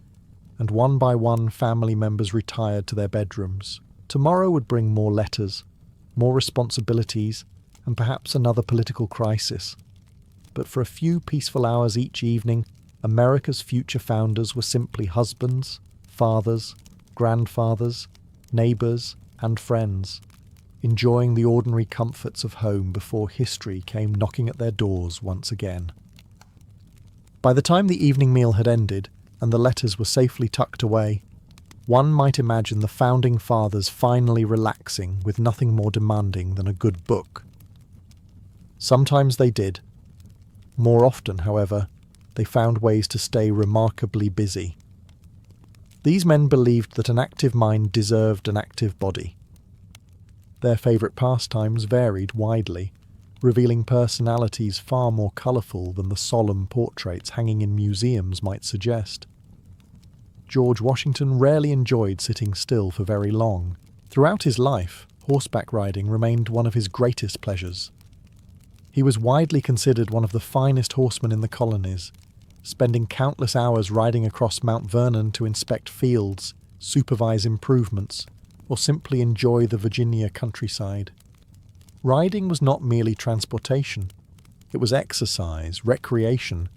and one by one family members retired to their bedrooms. Tomorrow would bring more letters, more responsibilities, and perhaps another political crisis. But for a few peaceful hours each evening, America's future founders were simply husbands, fathers, grandfathers, neighbours, and friends, enjoying the ordinary comforts of home before history came knocking at their doors once again. By the time the evening meal had ended and the letters were safely tucked away, one might imagine the founding fathers finally relaxing with nothing more demanding than a good book. Sometimes they did. More often, however, they found ways to stay remarkably busy. These men believed that an active mind deserved an active body. Their favourite pastimes varied widely, revealing personalities far more colourful than the solemn portraits hanging in museums might suggest. George Washington rarely enjoyed sitting still for very long. Throughout his life, horseback riding remained one of his greatest pleasures. He was widely considered one of the finest horsemen in the colonies, spending countless hours riding across Mount Vernon to inspect fields, supervise improvements, or simply enjoy the Virginia countryside. Riding was not merely transportation. It was exercise, recreation,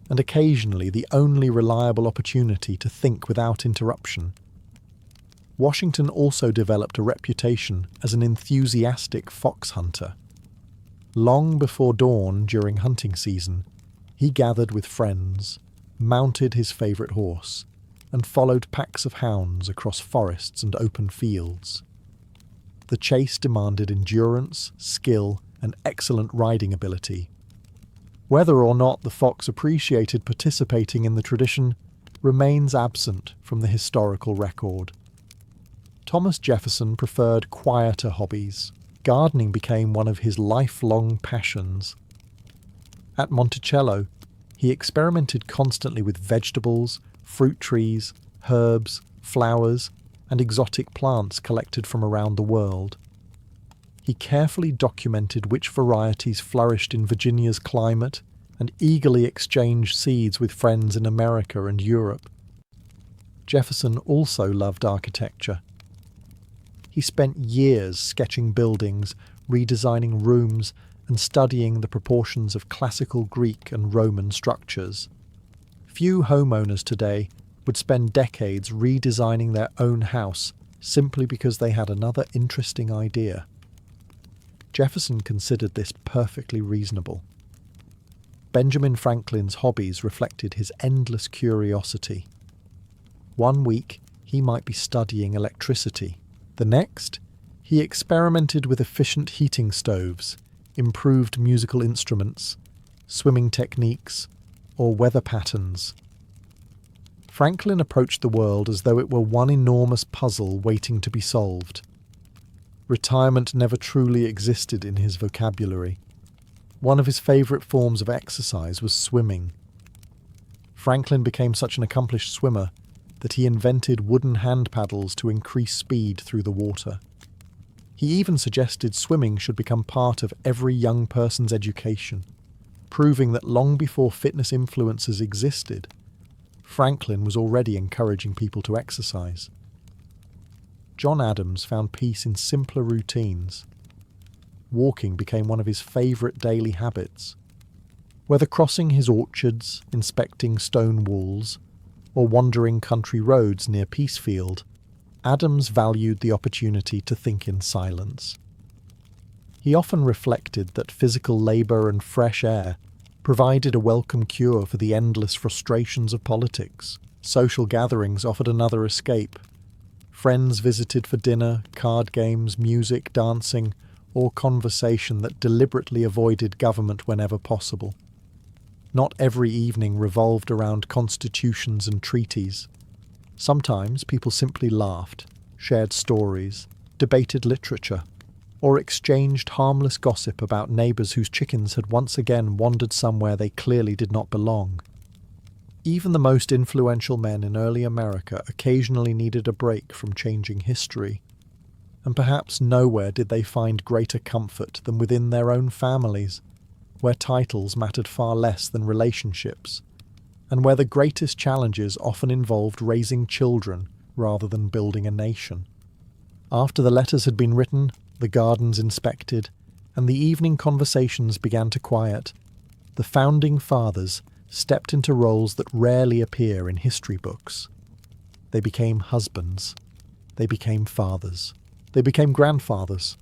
and occasionally the only reliable opportunity to think without interruption. Washington also developed a reputation as an enthusiastic fox hunter. Long before dawn during hunting season, he gathered with friends, mounted his favourite horse, and followed packs of hounds across forests and open fields. The chase demanded endurance, skill, and excellent riding ability. Whether or not the fox appreciated participating in the tradition remains absent from the historical record. Thomas Jefferson preferred quieter hobbies. Gardening became one of his lifelong passions. At Monticello, he experimented constantly with vegetables, fruit trees, herbs, flowers, and exotic plants collected from around the world. He carefully documented which varieties flourished in Virginia's climate and eagerly exchanged seeds with friends in America and Europe. Jefferson also loved architecture. He spent years sketching buildings, redesigning rooms, and studying the proportions of classical Greek and Roman structures. Few homeowners today would spend decades redesigning their own house simply because they had another interesting idea. Jefferson considered this perfectly reasonable. Benjamin Franklin's hobbies reflected his endless curiosity. One week, he might be studying electricity. The next, he experimented with efficient heating stoves, improved musical instruments, swimming techniques, or weather patterns. Franklin approached the world as though it were one enormous puzzle waiting to be solved. Retirement never truly existed in his vocabulary. One of his favourite forms of exercise was swimming. Franklin became such an accomplished swimmer that he invented wooden hand paddles to increase speed through the water. He even suggested swimming should become part of every young person's education, proving that long before fitness influencers existed, Franklin was already encouraging people to exercise. John Adams found peace in simpler routines. Walking became one of his favourite daily habits. Whether crossing his orchards, inspecting stone walls, or wandering country roads near Peacefield, Adams valued the opportunity to think in silence. He often reflected that physical labour and fresh air provided a welcome cure for the endless frustrations of politics. Social gatherings offered another escape. Friends visited for dinner, card games, music, dancing, or conversation that deliberately avoided government whenever possible. Not every evening revolved around constitutions and treaties. Sometimes people simply laughed, shared stories, debated literature, or exchanged harmless gossip about neighbours whose chickens had once again wandered somewhere they clearly did not belong. Even the most influential men in early America occasionally needed a break from changing history, and perhaps nowhere did they find greater comfort than within their own families, where titles mattered far less than relationships, and where the greatest challenges often involved raising children rather than building a nation. After the letters had been written, the gardens inspected, and the evening conversations began to quiet, the founding fathers stepped into roles that rarely appear in history books. They became husbands. They became fathers. They became grandfathers.